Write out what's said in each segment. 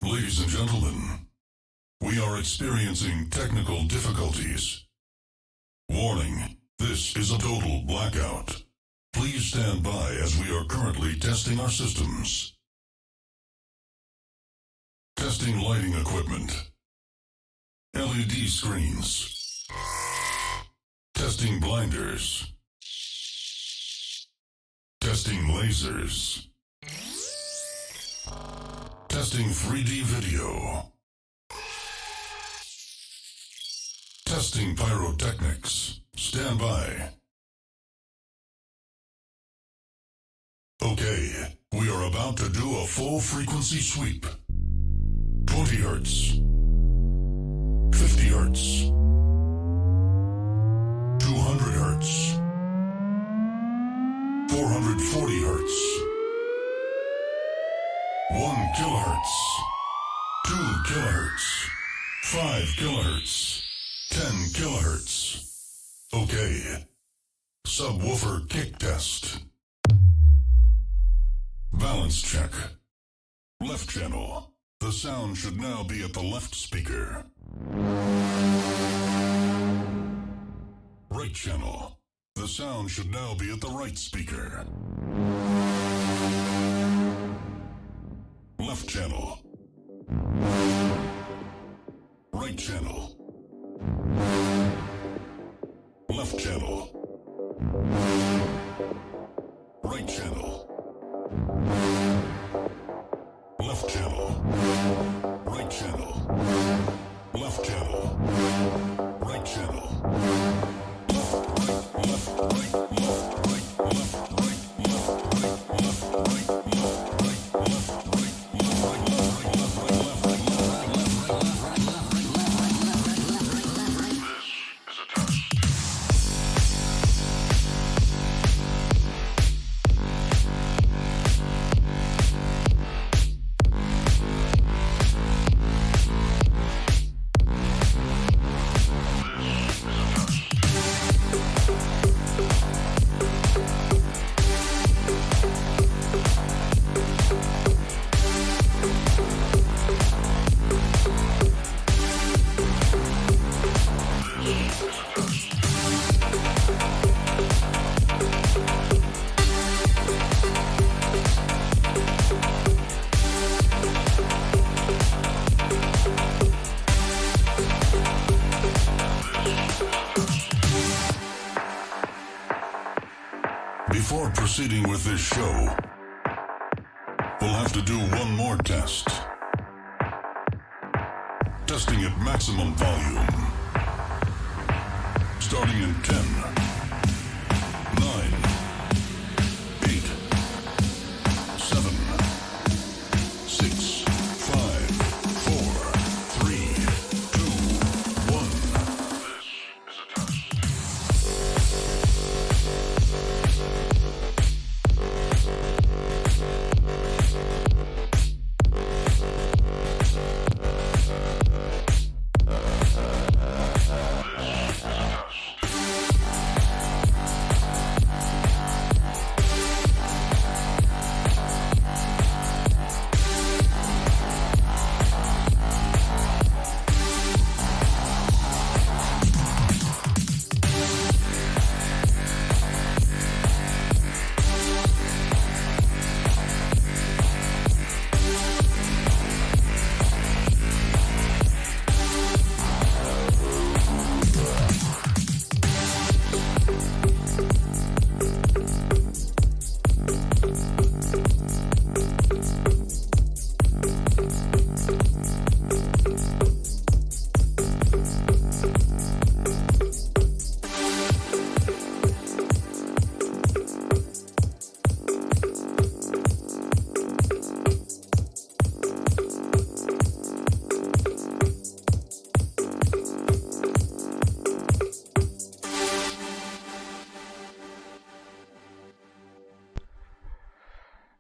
Ladies and gentlemen, we are experiencing technical difficulties. Warning, this is a total blackout. Please stand by as we are currently testing our systems. Testing lighting equipment. LED screens. Testing blinders. Testing lasers. Testing 3D video. Testing pyrotechnics. Stand by. Okay, we are about to do a full frequency sweep. 20 hertz. 50 hertz. 200 hertz. 440 hertz. 1 kilohertz, 2 kilohertz, 5 kilohertz, 10 kilohertz. Okay. Subwoofer kick test. Balance check. Left channel. The sound should now be at the left speaker. Right channel. The sound should now be at the right speaker. Left channel. Right channel. Left channel. Right channel. Left channel. Right channel. Left channel. Right channel. Left, right, left, right, left, right, left, right, left, right, left, right, left, right. Before proceeding with this show, we'll have to do one more test. Testing at maximum volume. Starting in 10, 9, 8, 7, 6, 5, 4, 3, 2, 1. This is a test.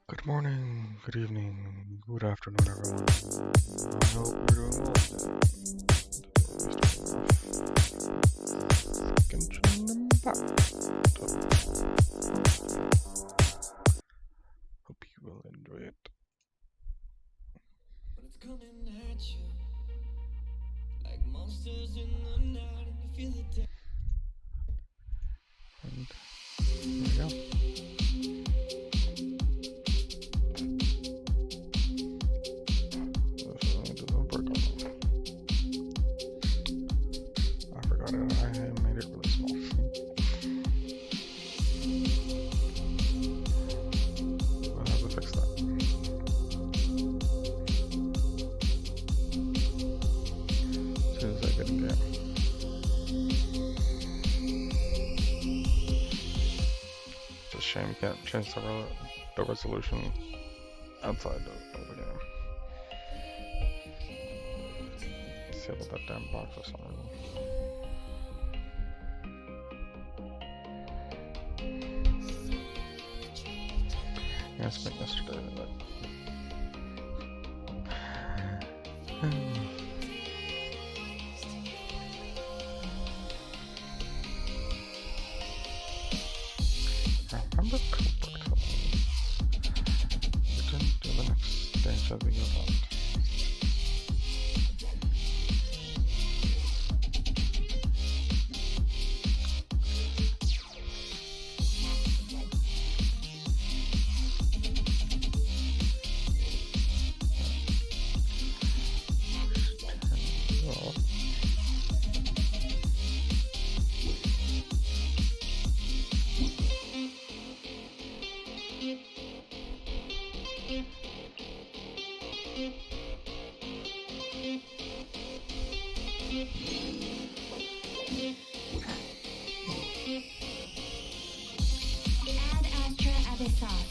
Good morning, good evening, good afternoon, everyone. I hope you're doing well Hope you will enjoy it. But it's coming at you like monsters in the night, and you feel it. And here we go. I forgot it. I made it really small. I'll have to fix that. As soon as I get in game. It's a shame you can't change the resolution outside of the game. Disable that damn box for some reason. Yeah, I spent yesterday in that. Remember Cooper return to the next stage of the event. Ad Astra Abyssos.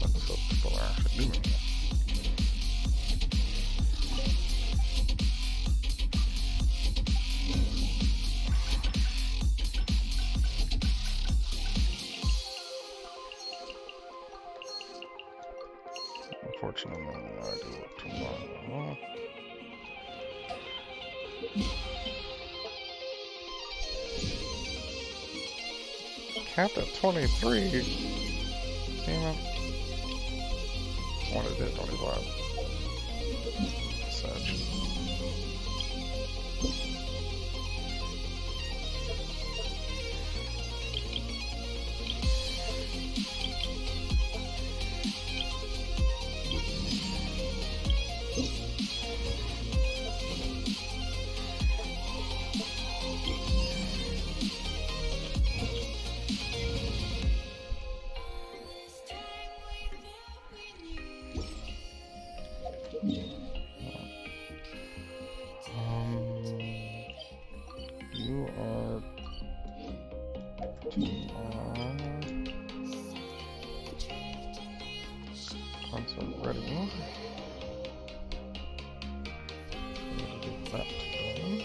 Let's hope people are actually doing it. Unfortunately, I do it tomorrow. Capped at 23. Damn it. Wanted to hit 25. Such. Console ready. Need to get that done.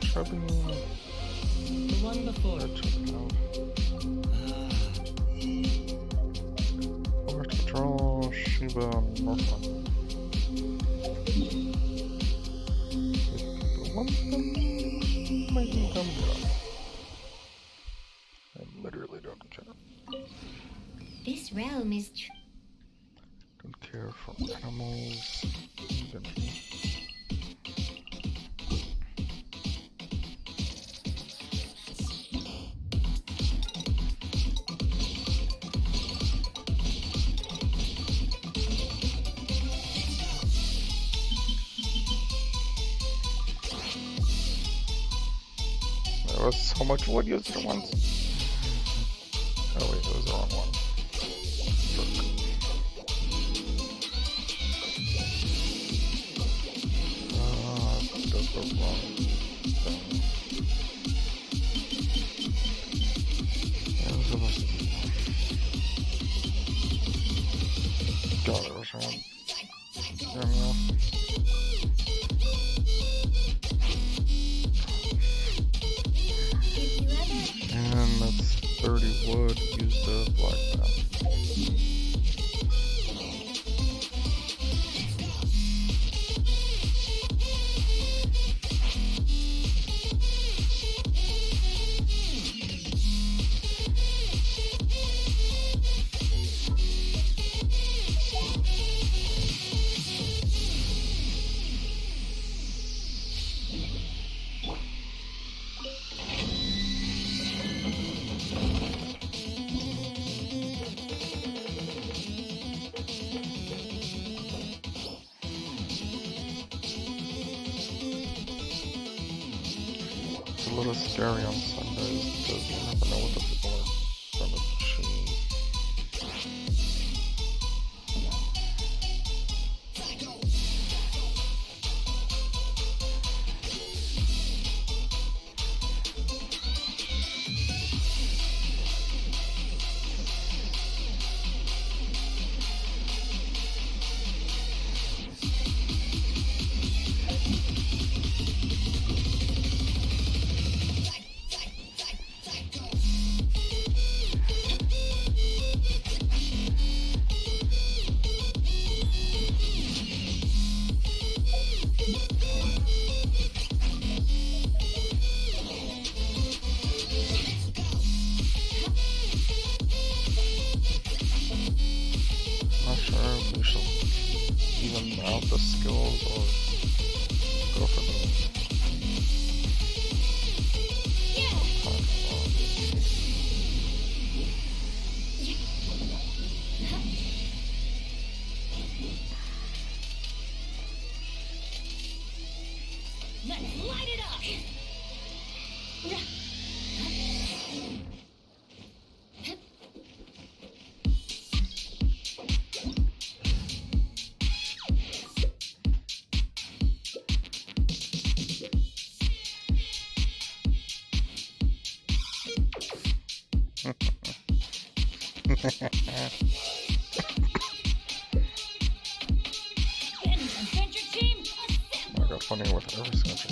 Chubby. The one before. Over to Control, Shiba, and Morphle. If people want them, make them come down. I literally don't care. This realm is Don't care for animals. Inventory. There was so much wood used at once. Oh wait, that was the wrong one. Frick. That's the wrong thing. Yeah, so that's... God, I wish I had... Yeah, meow. if you ever And that's 30 wood used to block that. It's a little scary on Sundays because you never know what the people are going to choose. Not sure if we should even out the skills or go for the let's light it up. Adventure team, I got funny with every schedule.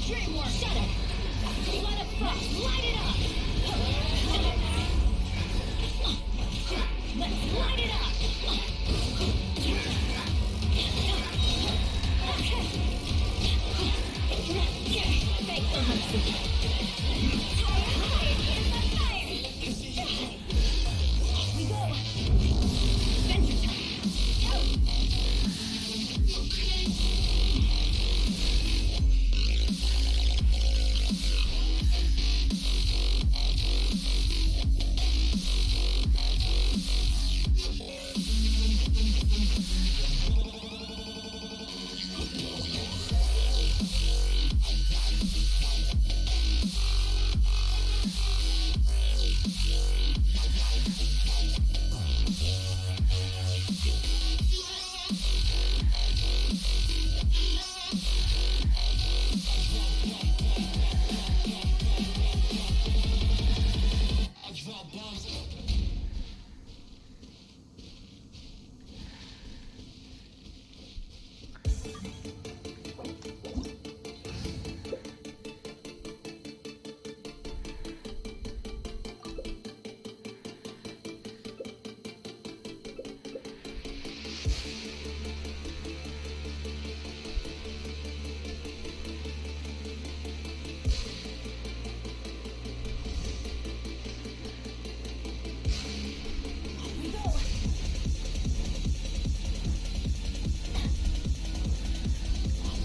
extreme work. Shut it. Let it fuck. Light it up. Let's light it up. Fake for mercy. We go. Venture time. We go.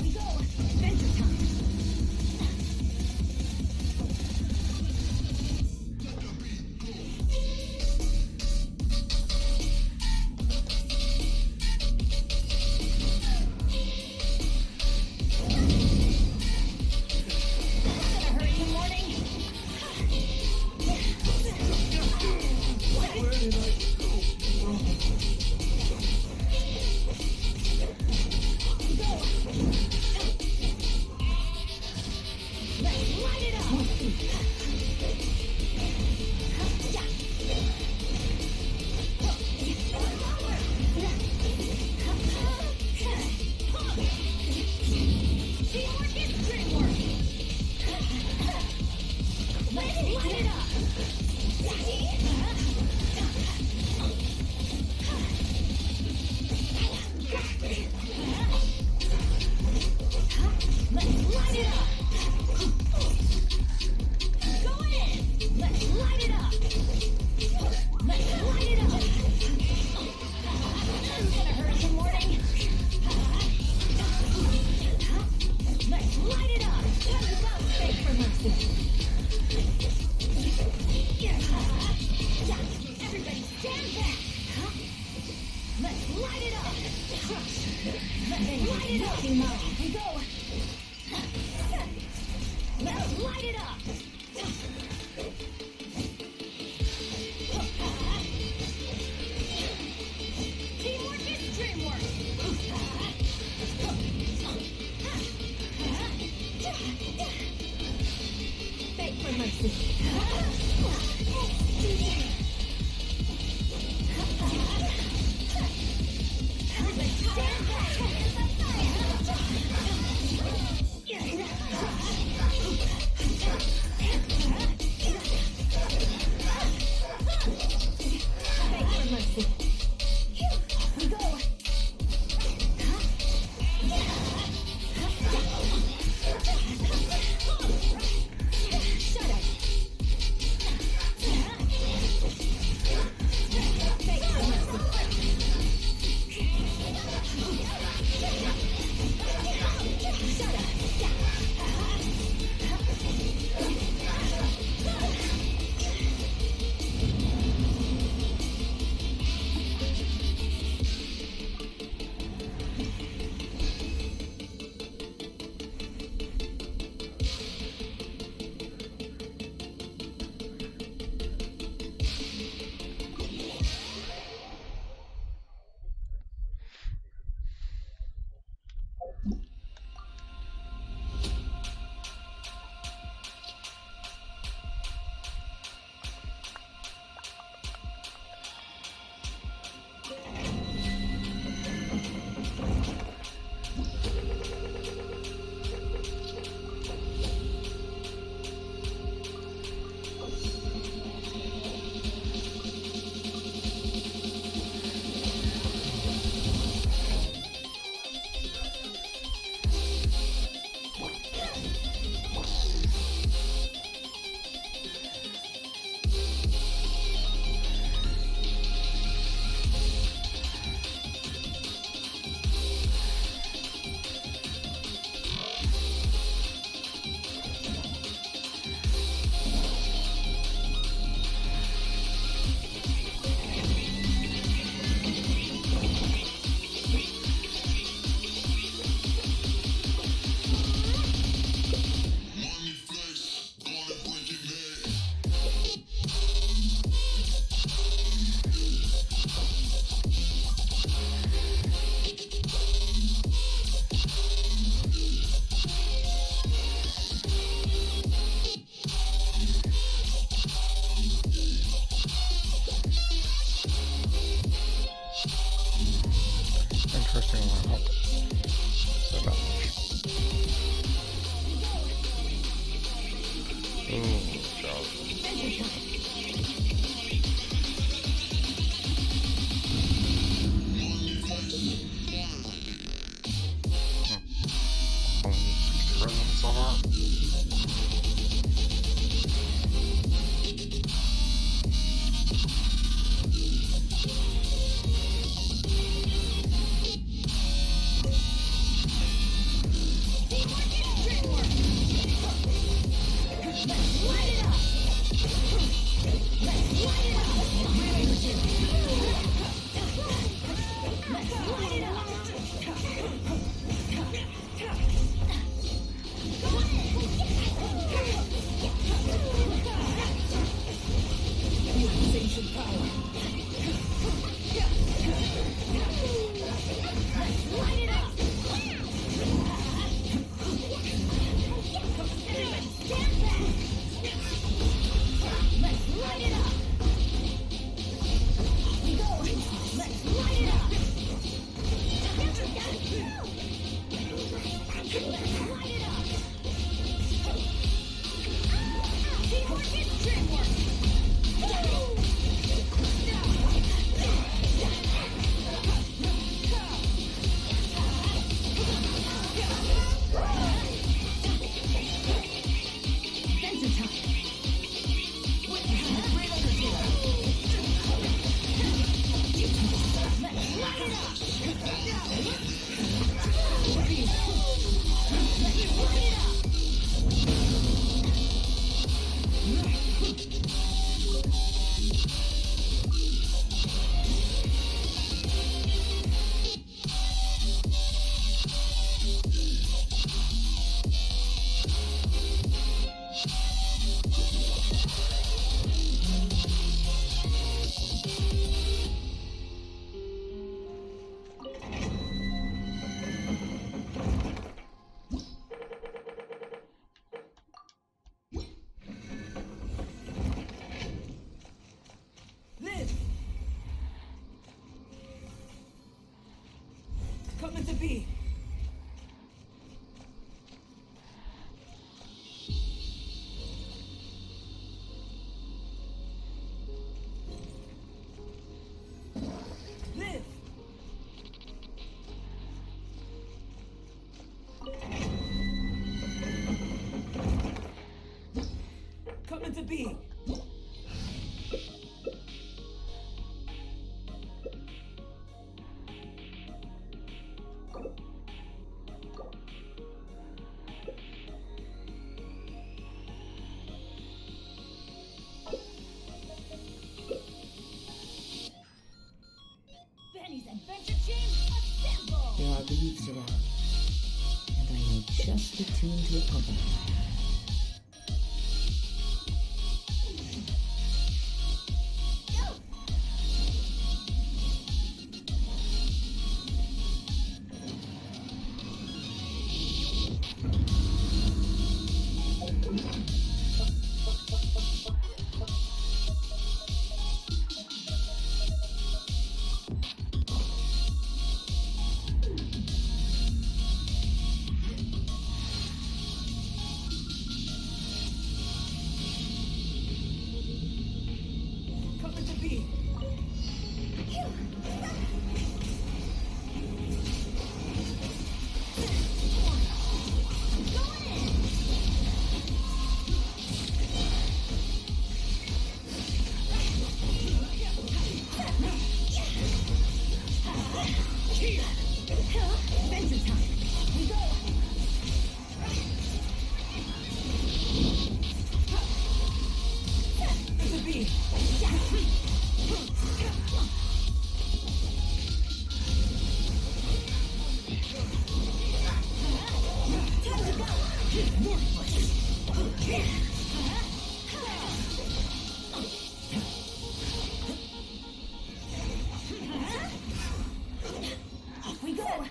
We go. Venture time. Gonna hurt in the morning. Let's light it up. Teamwork is dreamwork. Let's light it up. Let's light it up. Go in. Let's light it up. Let's light it up. It's gonna hurt in the morning. Let's light it up. Fake for mercy. Everybody stand back. Let's light it up. Let's light it up. We go. Let's light it up. Teamwork is dreamwork. Fake for mercy. Everybody stand Fake for mercy. We go. Shut it. Coming to be. Live. Coming to be. Benny's Adventure Team, assemble! There are leaves around, and I know just the tune to accompany. Coming to be. Adventure time! We go! Coming to be. Off we go!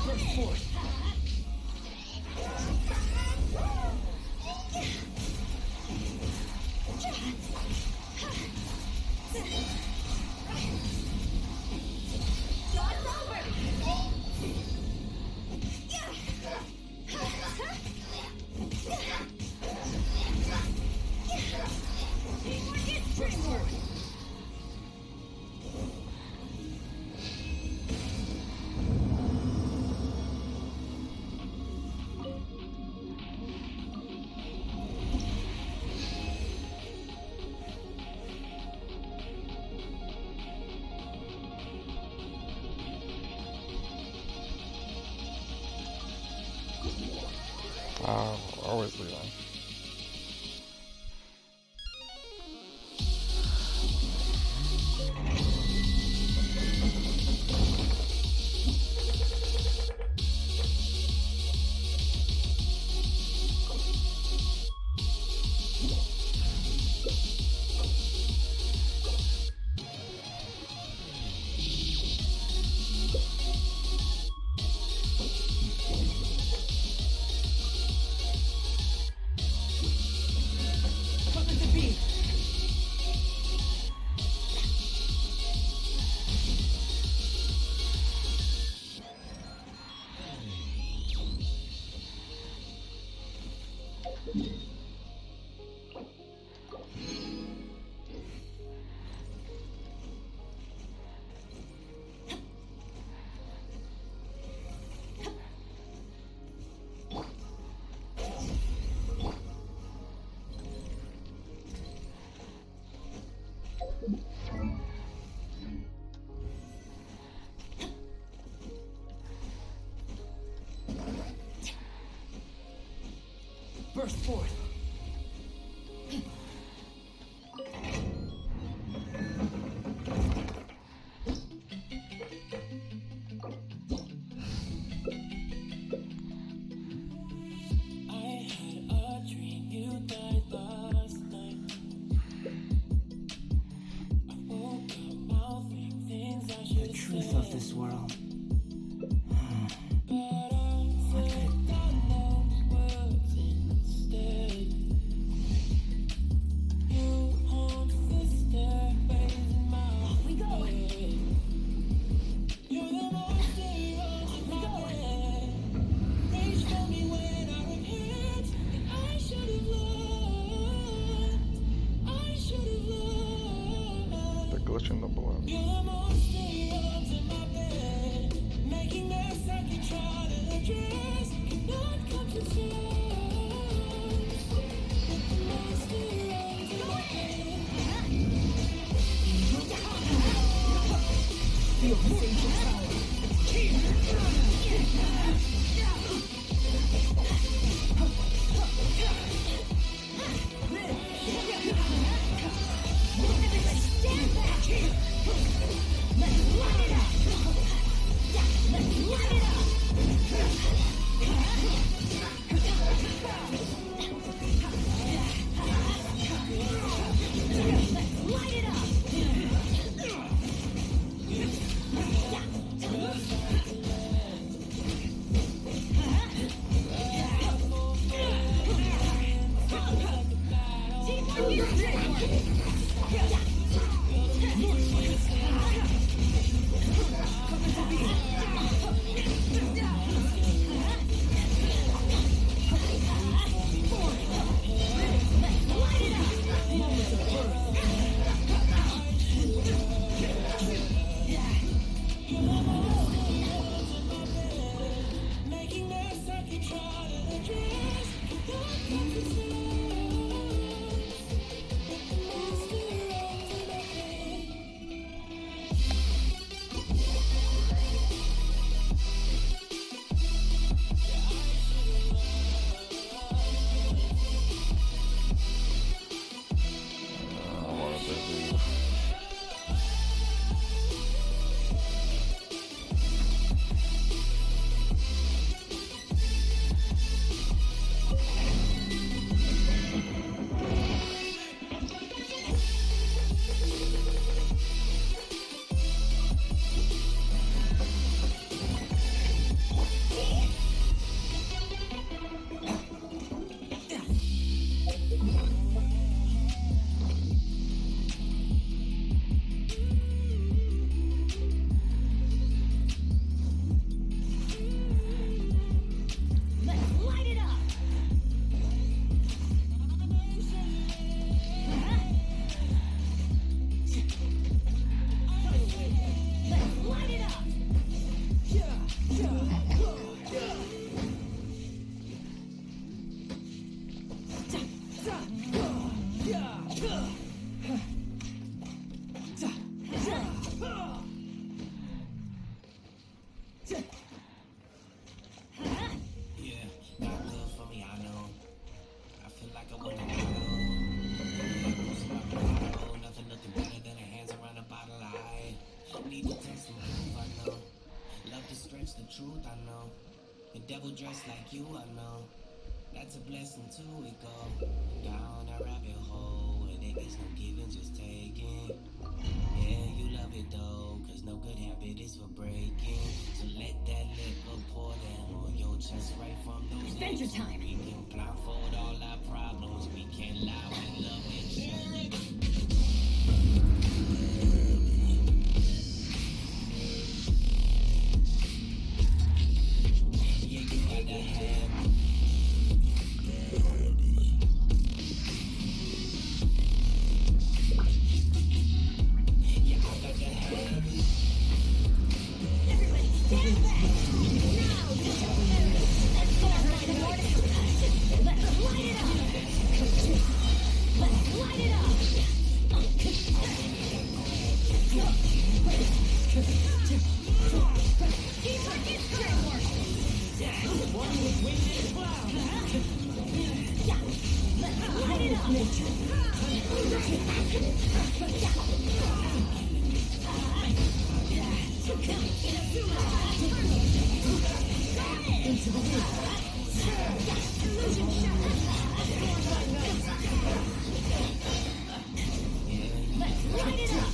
Burst forth. John's over! Always leaving. Burst forth. I had a dream you died last night. I woke up mouthing things I should The truth of this world. What could it be? Words instead. You haunt the stairways in my Off we go. head. You're the monster of my head. Reach for me when I repent that I should have loved. I should have loved. The glitch in the balloon. You're the monster under my bed, making mess I can try to address. Cannot come to terms with the monster under my bed. Stand back. Let's light it up. Let's light it up. Let's light it up. Making mess I can try to address. Cannot come to terms with the monster under you, I know. That's a blessing too, it go down a rabbit hole where there is no giving, just taking. Yeah, you love it though, cause no good habit is for breaking. So let that liquor pour down on your chest right from those Adventure lips. time. We can blindfold all our problems, we can't lie, we love each other. Yeah, you gotta have it. Yeah, I gotta have it. Everybody stand back! Now, let's go up like the morning. Let's light it up! Let's light it up! Teamwork is teamwork! One with wind and cloud! Let's light it up! Into the wind! Illusion shattered! Let's light it up!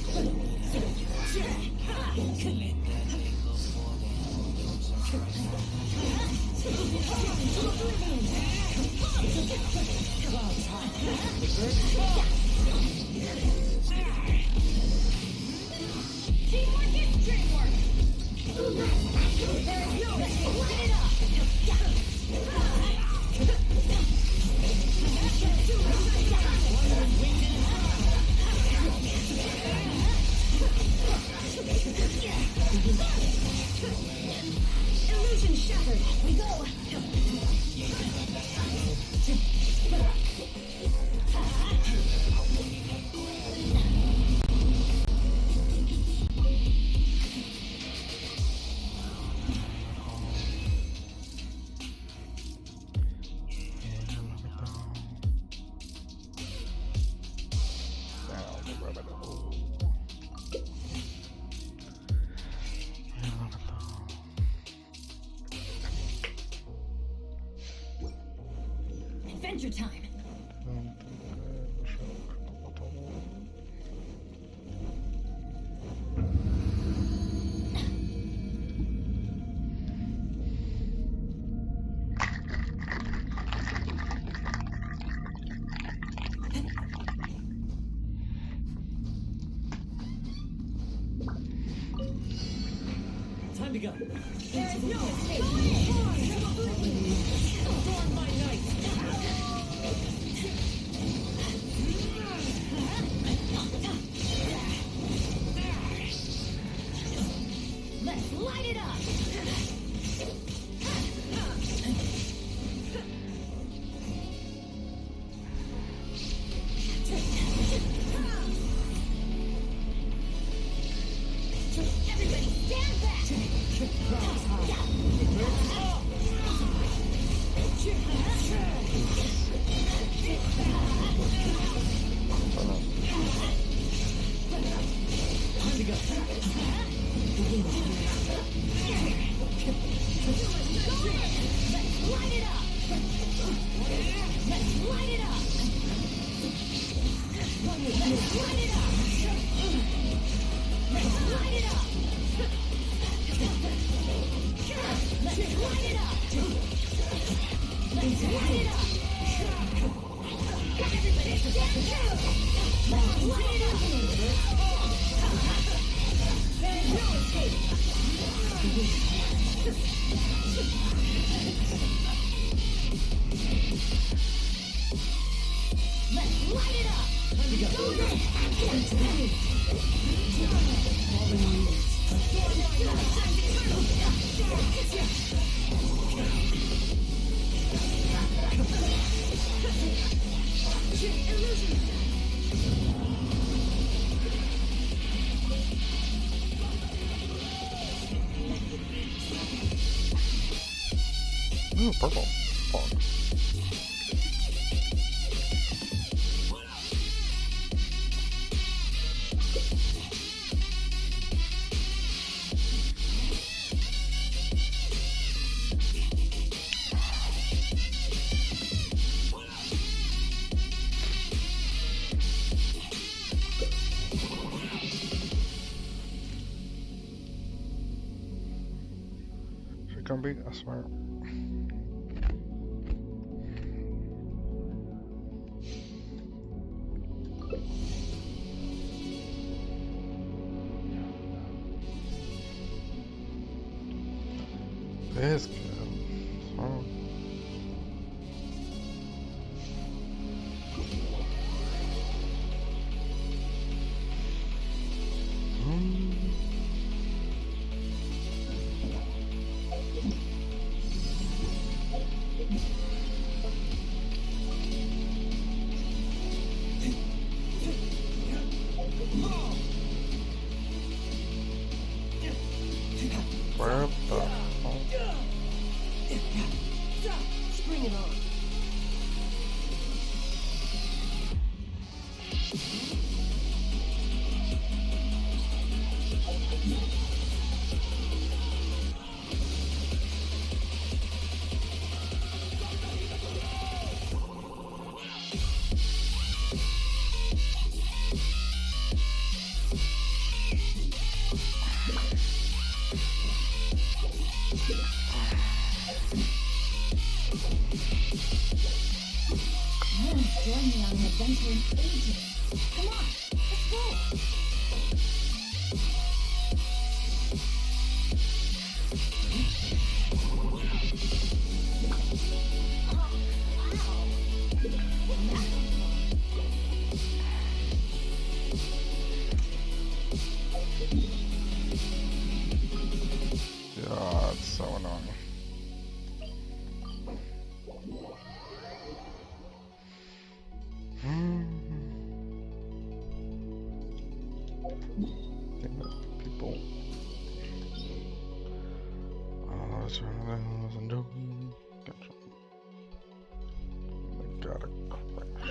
Teamwork is dreamwork! There is no let's light it Illusion shattered! We go! Down the rabbit hole. Adventure time! Time to go. There is no escape! Storm by night. Let's light it up! Everybody stand back! Time to go. Let's light it up! Let's light it up! Let's light it up! Let's light it up! Let's light it up! Let's light it up! Everybody stand down! Let's light it up! There's no escape! Let's light it up! Time to go. Into the wind. Falling leaves. Ooh, purple. Fog. beat, I swear. This kid. Oh. Where the fuck? Bring it on. Join me on an adventure in ages. Come on, let's go. Yeah, it's so annoying. Damn it, people. Oh, that's right. I wasn't joking. Gotcha. They got a crash.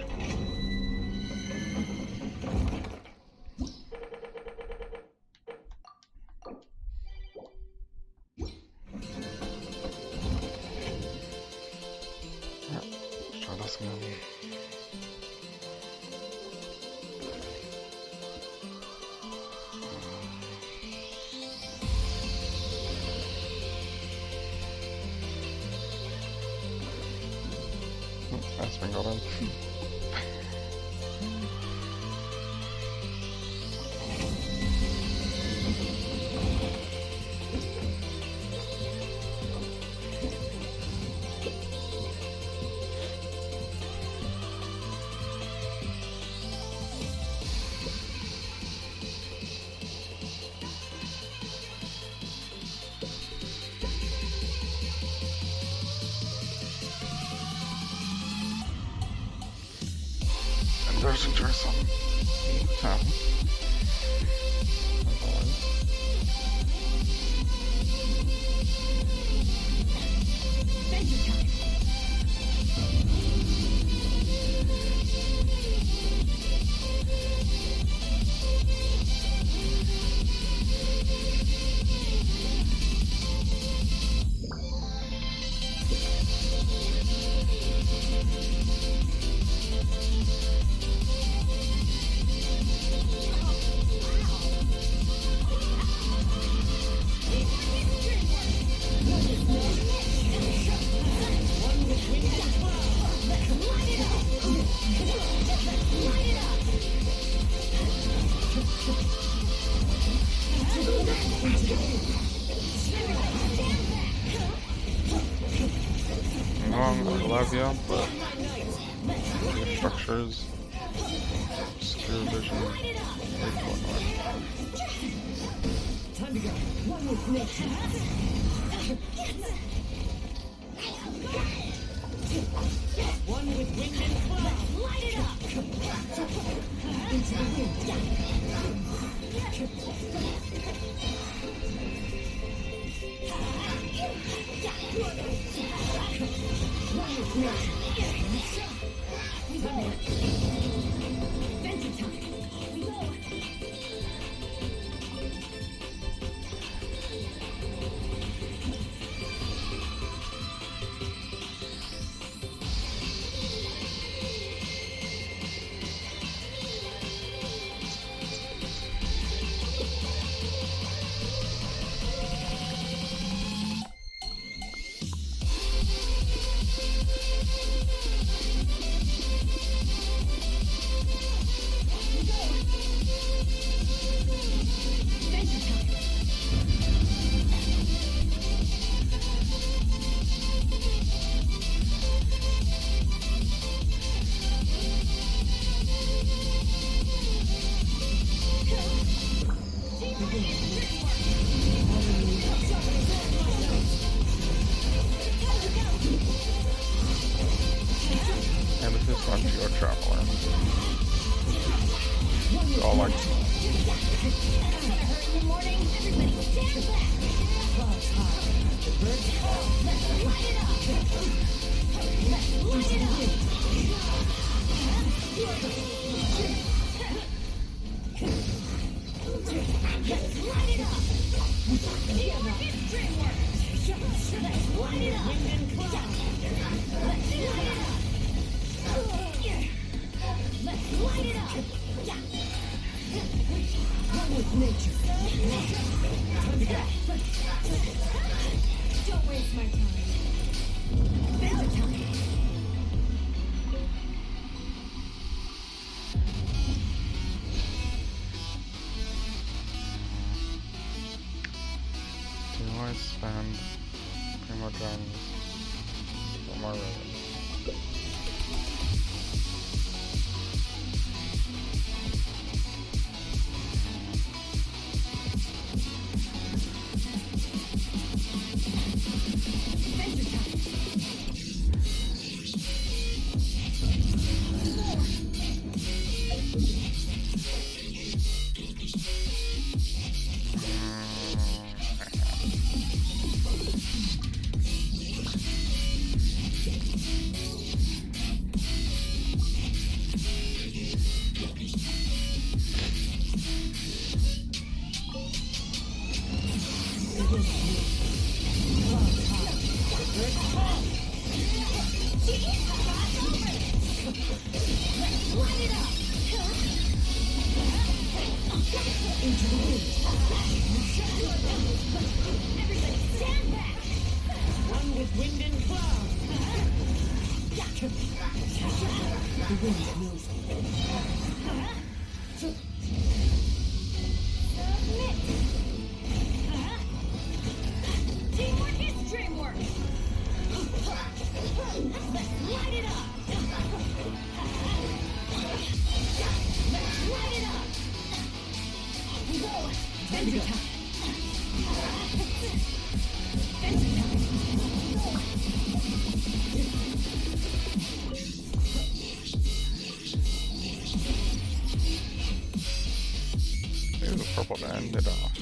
Alright, let's try this again. That's been got in. Embarrassing try some. As always. Adventure time. I love you, but your structures, obscure vision, way too annoying. Time to go. One with nature. One with wind and cloud. Light it up. Into the wind. One with nature. Adventure time. We go. And this is from Geo Traveler. It's all like Don't waste my time. Adventure time. do I spend Primo Gems for my relics? One with wind and cloud. The wind knows me. Teamwork is dreamwork. Let's light it up. Let's light it up. Go. Adventure time. Adventure time. Use the purple to end it off.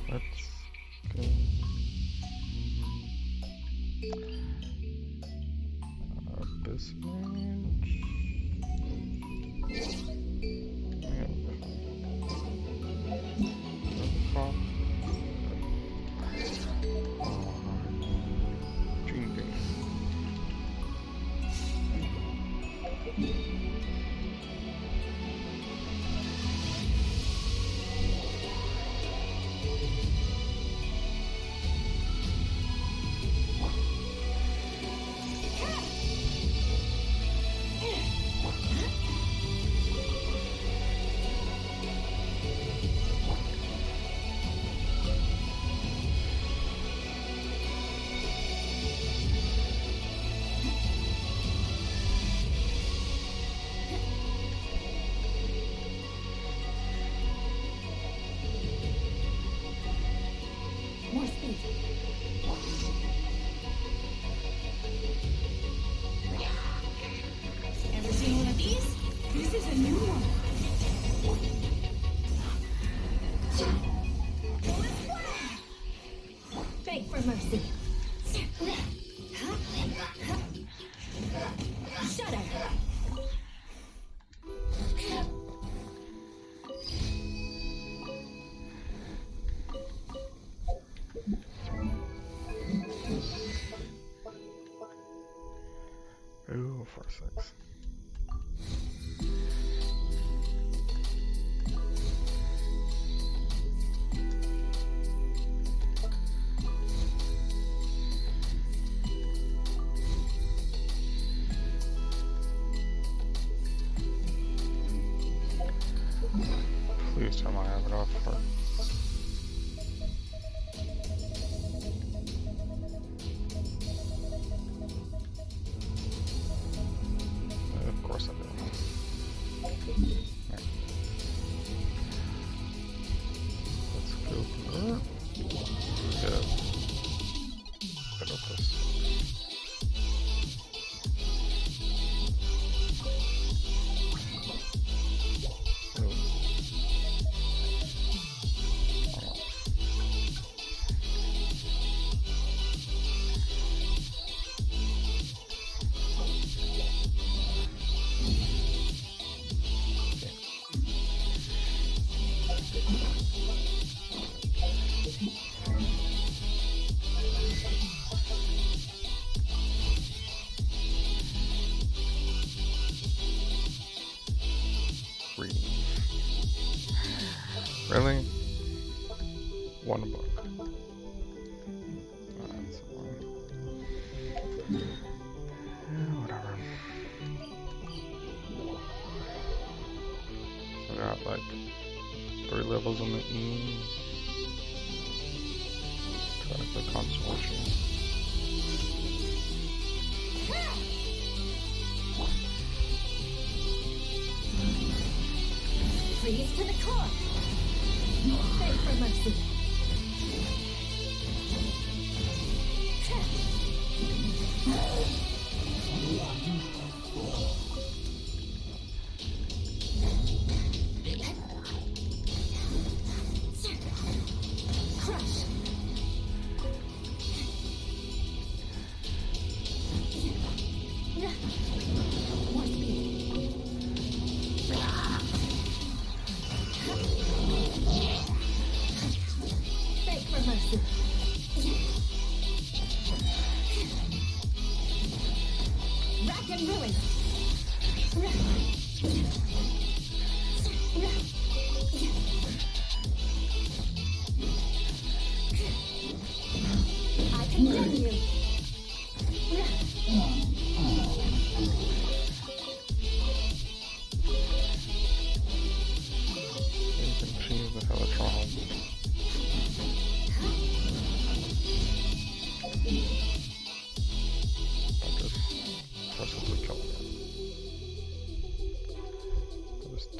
Let's go. Abyss Mage. Genie. 6. Please turn my habit off for of course I do. Right. Let's go here. Good. Get up this. Oh. Reading. Really? One book. That's one. Whatever. So I got like 3 levels on the E. Technically constellation. Freeze to the core. Beg for mercy. Crush. More speed. Beg for mercy. Rack and ruin. I condemn you. You can choose the Helitron. I just possibly kill him. There's 2.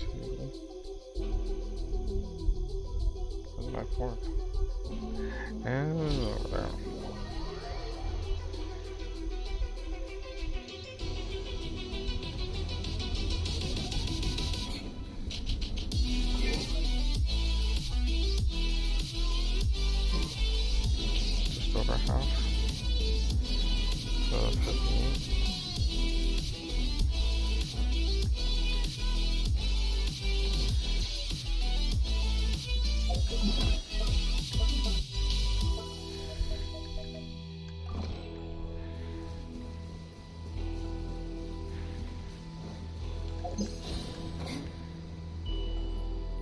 Where's my 4th? And over there. Just over half. So 58.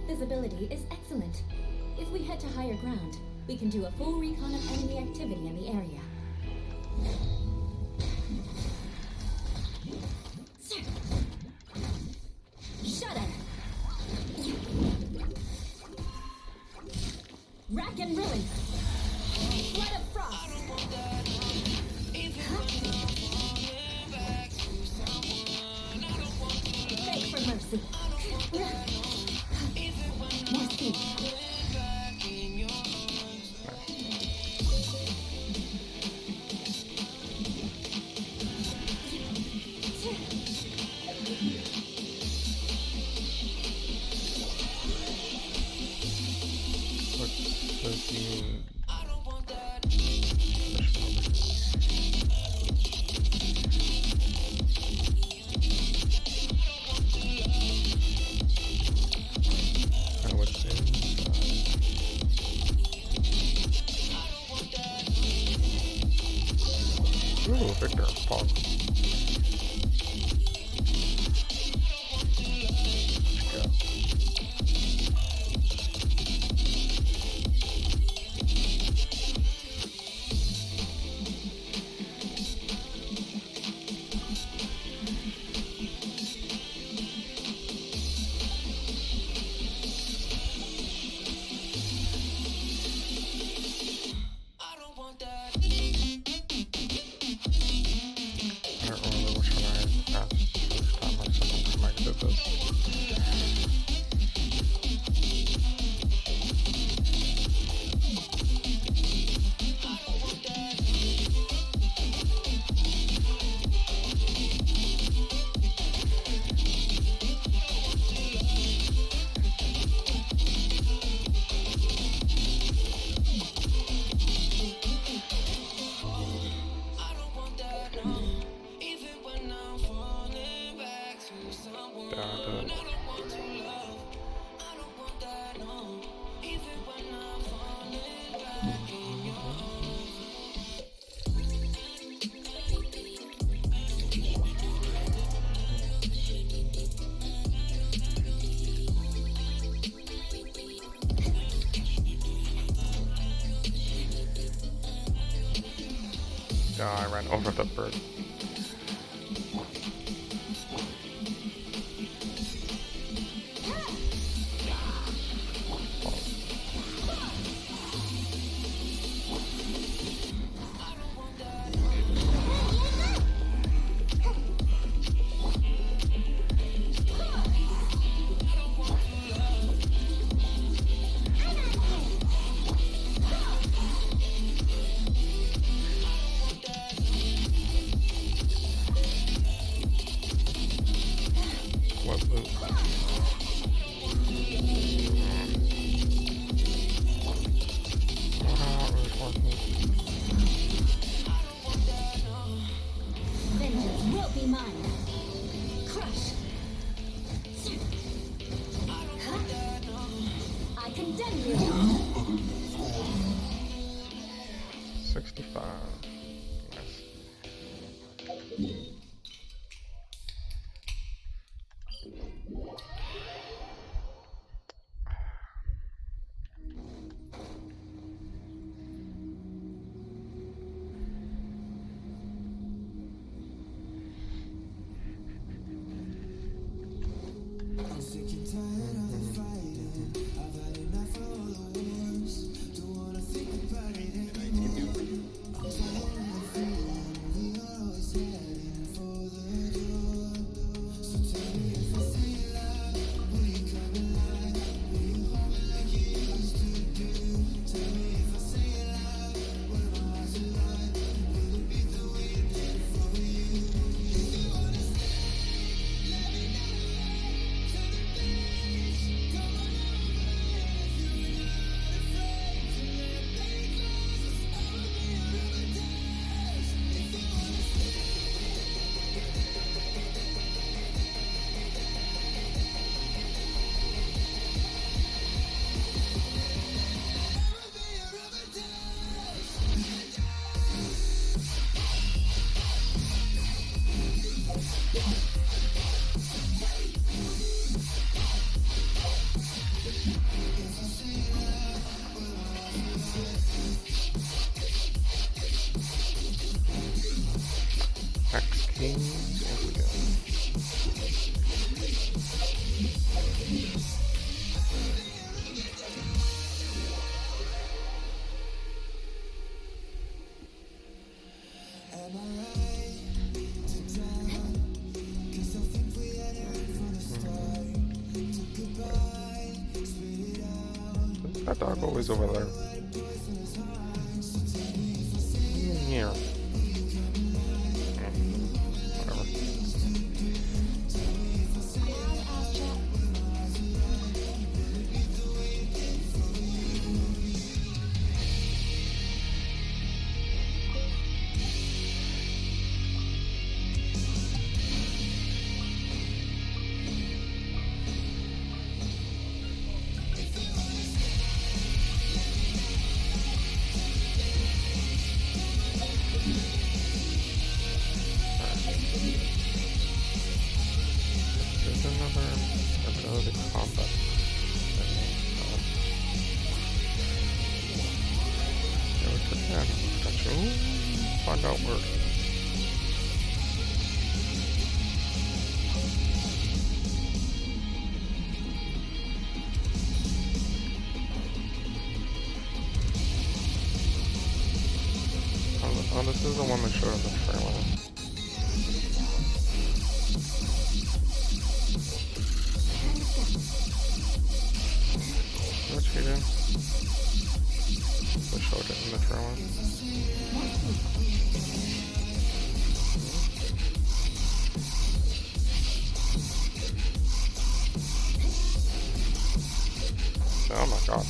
Visibility is excellent. If we head to higher ground, we can do a full recon of enemy activity in the area. Shudder! Rack and ruin! Flood of frost! Beg for mercy! More speed! What says you? And what's inside? Ooh, Victor, Pog. No, I ran over the bird. What loot? Vengeance will be mine. Crush. I condemn you. 65. Nice. I'm sick and tired of the fighting. I've had enough of all the wars. Don't wanna think about it anymore. I'm tired of the feeling we are always heading for the door. So tell me if I say it loud, will you come alive? Will you hold me like you used to do? Tell me if I say it loud, will my heart alive? Will it be the way it did for you? If you wanna stay, let me know. Turn the page, come on over. If you're not afraid to let me close, I will be your overdose. If you wanna stay. X King. There we go. Am I right to doubt? 'Cause I think we had it right from the start. Took goodbye, spit it out. That dog always over there. Yeah. Whatever. There's another ability combat. Yeah, we took that. Gotcha. Ooh, find out where. Oh, this is the one that showed up in the trailer. What she did? They showed it in the trailer. Oh my god.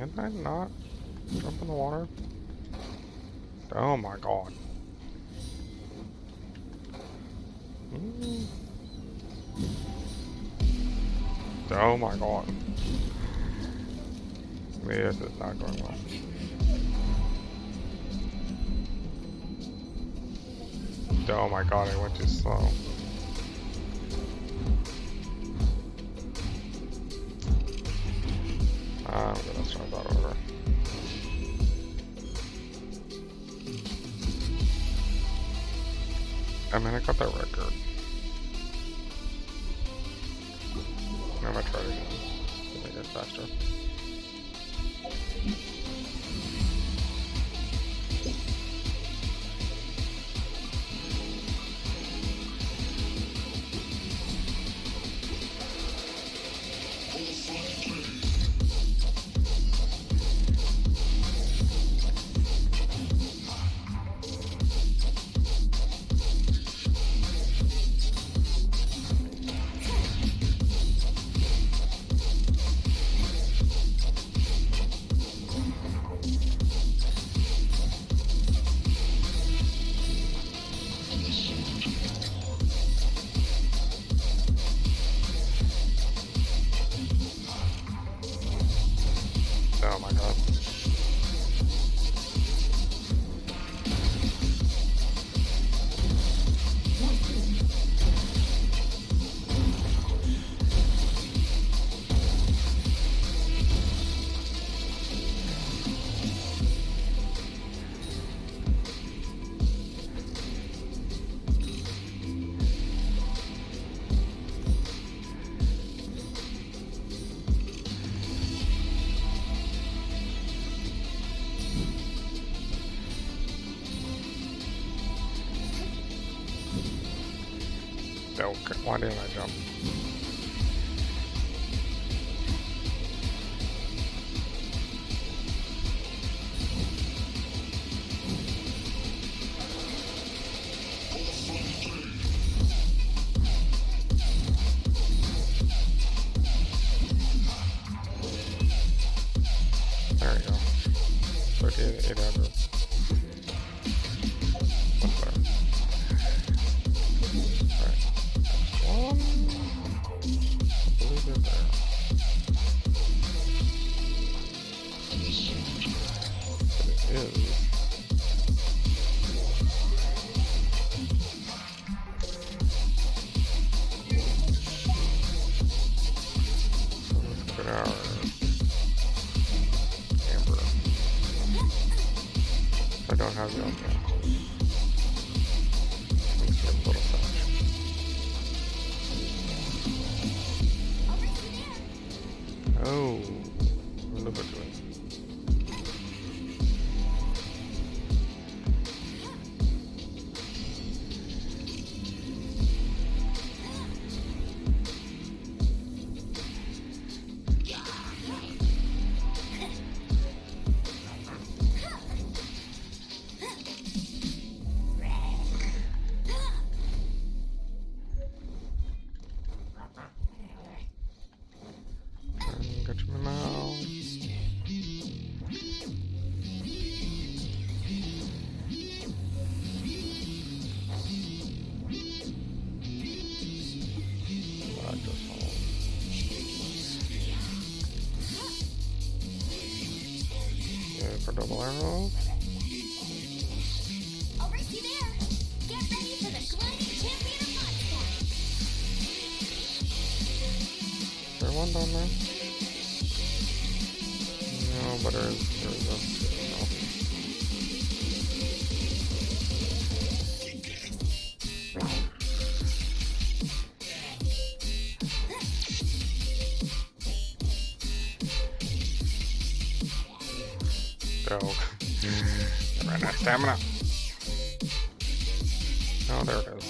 Can I not jump in the water? Oh my god. Oh my god. This is not going well. Oh my god, I went too slow. I'm gonna start that over. I mean, I got that record. I'm gonna try it again to make it faster. Oh my god. Okay, why didn't I jump? There you go. 3800. What's there? Alright. One. I believe they're there. But it is. So let's put our Amber. I don't have the other. Let's get a little touch. Oh, look at it. Got your mouse. Just hold. Yeah, for double arrow. I'll race you there. Get ready for the gliding champion of Mondstadt. Is there one down there? No, but there is a no. Oh, I ran out of stamina. Oh, there it is.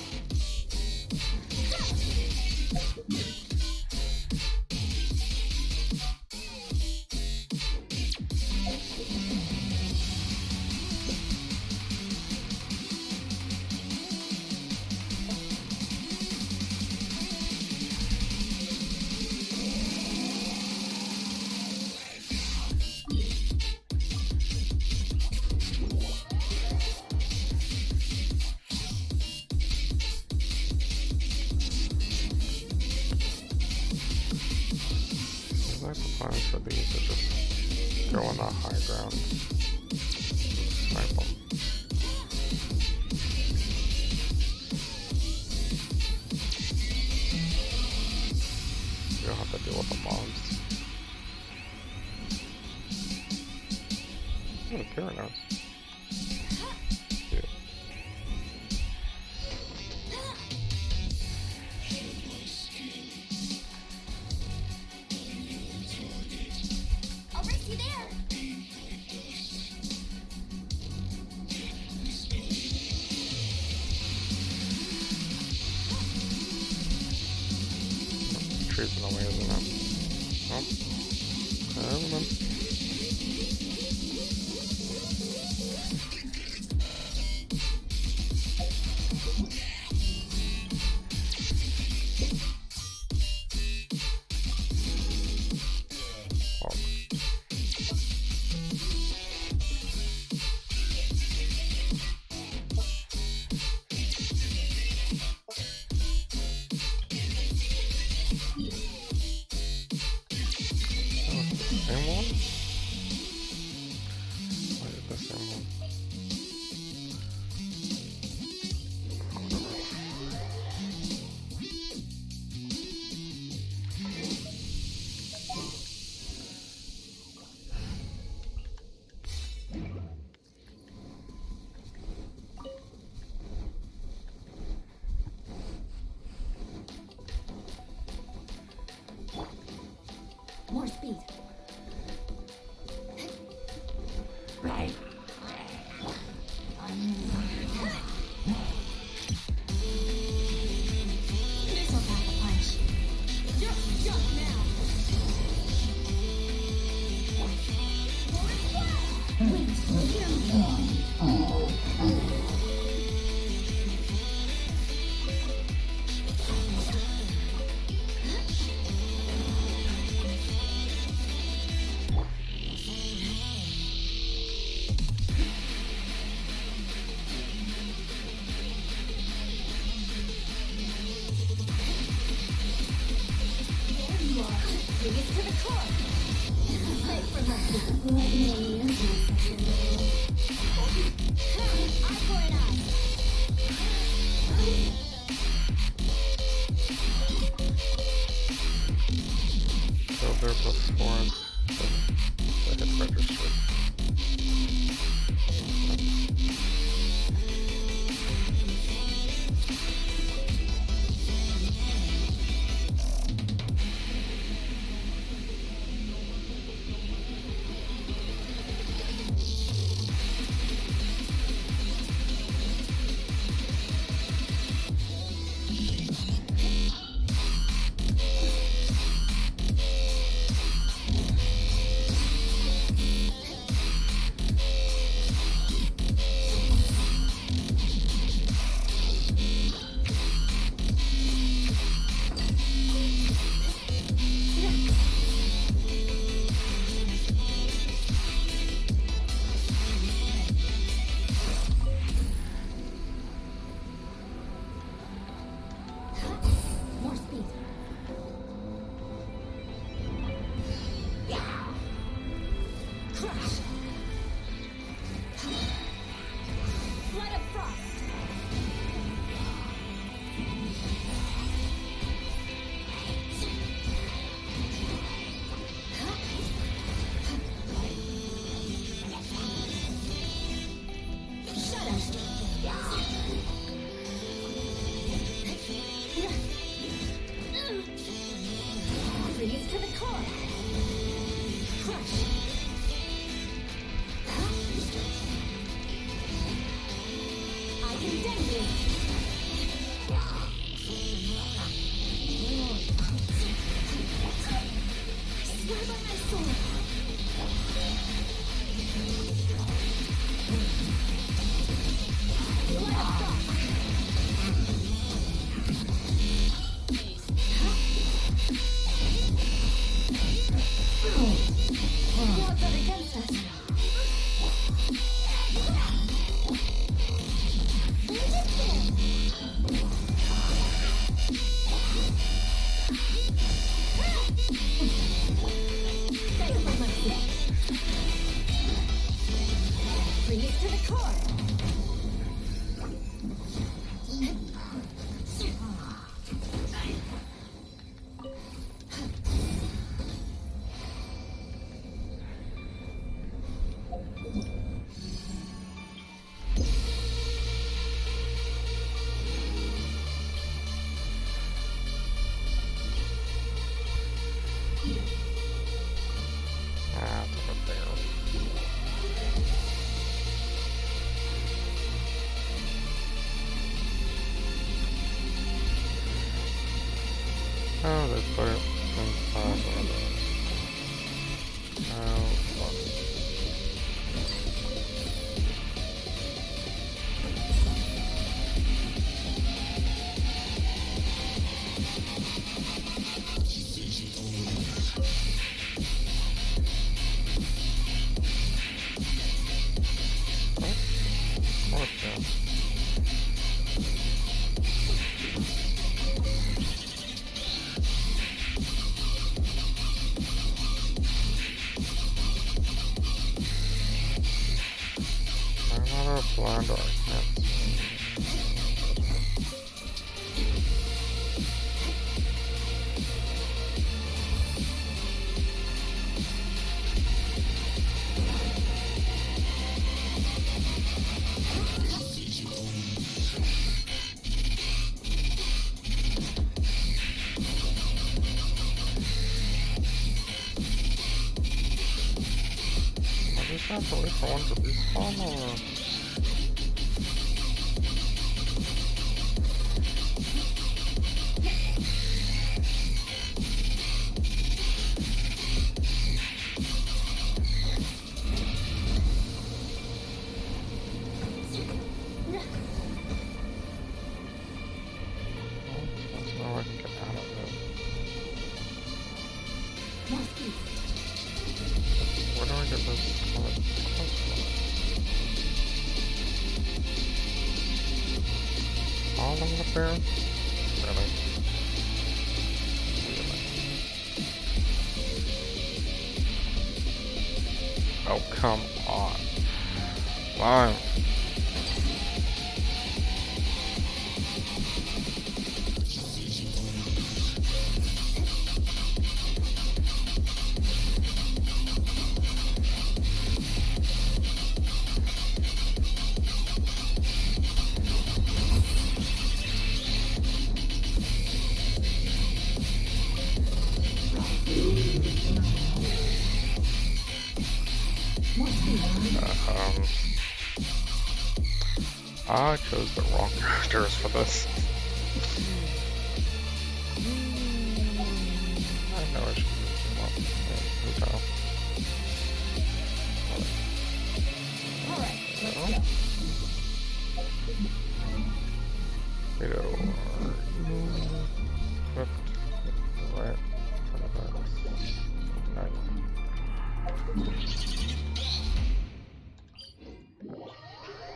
plan for these is just go on the high ground, snipe them. You don't have to deal with the mobs. Oh, Kira knows. Yeah. I'll race you there. Trees in the way, isn't it? Oh. Never mind. Same one? Why is it the same one? More speed. This'll pack a punch. Just jump now. Wait, bring it to the core. Beg for mercy. Eye for an eye. So they're before the hit register. More speed. Crush. Flood of frost. Shut up. Freeze to the core. Crush. I Ah, it's over there. Oh, they put it inside one of those. Oh, fuck. What the? I'm not a blind or I can't see. I just have to wait for one to respawn or... There's no way I can get out of it. Where do I get this close from? All the way up there? Really? Oh, come on. Fine. I chose the wrong characters for this. I know I should use them up. Who knows? Alright, let's go. Video equipped right in front of us. Nice.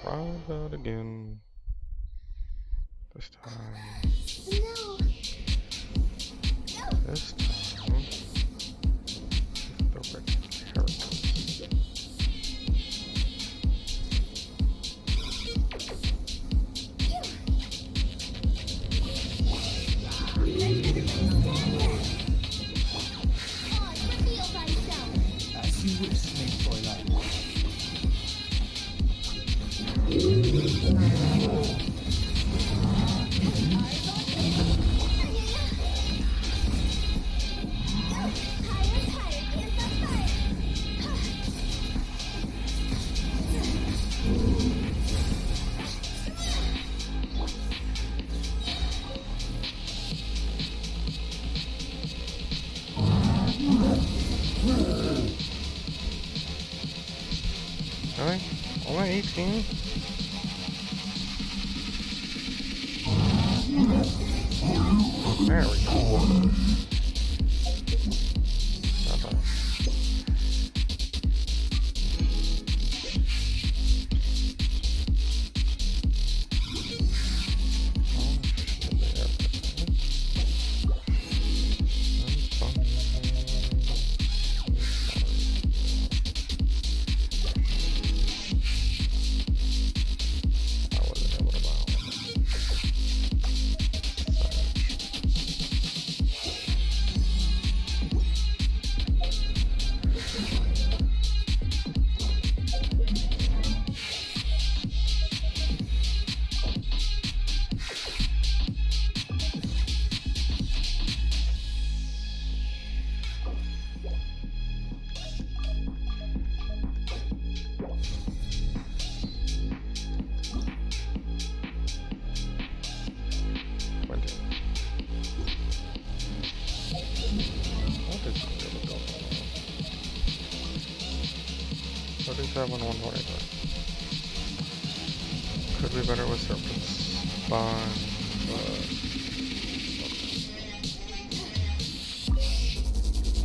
Try that again. This time. No. This time. The right characters. As you wish, Snake Fräulein. Really? Only 18? There we go. Not bad. 37, 125. Could be better with Serpent's Spine, but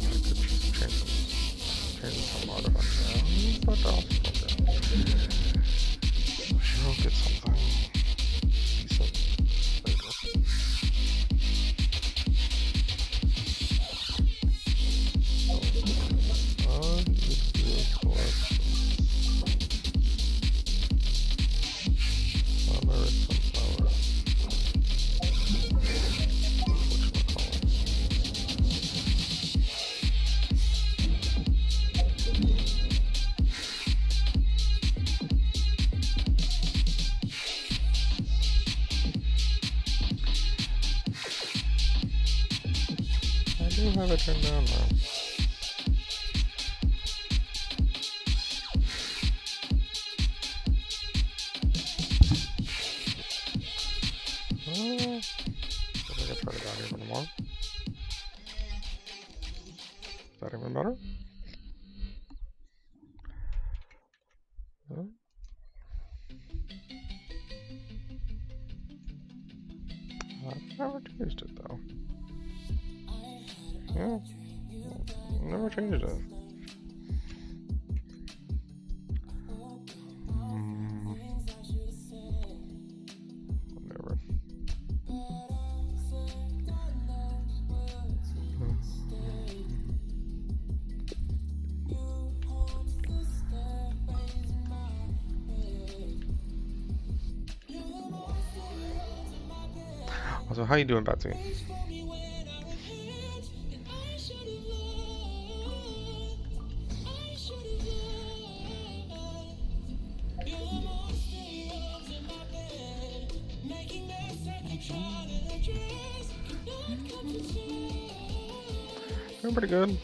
I could just change some artifacts. But I'll sure I'll get something decent later. I do have it turned down now. I think I tried it out even more. Is that even better? No? I've never changed it though. Yeah, never changed it. Whatever. Also, how you doing, Betsy? Doing pretty good.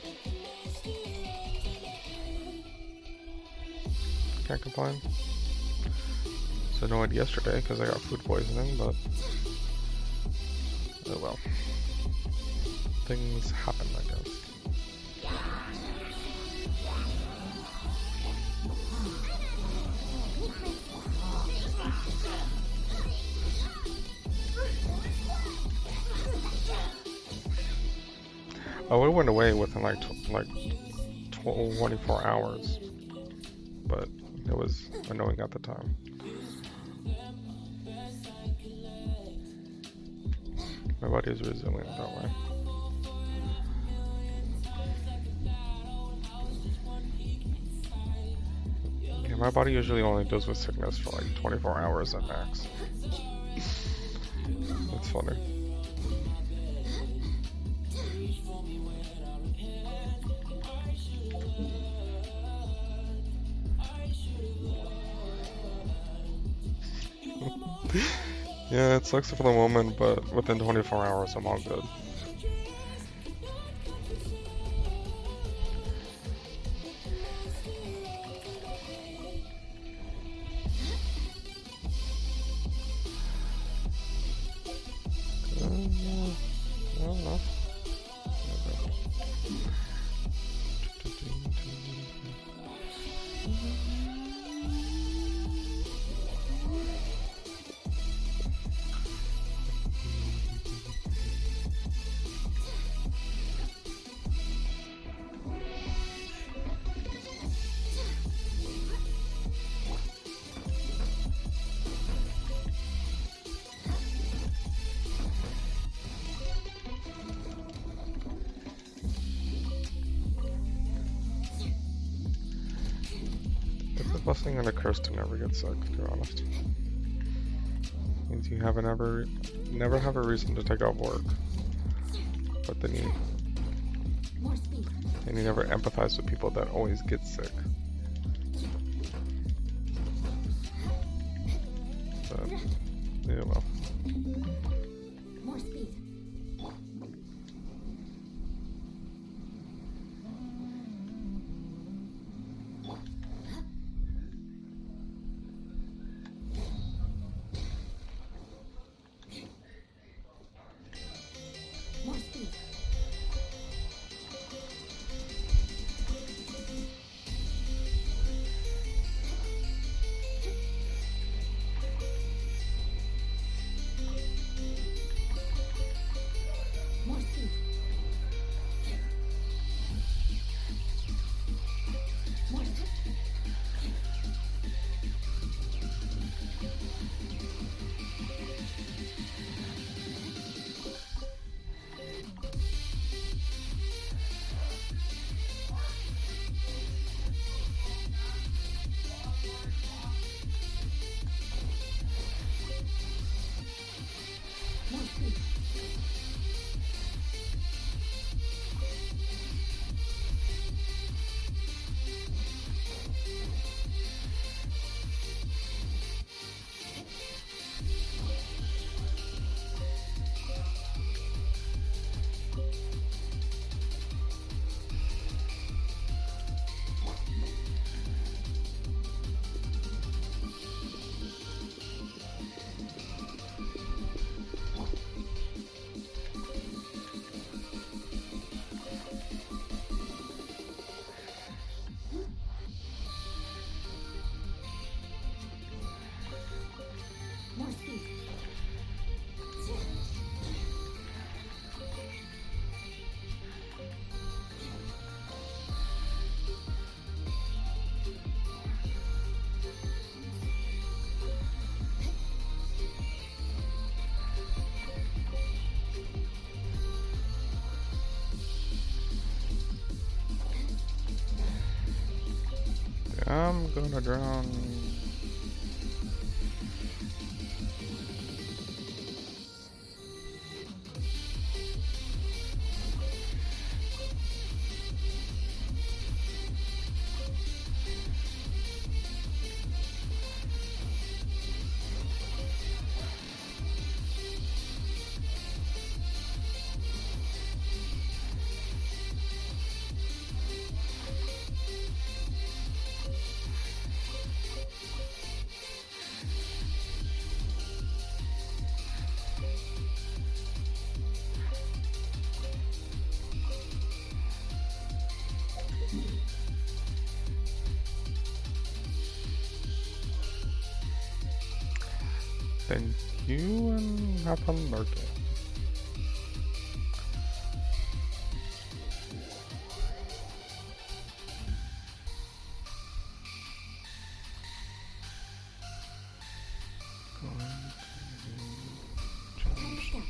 Can't complain. So annoyed yesterday because I got food poisoning, but oh well. Things happen, I guess. Oh, it went away within like 24 hours, but it was annoying at the time. My body is resilient that way. Yeah, my body usually only deals with sickness for like 24 hours at max. That's funny. Yeah, it sucks for the moment, but within 24 hours I'm all good. I don't know. It's a blessing and a curse to never get sick, to be honest. Means you never have a reason to take off work. But then you never empathize with people that always get sick. But, yeah, well. More speed. More speed. I'm gonna drown. Thank you and have fun lurking. Time to stop.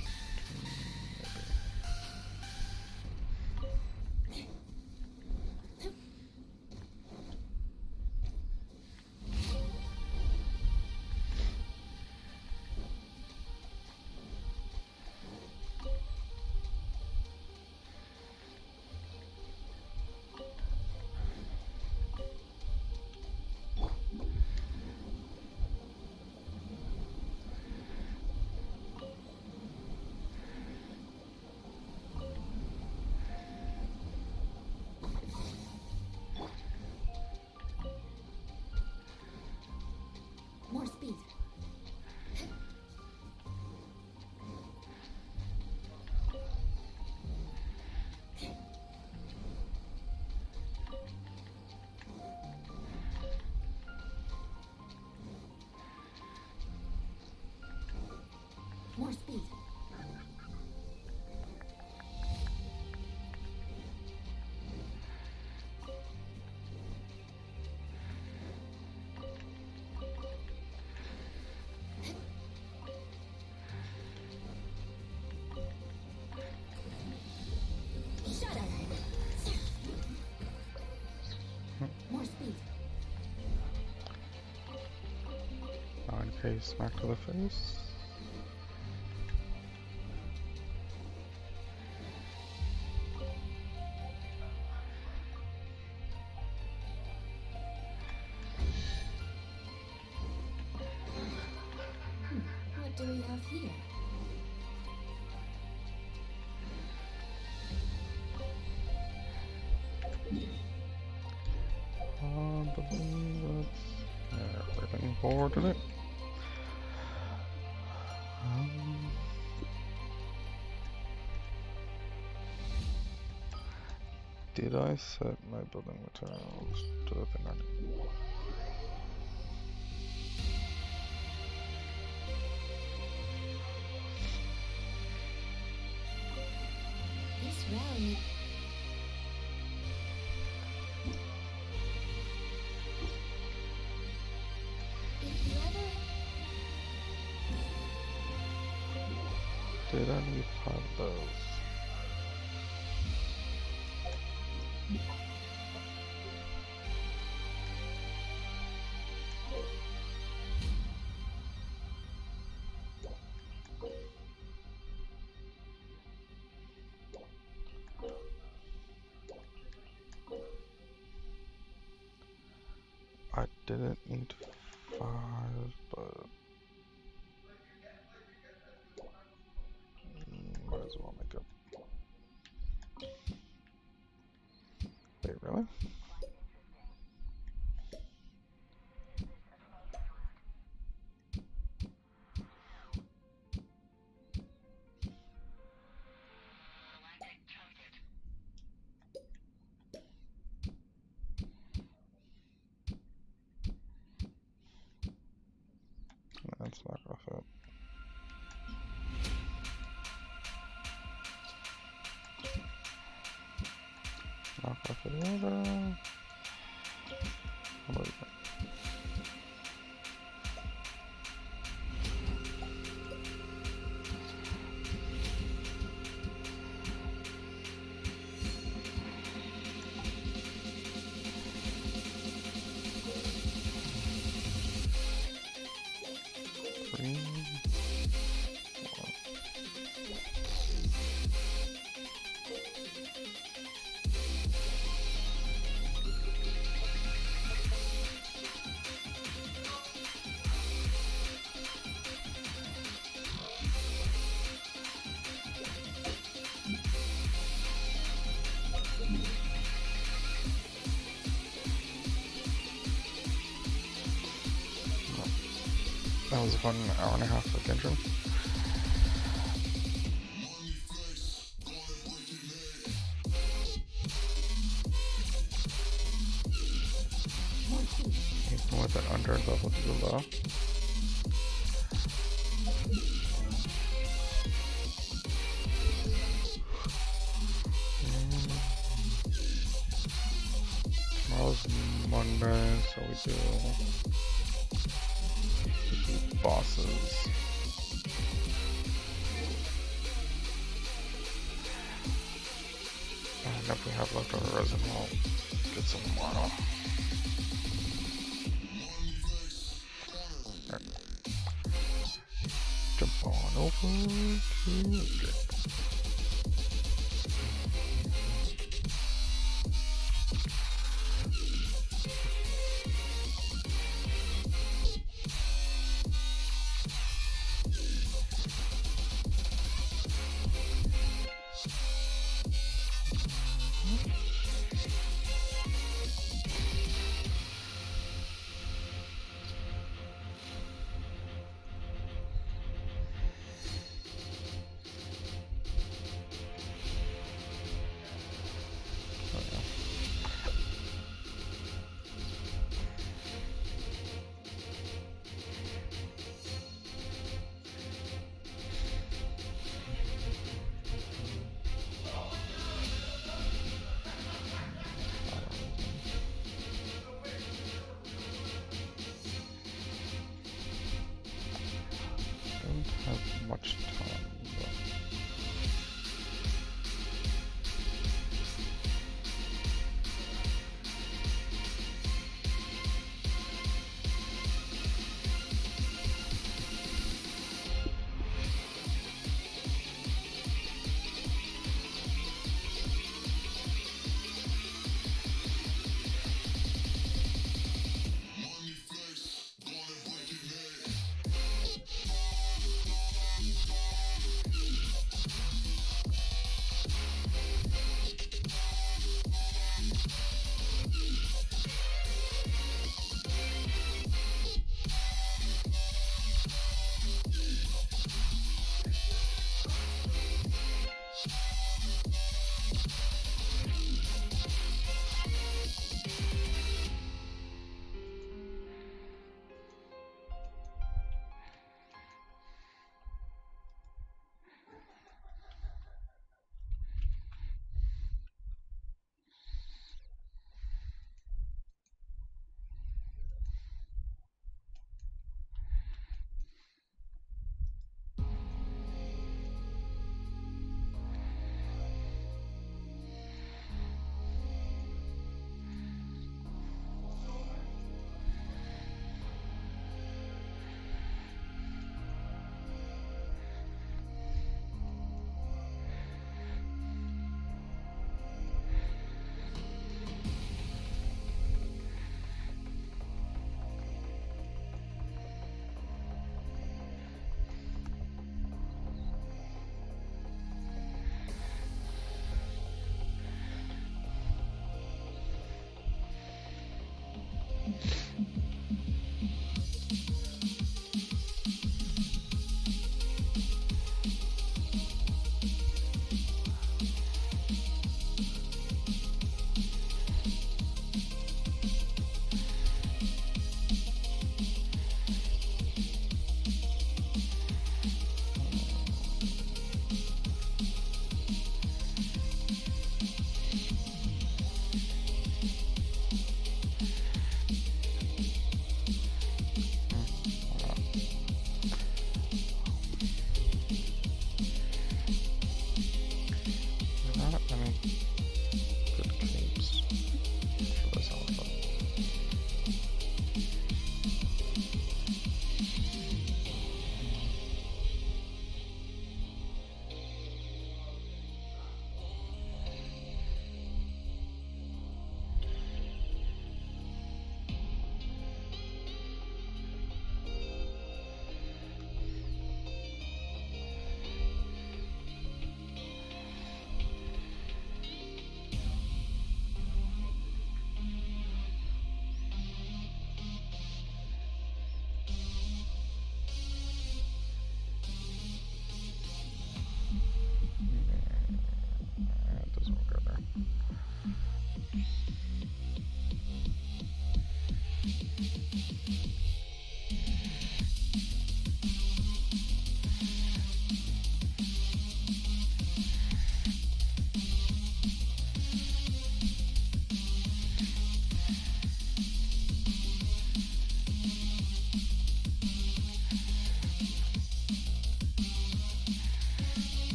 More speed. More speed. Shudder. More speed. 9k smack to the face. What do we have here? I believe that's everything forward to it. Did I set my building materials to the thing I did? This realm. If you ever Did I need 5 of those? I didn't need 5, but might as well make up. Wait, really? That's not gonna fit. Not gonna fit either. How about you? 3, 4. That was a fun hour and a half of Genshin. Even with an under level Zula. Tomorrow's Monday, so we do bosses. And if we have leftover resin, we'll get some tomorrow. Right. Jump on over to Jake. Don't have much time, but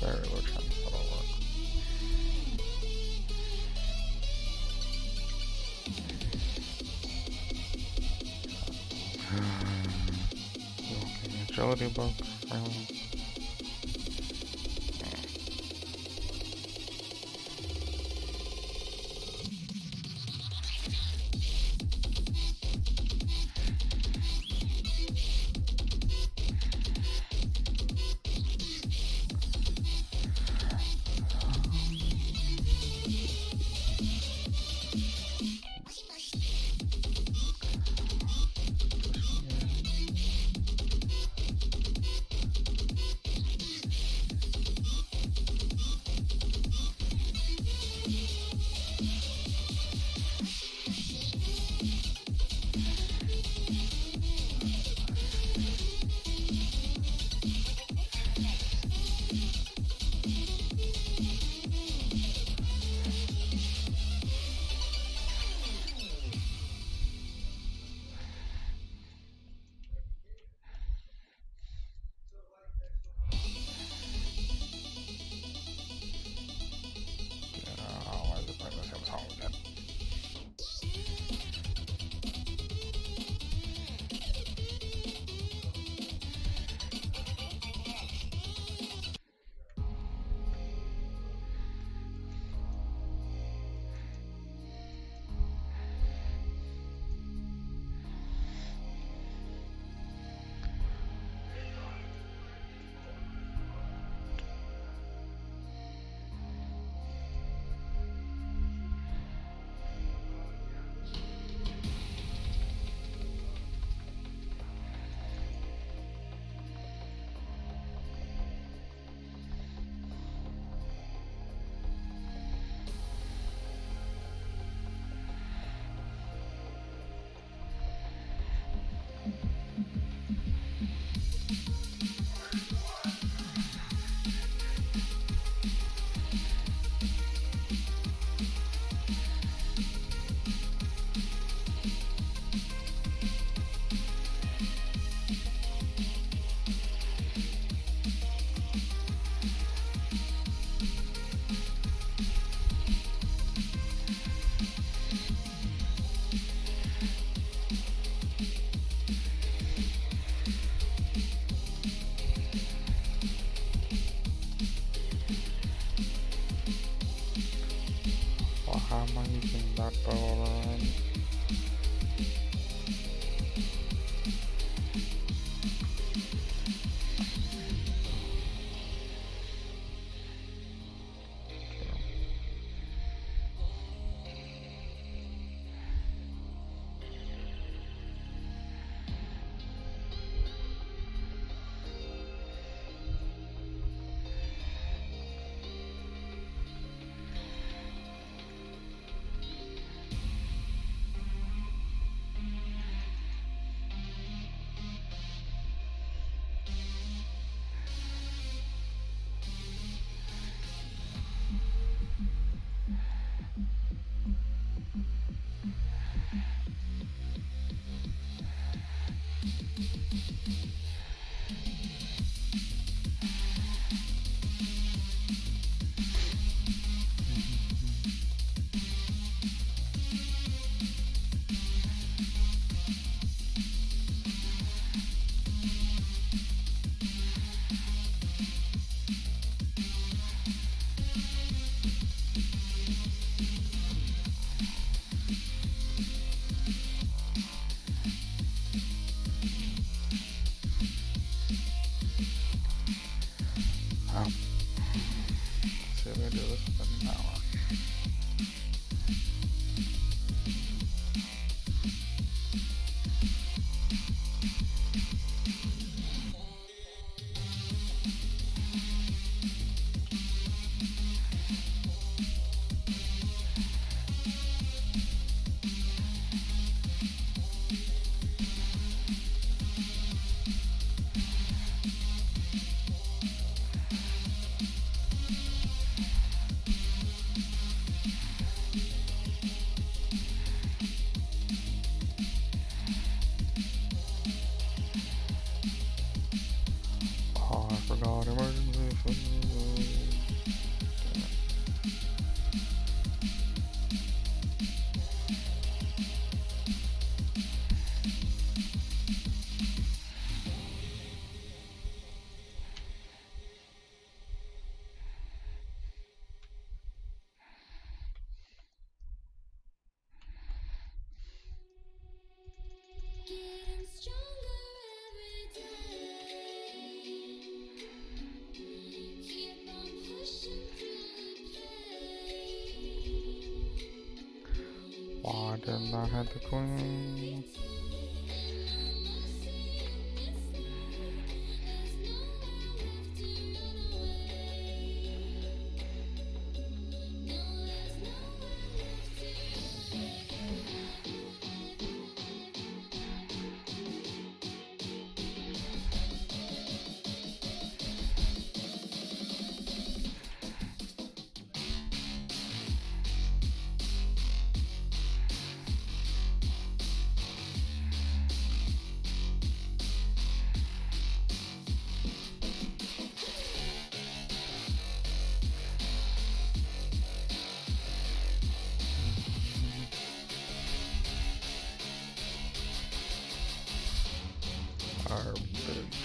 very low chance that'll work. Okay, agility book, really? Why is it playing the same song again? Well, how am I using that bow around? did not have the queen. Garbage.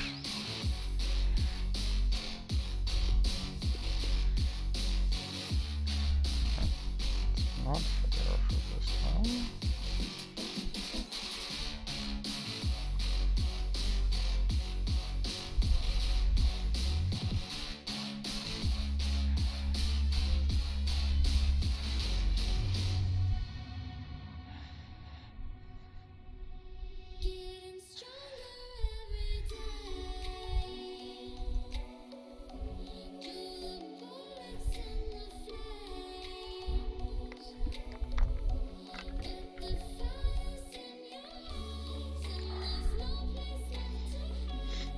Not there for this time. Getting stronger every day. To the bullets and the flames. Get the fires in your eyes, and there's no place left to hide.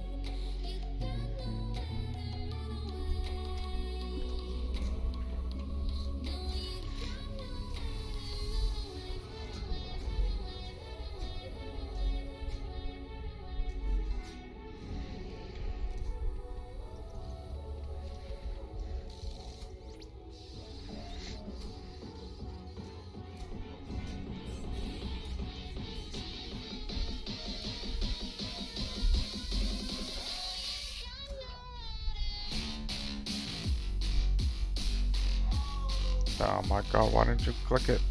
You got nowhere to run away. No, you got nowhere to Oh my god, why didn't you click it?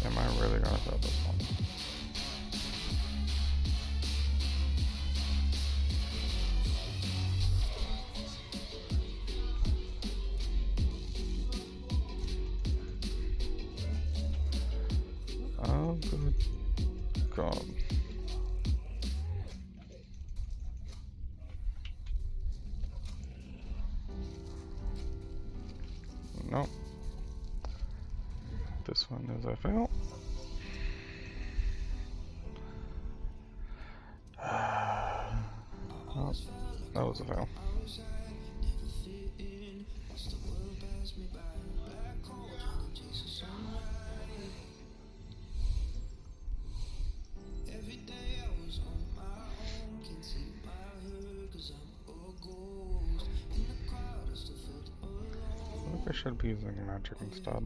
Am I really gonna throw this one? Oh, good God. Nope. This one is a fail. Oh, that was a fail. I think I should be using magic instead.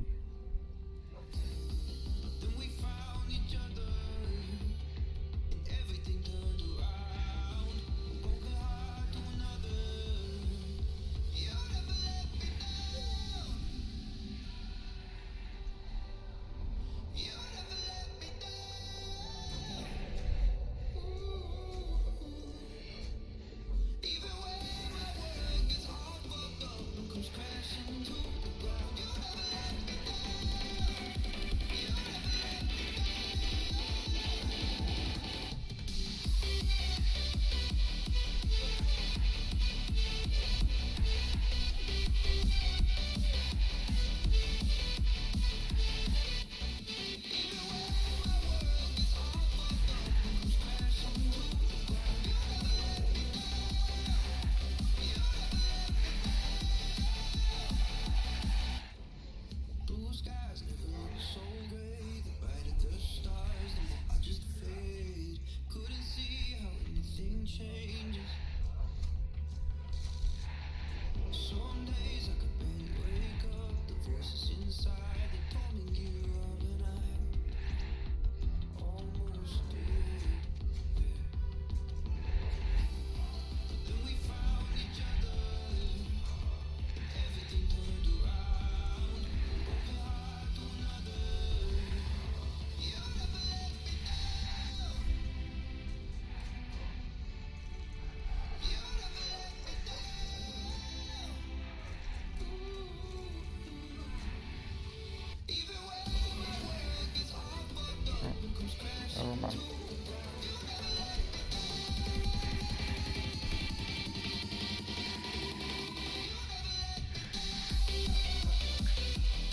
on.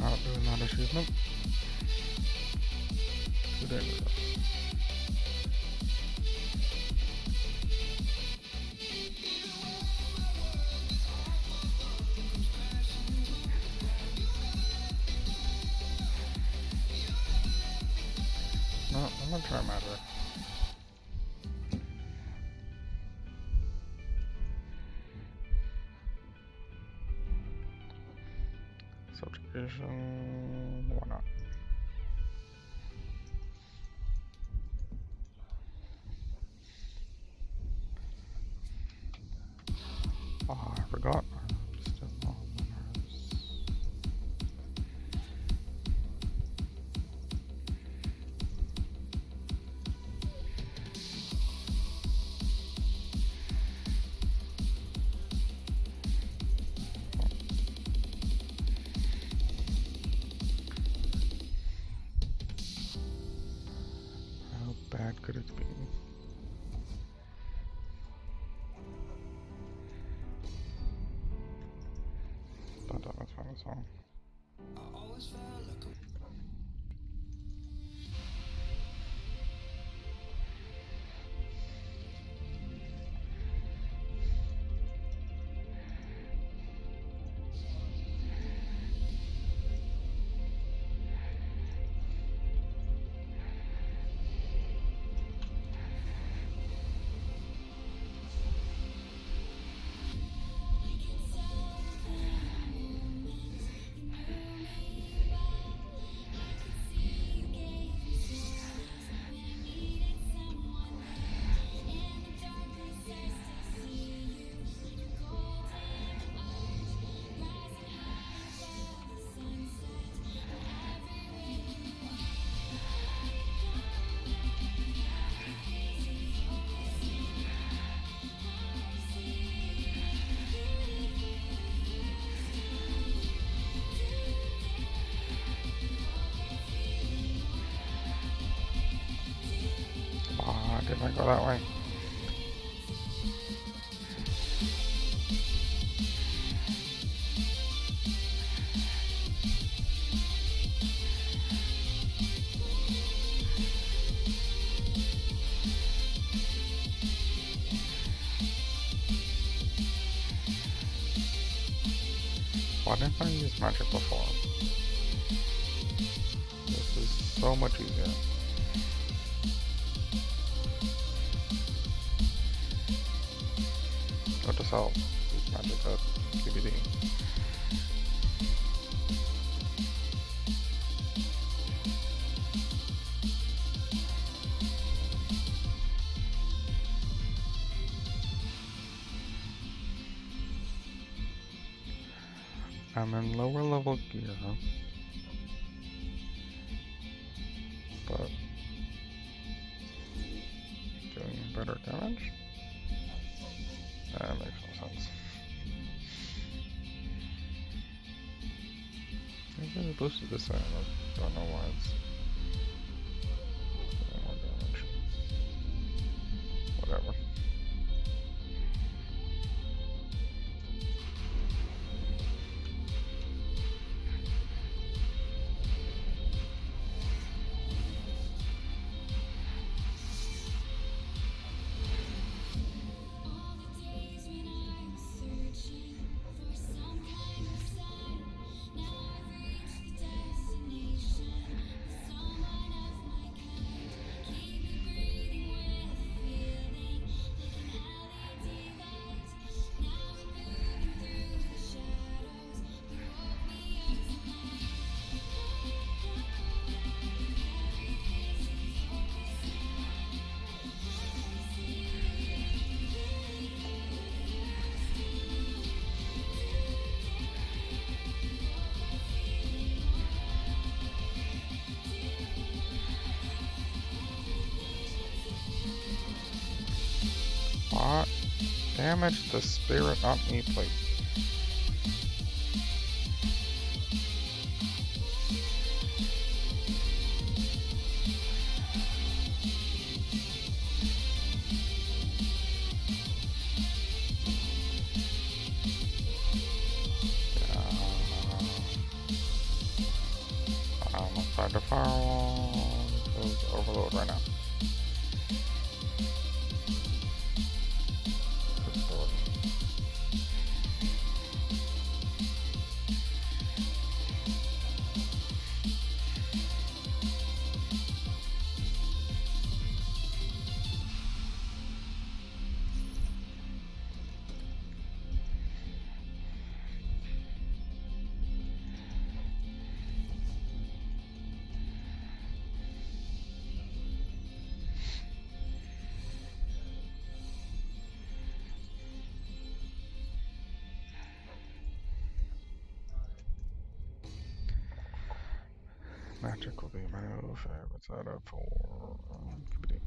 Not doing that achievement. Too dangerous. No, I'm gonna try magic. Subjugation, why not? Oh, I forgot. Still no winners. How bad could it be? That's fine, that's fine. Ah, didn't I go that way? Why didn't I use magic before? This is so much easier. Go to sell magic at QBD. I'm in lower level gear, but doing better damage? That makes no sense. I really boosted this thing, I don't know why it's doing more damage. Whatever. What? Damage the spirit, not me, please. load right now. It's loading. Magic will be my new favorite setup for computing.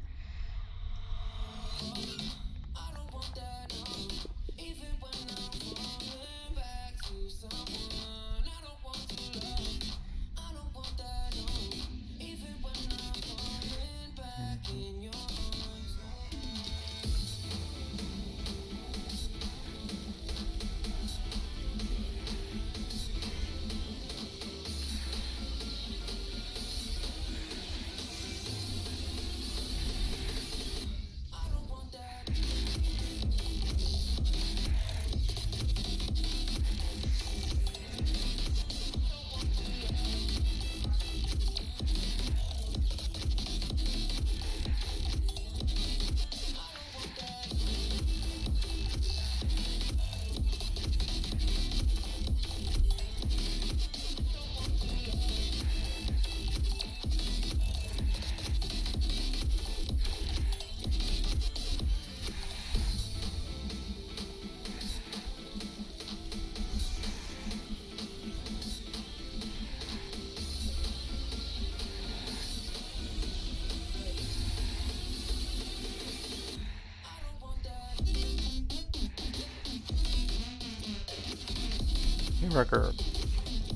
New record.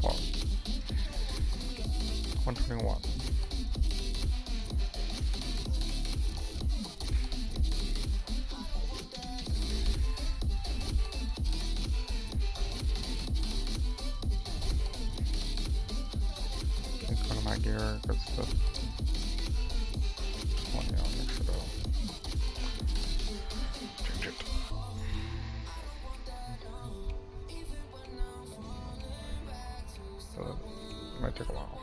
What? 121. Take one of my gear because the one, yeah, I'll make sure to change it. It might take a while.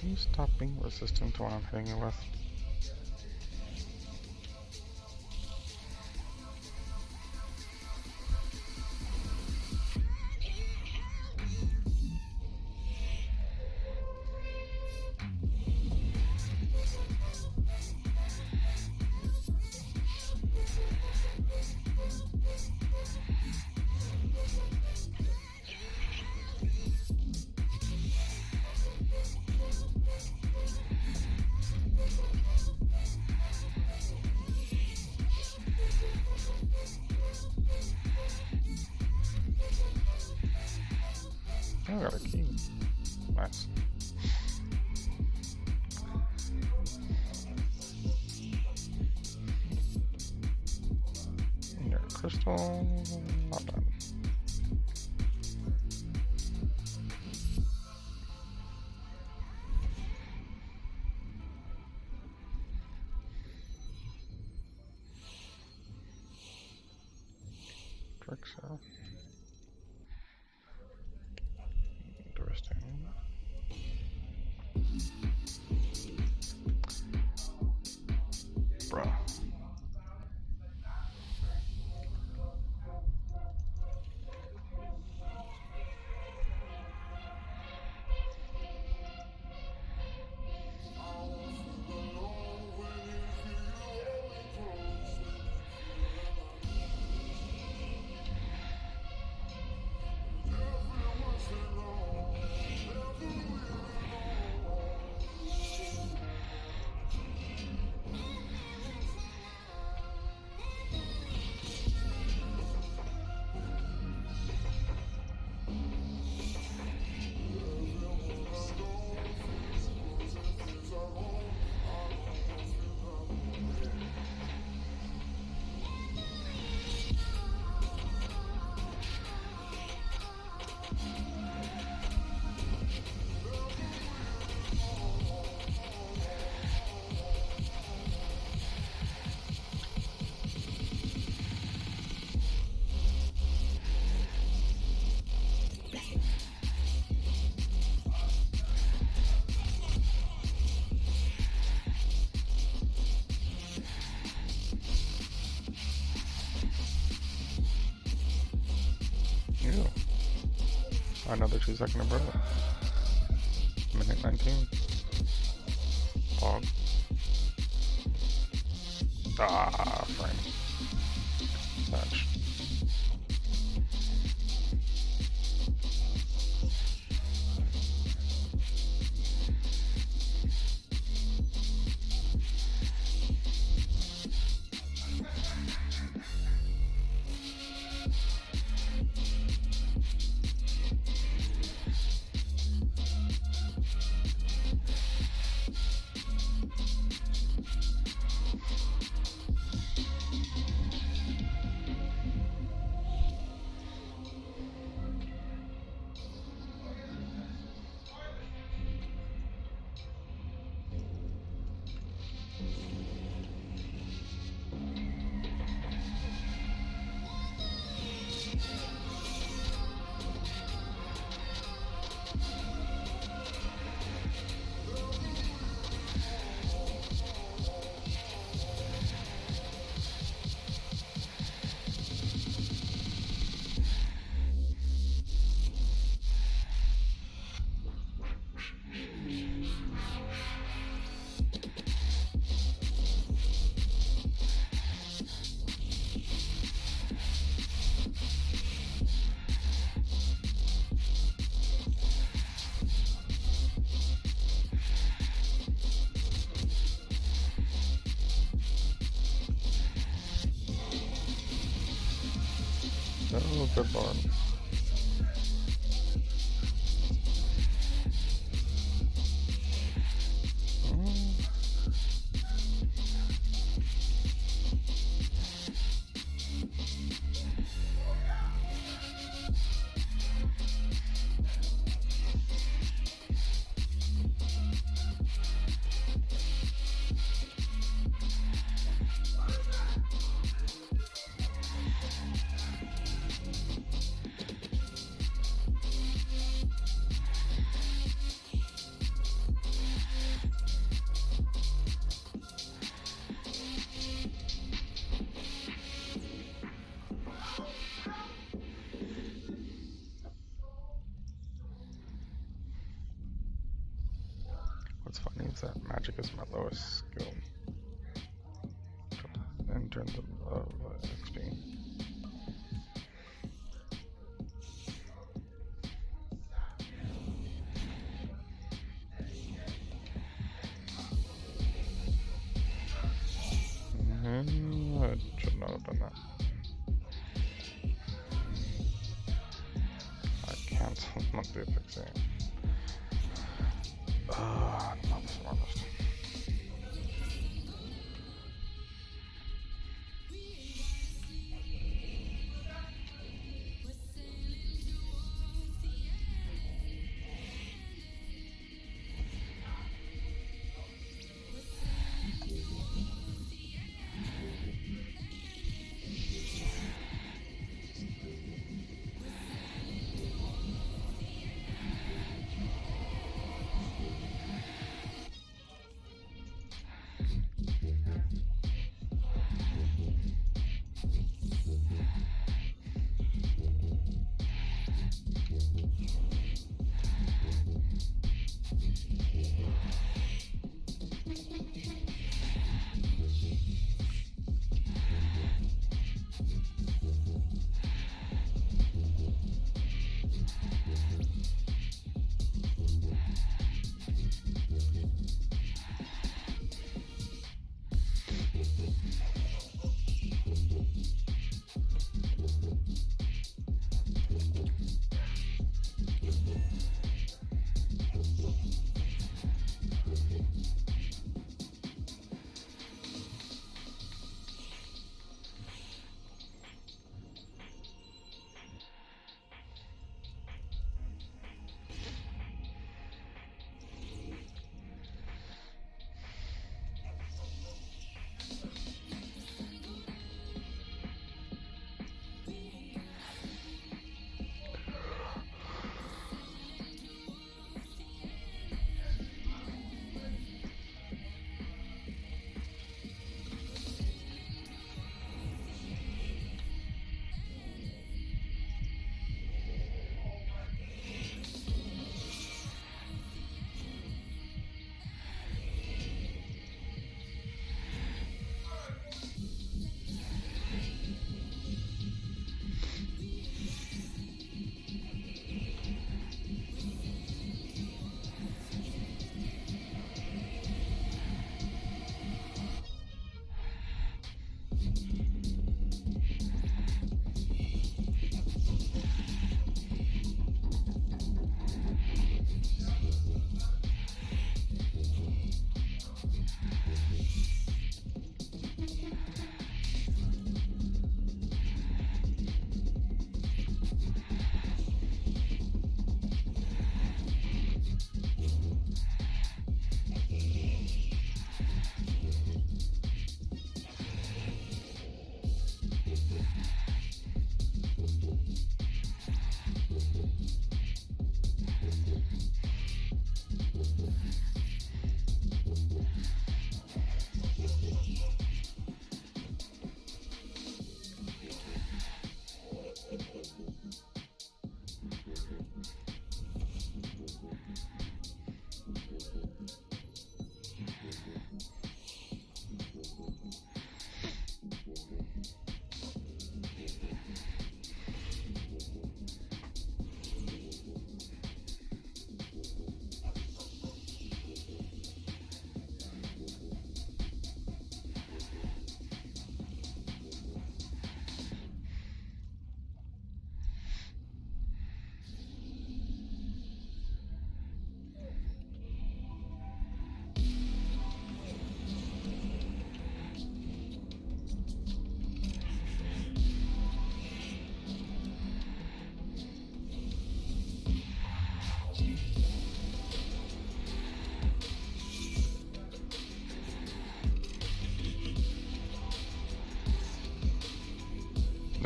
Can you stop being resistant to what I'm hitting you with? Oh, I got a key. Nice. Your crystal, not bad. Drexel. Interesting. Bruh. Ew. Another 2-second umbrella. Minute 19. Pog. Ah, frame. Touch. Oh, good lord. what's funny is that magic is my lowest skill in terms of XP. I should not have done that. I canceled monthly fixing. Not the smartest.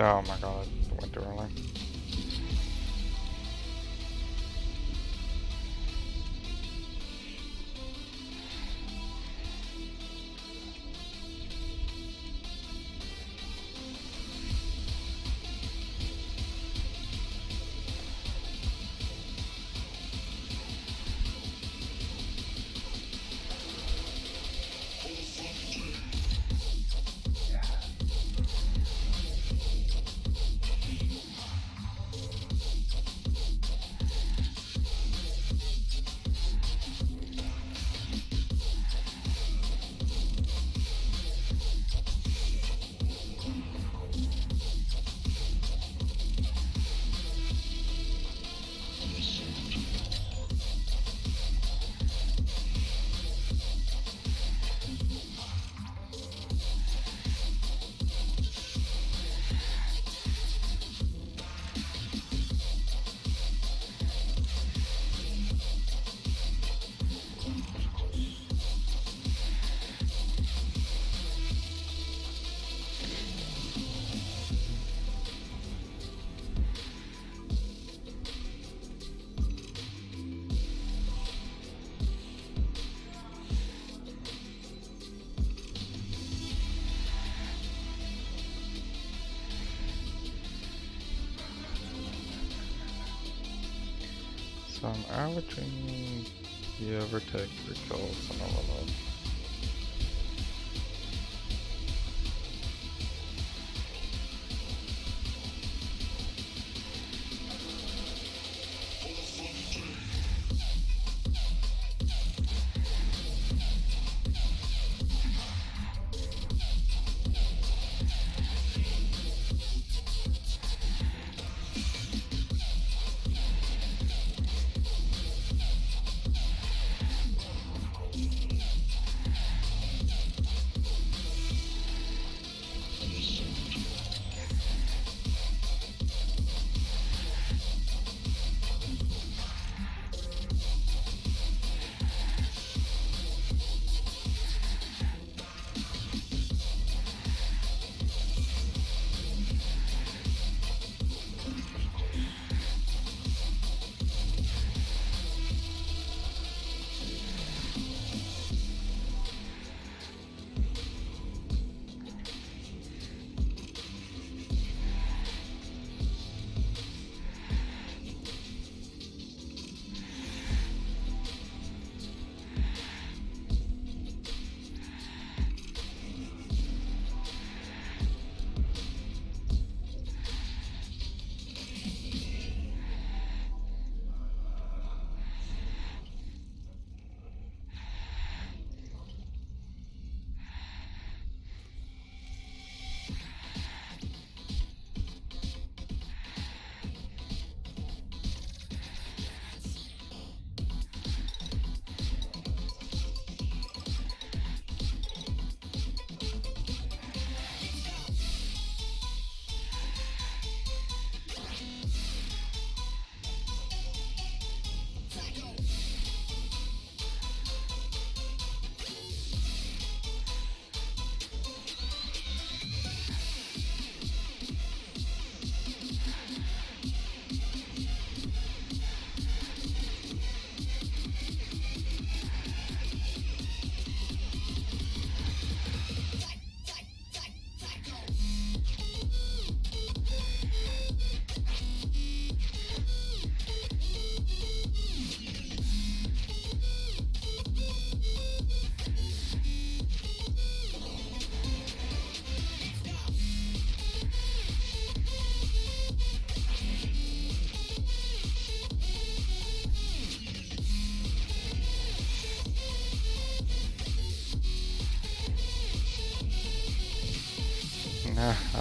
Oh my god, I went too early. So I'm averaging give or take 3 kills on overload.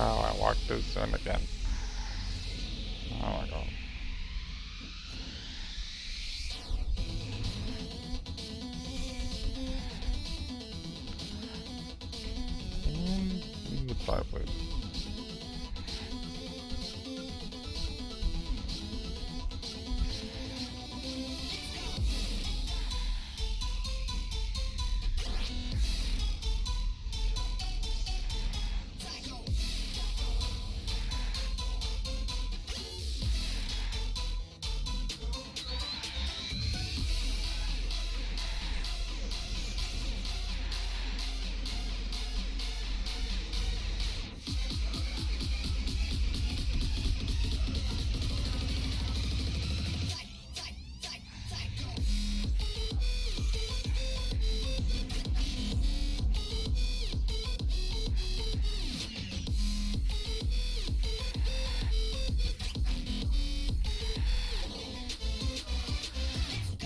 Oh, I walked too soon again. Oh my god. Goodbye, please.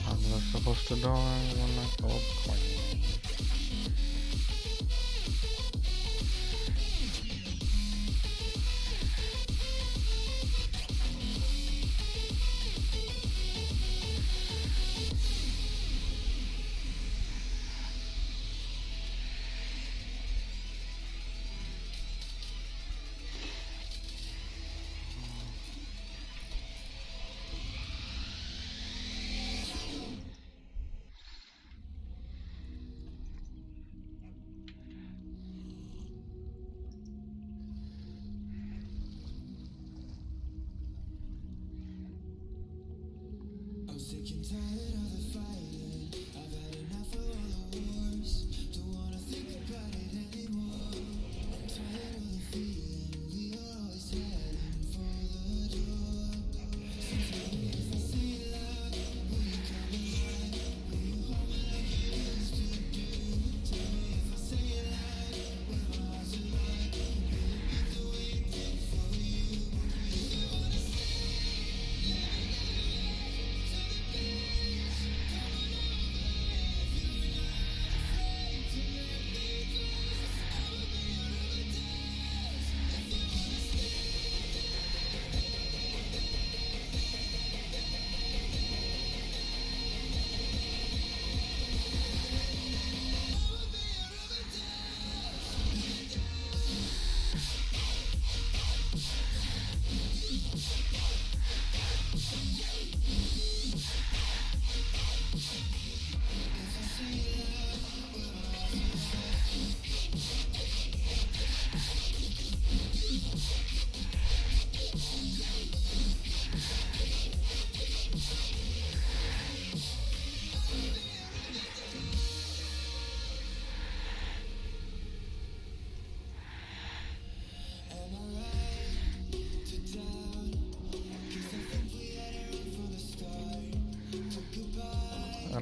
I'm not supposed to die when I go clean. I'm sick and tired of the fighting. I've had enough of all the wars. Don't wanna think about it anymore. I'm tired of the feeling we are always heading for the door. Something if I say it loud,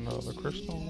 Another crystal.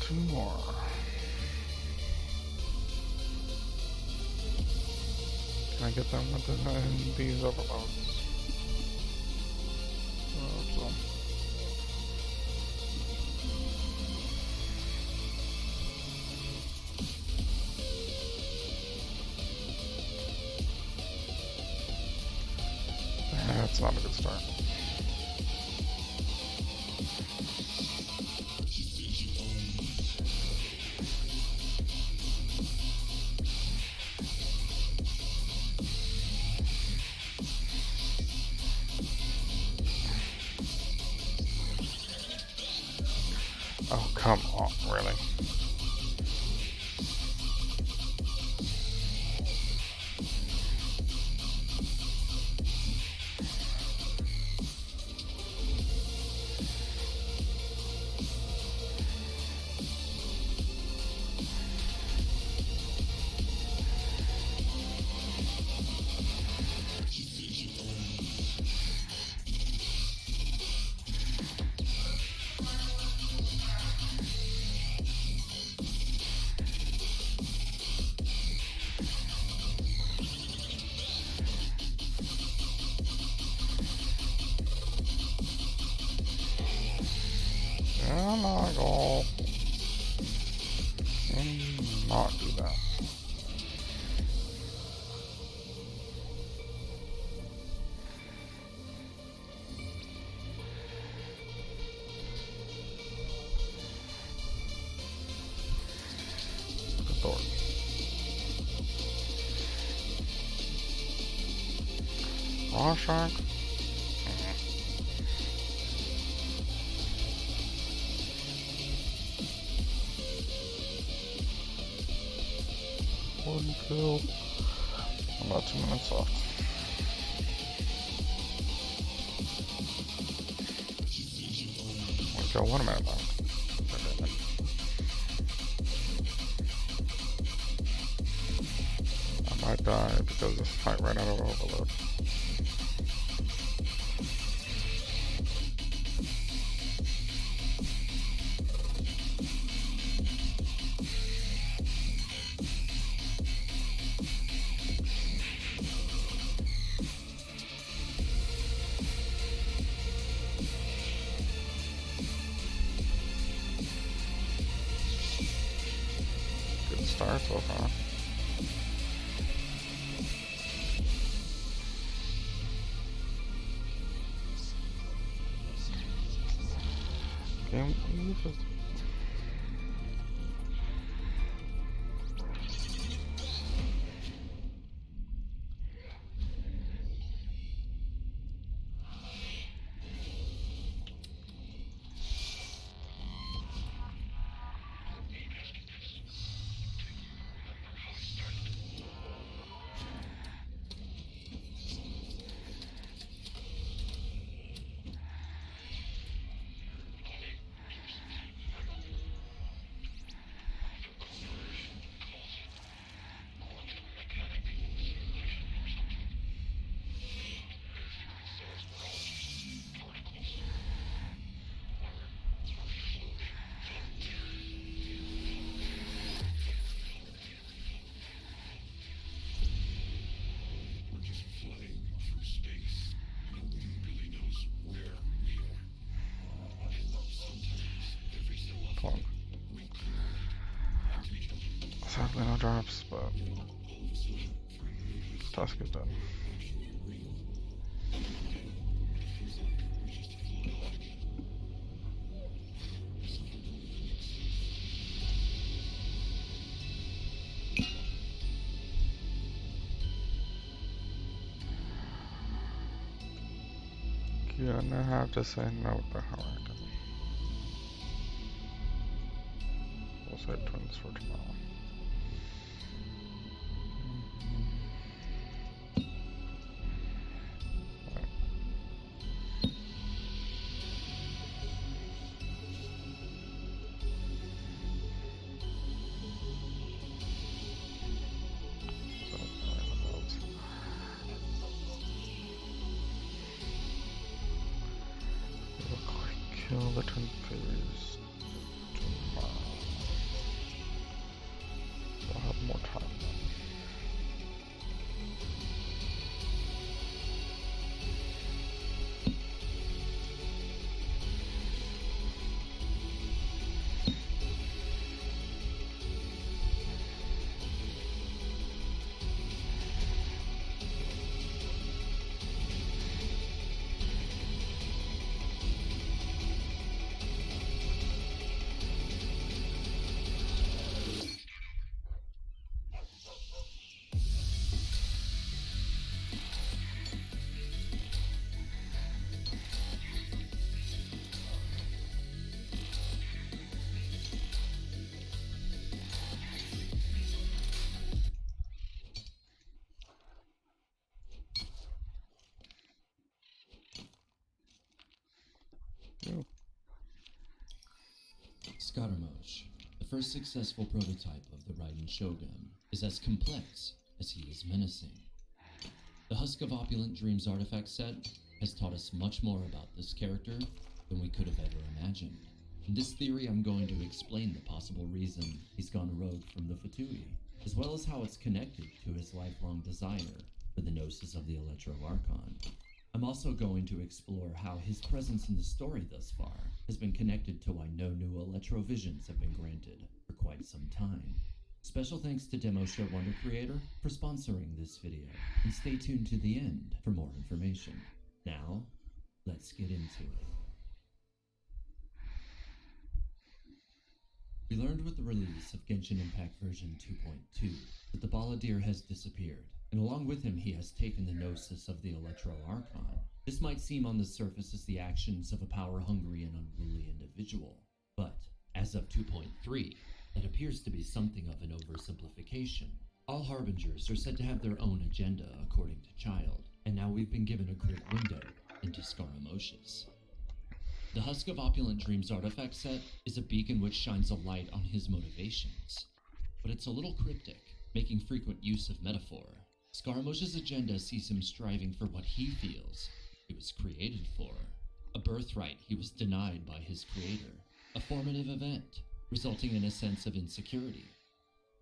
Two more. Can I get them with these overloads? So. That's not a good start. Oh, come on, really? Oh my god. Not do that. Good lord. Rorschach? One kill. About 2 minutes left. One kill, 1 minute left. I might die because this fight ran out of overload. far so far. Game just plug. Sadly no drops, but task is done. Gonna have to say no to Hurricane. We'll save twins for tomorrow. Right. So, kill the twin fairies tomorrow. We'll have more time then. Ooh. Scaramouche, the first successful prototype of the Raiden Shogun, is as complex as he is menacing. The Husk of Opulent Dreams artifact set has taught us much more about this character than we could have ever imagined. In this theory, I'm going to explain the possible reason he's gone rogue from the Fatui, as well as how it's connected to his lifelong desire for the Gnosis of the Electro Archon. I'm also going to explore how his presence in the story thus far has been connected to why no new Electro Visions have been granted for quite some time. Special thanks to Demo Show Wonder Creator for sponsoring this video, and stay tuned to the end for more information. Now, let's get into it. We learned with the release of Genshin Impact version 2.2 that the Balladeer has disappeared, and along with him he has taken the Gnosis of the Electro Archon. This might seem on the surface as the actions of a power-hungry and unruly individual, but as of 2.3, that appears to be something of an oversimplification. All Harbingers are said to have their own agenda according to Child, and now we've been given a great window into Scaramouche's. The Husk of Opulent Dreams artifact set is a beacon which shines a light on his motivations, but it's a little cryptic, making frequent use of metaphor. Scaramouche's agenda sees him striving for what he feels he was created for, a birthright he was denied by his creator, a formative event, resulting in a sense of insecurity.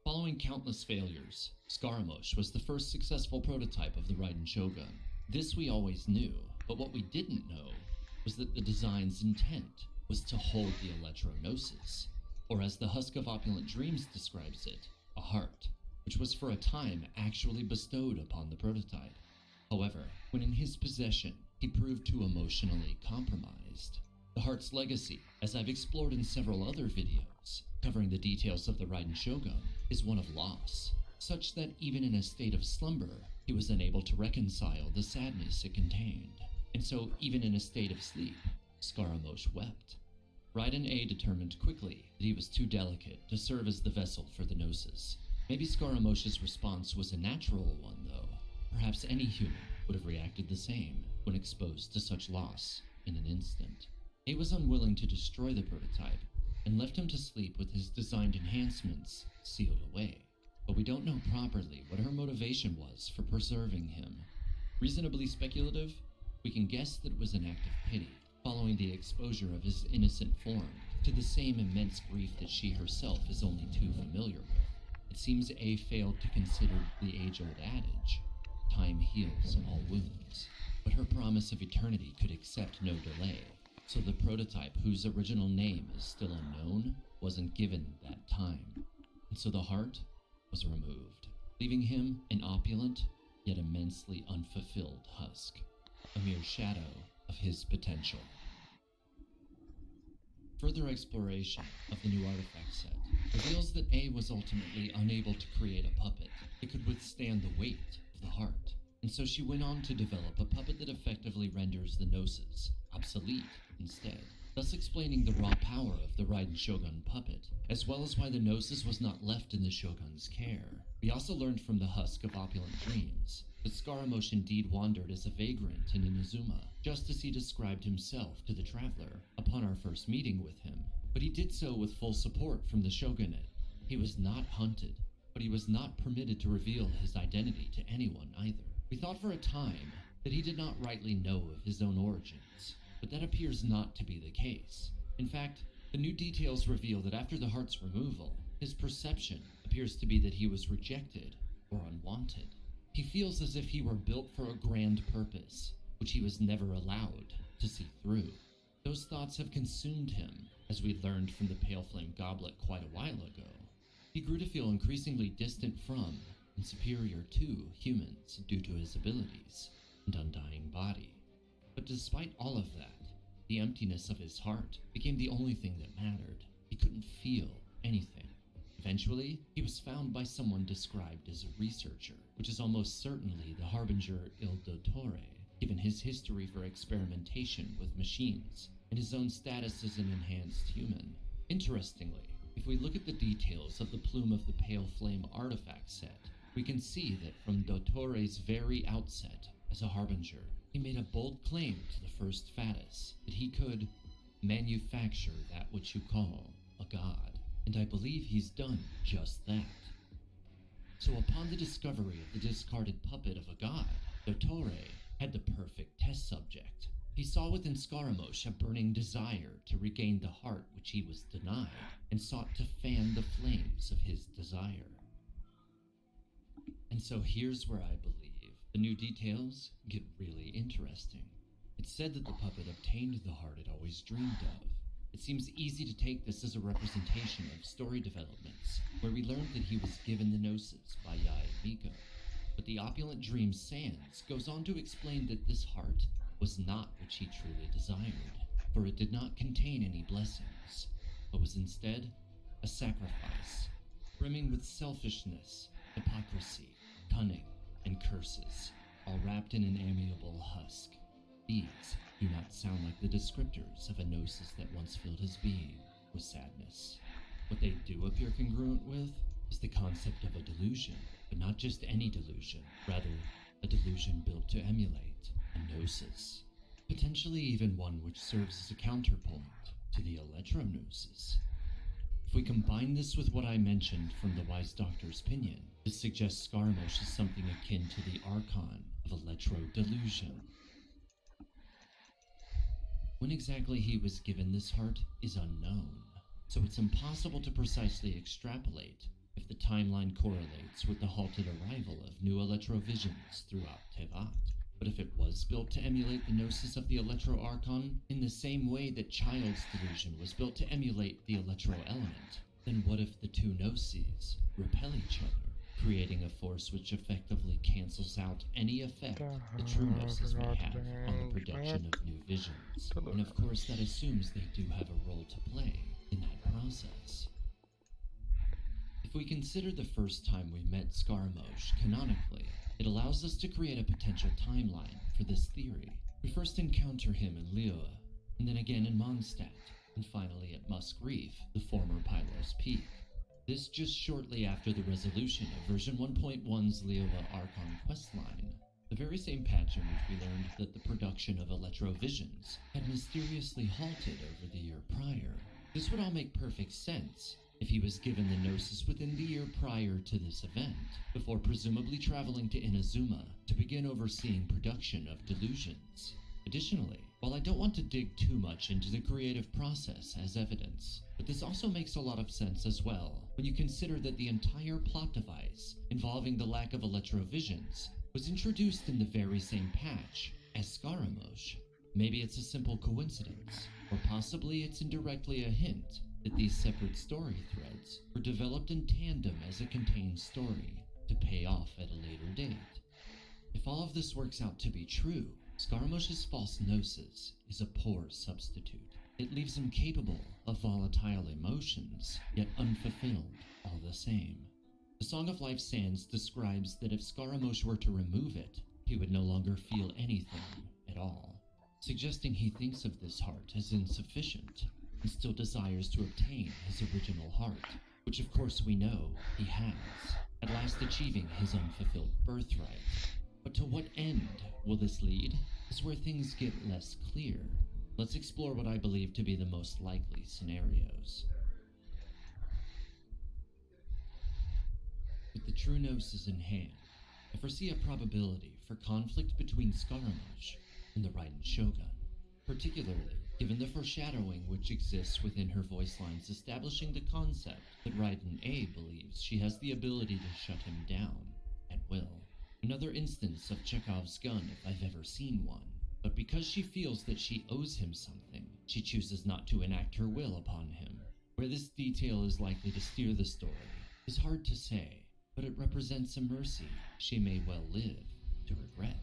Following countless failures, Scaramouche was the first successful prototype of the Raiden Shogun. This we always knew, but what we didn't know was that the design's intent was to hold the Electro Gnosis, or as the Husk of Opulent Dreams describes it, a heart, which was for a time actually bestowed upon the prototype. However, when in his possession, he proved too emotionally compromised. The heart's legacy, as I've explored in several other videos covering the details of the Raiden Shogun, is one of loss, such that even in a state of slumber, he was unable to reconcile the sadness it contained. And so, even in a state of sleep, Scaramouche wept. Raiden A determined quickly that he was too delicate to serve as the vessel for the Gnosis. Maybe Scaramouche's response was a natural one, though. Perhaps any human would have reacted the same when exposed to such loss in an instant. A was unwilling to destroy the prototype and left him to sleep with his designed enhancements sealed away. But we don't know properly what her motivation was for preserving him. Reasonably speculative, we can guess that it was an act of pity, following the exposure of his innocent form to the same immense grief that she herself is only too familiar with. It seems A failed to consider the age-old adage, time heals all wounds, but her promise of eternity could accept no delay, so the prototype, whose original name is still unknown, wasn't given that time, and so the heart was removed, leaving him an opulent, yet immensely unfulfilled husk, a mere shadow of his potential. Further exploration of the new artifact set reveals that A was ultimately unable to create a puppet that could withstand the weight of the heart, and so she went on to develop a puppet that effectively renders the Gnosis obsolete instead, thus explaining the raw power of the Raiden Shogun puppet, as well as why the Gnosis was not left in the Shogun's care. We also learned from the Husk of Opulent Dreams that Scaramouche indeed wandered as a vagrant in Inazuma, just as he described himself to the Traveler upon our first meeting with him. But he did so with full support from the Shogunate. He was not hunted, but he was not permitted to reveal his identity to anyone either. We thought for a time that he did not rightly know of his own origins, but that appears not to be the case. In fact, the new details reveal that after the heart's removal, his perception appears to be that he was rejected or unwanted. He feels as if he were built for a grand purpose, which he was never allowed to see through. Those thoughts have consumed him, as we learned from the Pale Flame Goblet quite a while ago. He grew to feel increasingly distant from and superior to humans due to his abilities and undying body. But despite all of that, the emptiness of his heart became the only thing that mattered. He couldn't feel anything. Eventually, he was found by someone described as a researcher, which is almost certainly the Harbinger Il Dottore, given his history for experimentation with machines and his own status as an enhanced human. Interestingly, if we look at the details of the Plume of the Pale Flame artifact set, we can see that from Dottore's very outset as a Harbinger, he made a bold claim to the first Fatus that he could manufacture that which you call a god, and I believe he's done just that. So upon the discovery of the discarded puppet of a god, Dottore had the perfect test subject. He saw within Scaramouche a burning desire to regain the heart which he was denied, and sought to fan the flames of his desire. And so here's where I believe the new details get really interesting. It's said that the puppet obtained the heart it always dreamed of. It seems easy to take this as a representation of story developments, where we learned that he was given the Gnosis by Yae Miko. But the Opulent Dream Sans goes on to explain that this heart was not what she truly desired, for it did not contain any blessings, but was instead a sacrifice, brimming with selfishness, hypocrisy, cunning, and curses, all wrapped in an amiable husk. These do not sound like the descriptors of a Gnosis that once filled his being with sadness. What they do appear congruent with is the concept of a delusion, but not just any delusion, rather a delusion built to emulate a Gnosis, potentially even one which serves as a counterpoint to the Electro-Gnosis. If we combine this with what I mentioned from the Wise Doctor's opinion, this suggests Scaramouche is something akin to the Archon of Electro-Delusion. When exactly he was given this heart is unknown, so it's impossible to precisely extrapolate if the timeline correlates with the halted arrival of new Electro-Visions throughout Tevat. But if it was built to emulate the Gnosis of the Electro-Archon in the same way that Child's Delusion was built to emulate the Electro-Element, Then what if the two gnosis repel each other, creating a force which effectively cancels out any effect the true gnosis may have on the production of new visions? And of course that assumes they do have a role to play in that process. If we consider the first time we met Scaramouche canonically, it allows us to create a potential timeline for this theory. We first encounter him in Liyue, and then again in Mondstadt, and finally at Musk Reef, the former Pylos Peak. This just shortly after the resolution of version 1.1's Liyue Archon questline, the very same patch in which we learned that the production of Electrovisions had mysteriously halted over the year prior. This would all make perfect sense if he was given the Gnosis within the year prior to this event, before presumably traveling to Inazuma to begin overseeing production of delusions. Additionally, while I don't want to dig too much into the creative process as evidence, but this also makes a lot of sense as well when you consider that the entire plot device involving the lack of Electrovisions was introduced in the very same patch as Scaramouche. Maybe it's a simple coincidence, or possibly it's indirectly a hint that these separate story threads were developed in tandem as a contained story to pay off at a later date. If all of this works out to be true, Scaramouche's false gnosis is a poor substitute. It leaves him capable of volatile emotions, yet unfulfilled all the same. The Song of Life Sands describes that if Scaramouche were to remove it, he would no longer feel anything at all, suggesting he thinks of this heart as insufficient and still desires to obtain his original heart, which of course we know he has, at last achieving his unfulfilled birthright. But to what end will this lead is where things get less clear. Let's explore what I believe to be the most likely scenarios. With the true gnosis in hand, I foresee a probability for conflict between Scaramouche and the Raiden Shogun, particularly given the foreshadowing which exists within her voice lines establishing the concept that Raiden A believes she has the ability to shut him down at will. Another instance of Chekhov's gun if I've ever seen one, but because she feels that she owes him something, she chooses not to enact her will upon him. Where this detail is likely to steer the story is hard to say, but it represents a mercy she may well live to regret.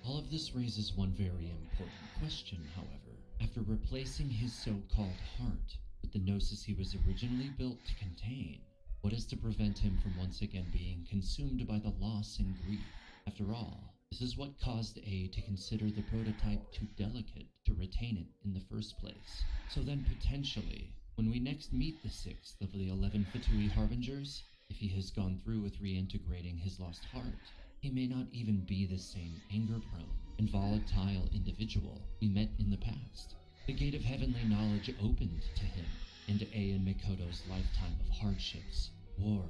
All of this raises one very important question, however. After replacing his so-called heart with the gnosis he was originally built to contain, what is to prevent him from once again being consumed by the loss and grief? After all, this is what caused A to consider the prototype too delicate to retain it in the first place. So then potentially, when we next meet the sixth of the 11 Fatui Harbingers, if he has gone through with reintegrating his lost heart, he may not even be the same anger-prone and volatile individual we met in the past. The gate of heavenly knowledge opened to him and to A and Mikoto's lifetime of hardships, war,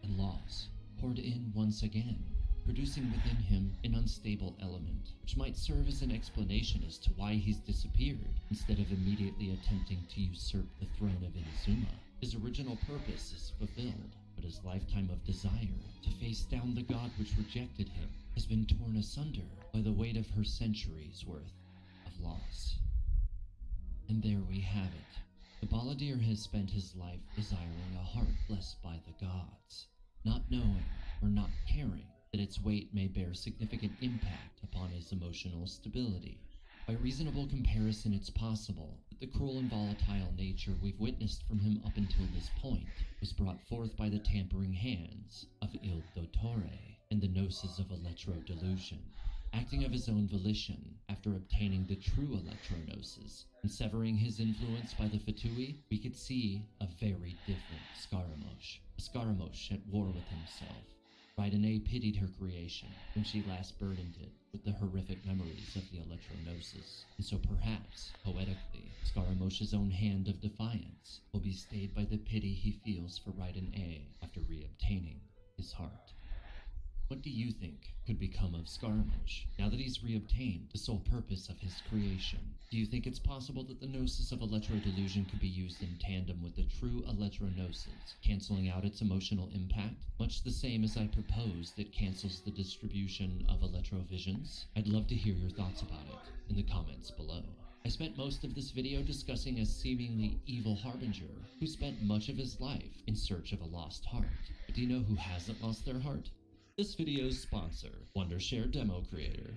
and loss poured in once again, producing within him an unstable element, which might serve as an explanation as to why he's disappeared instead of immediately attempting to usurp the throne of Inazuma. His original purpose is fulfilled, but his lifetime of desire to face down the god which rejected him has been torn asunder by the weight of her centuries' worth of loss. And there we have it. The Balladeer has spent his life desiring a heart blessed by the gods, not knowing or not caring that its weight may bear significant impact upon his emotional stability. By reasonable comparison, it's possible that the cruel and volatile nature we've witnessed from him up until this point was brought forth by the tampering hands of Il Dottore and the gnosis of Electro-Delusion. Acting of his own volition after obtaining the true Electro-Gnosis and severing his influence by the Fatui, we could see a very different Scaramouche. A Scaramouche at war with himself. Raiden A pitied her creation when she last burdened it with the horrific memories of the Electro-Gnosis, and so perhaps, poetically, Scaramouche's own hand of defiance will be stayed by the pity he feels for Raiden A after reobtaining his heart. What do you think could become of Scaramouche now that he's reobtained the sole purpose of his creation? Do you think it's possible that the gnosis of Electro-Delusion could be used in tandem with the true Electro-Gnosis, canceling out its emotional impact, much the same as I propose that cancels the distribution of Electro-Visions? I'd love to hear your thoughts about it in the comments below. I spent most of this video discussing a seemingly evil harbinger who spent much of his life in search of a lost heart. But do you know who hasn't lost their heart? This video's sponsor, Wondershare Demo Creator.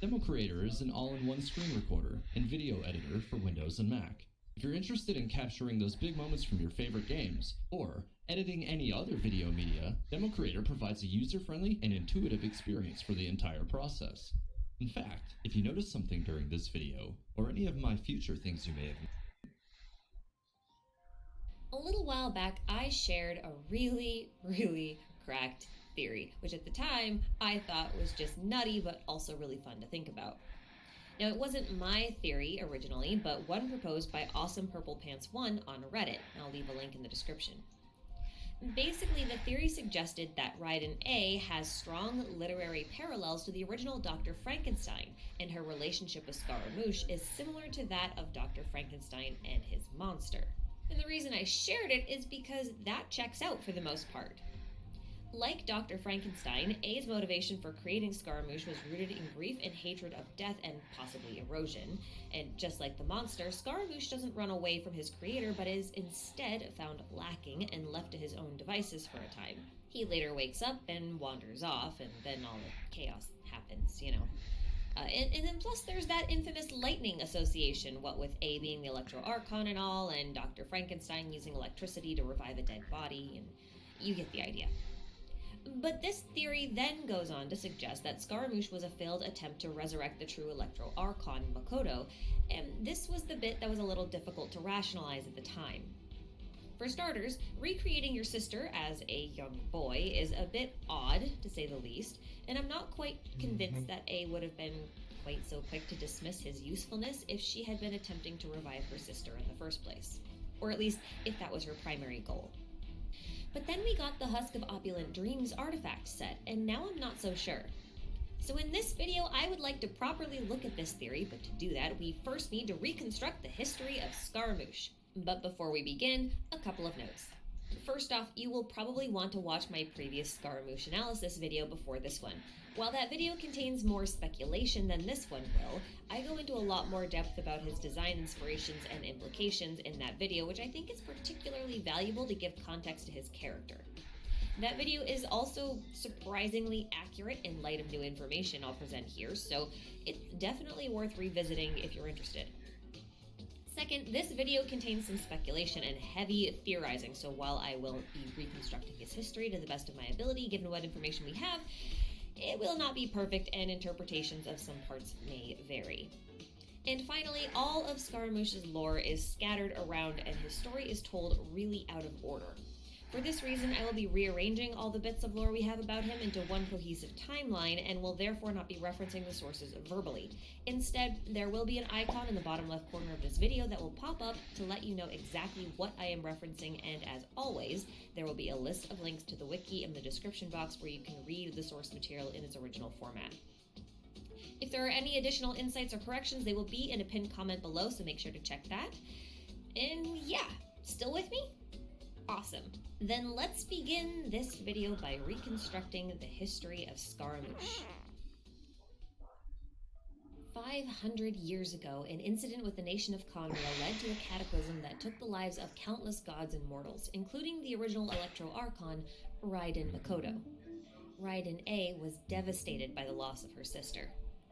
Demo Creator is an all-in-one screen recorder and video editor for Windows and Mac. If you're interested in capturing those big moments from your favorite games, or editing any other video media, Demo Creator provides a user-friendly and intuitive experience for the entire process. In fact, if you notice something during this video, or any of my future things you may have... A little while back, I shared a really cracked theory, which at the time I thought was just nutty but also really fun to think about. Now, it wasn't my theory originally, but one proposed by Awesome Purple Pants 1 on Reddit. I'll leave a link in the description. Basically, the theory suggested that Raiden A has strong literary parallels to the original Dr. Frankenstein, and her relationship with Scaramouche is similar to that of Dr. Frankenstein and his monster. And the reason I shared it is because that checks out for the most part. Like Dr. Frankenstein, A's motivation for creating Scaramouche was rooted in grief and hatred of death and possibly erosion. And just like the monster, Scaramouche doesn't run away from his creator, but is instead found lacking and left to his own devices for a time. He later wakes up and wanders off, and then all the chaos happens, you know. And then plus there's that infamous lightning association, what with A being the Electro Archon and all, and Dr. Frankenstein using electricity to revive a dead body, and you get the idea. But this theory then goes on to suggest that Scaramouche was a failed attempt to resurrect the true Electro Archon, Makoto, and this was the bit that was a little difficult to rationalize at the time. For starters, recreating your sister as a young boy is a bit odd, to say the least, and I'm not quite convinced that A would have been quite so quick to dismiss his usefulness if she had been attempting to revive her sister in the first place. Or at least, if that was her primary goal. But then we got the Husk of Opulent Dreams artifact set, and now I'm not so sure. So in this video, I would like to properly look at this theory, but to do that, we first need to reconstruct the history of Scaramouche. But before we begin, a couple of notes. First off, you will probably want to watch my previous Scaramouche analysis video before this one. While that video contains more speculation than this one will, I go into a lot more depth about his design inspirations and implications in that video, which I think is particularly valuable to give context to his character. That video is also surprisingly accurate in light of new information I'll present here, so it's definitely worth revisiting if you're interested. Second, this video contains some speculation and heavy theorizing, so while I will be reconstructing his history to the best of my ability, given what information we have, it will not be perfect and interpretations of some parts may vary. And finally, all of Scaramouche's lore is scattered around and his story is told really out of order. For this reason, I will be rearranging all the bits of lore we have about him into one cohesive timeline and will therefore not be referencing the sources verbally. Instead, there will be an icon in the bottom left corner of this video that will pop up to let you know exactly what I am referencing, and as always, there will be a list of links to the wiki in the description box where you can read the source material in its original format. If there are any additional insights or corrections, they will be in a pinned comment below, so make sure to check that. And yeah, still with me? Awesome. Then let's begin this video by reconstructing the history of Scaramouche. 500 years ago, an incident with the nation of Conrail led to a cataclysm that took the lives of countless gods and mortals, including the original Electro Archon, Raiden Makoto. Raiden A was devastated by the loss of her sister.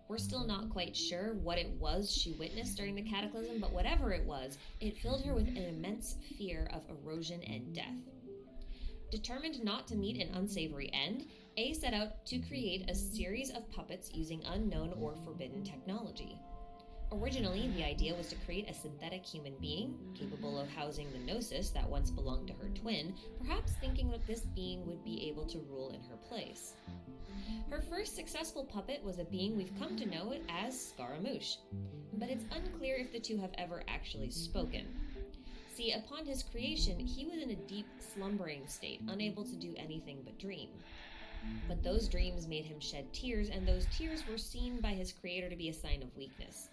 We're still not quite sure what it was she witnessed during the cataclysm, but whatever it was, it filled her with an immense fear of erosion and death. Determined not to meet an unsavory end, A set out to create a series of puppets using unknown or forbidden technology. Originally, the idea was to create a synthetic human being, capable of housing the Gnosis that once belonged to her twin, perhaps thinking that this being would be able to rule in her place. Her first successful puppet was a being we've come to know it as Scaramouche, but it's unclear if the two have ever actually spoken. See, upon his creation, he was in a deep slumbering state, unable to do anything but dream. But those dreams made him shed tears, and those tears were seen by his creator to be a sign of weakness.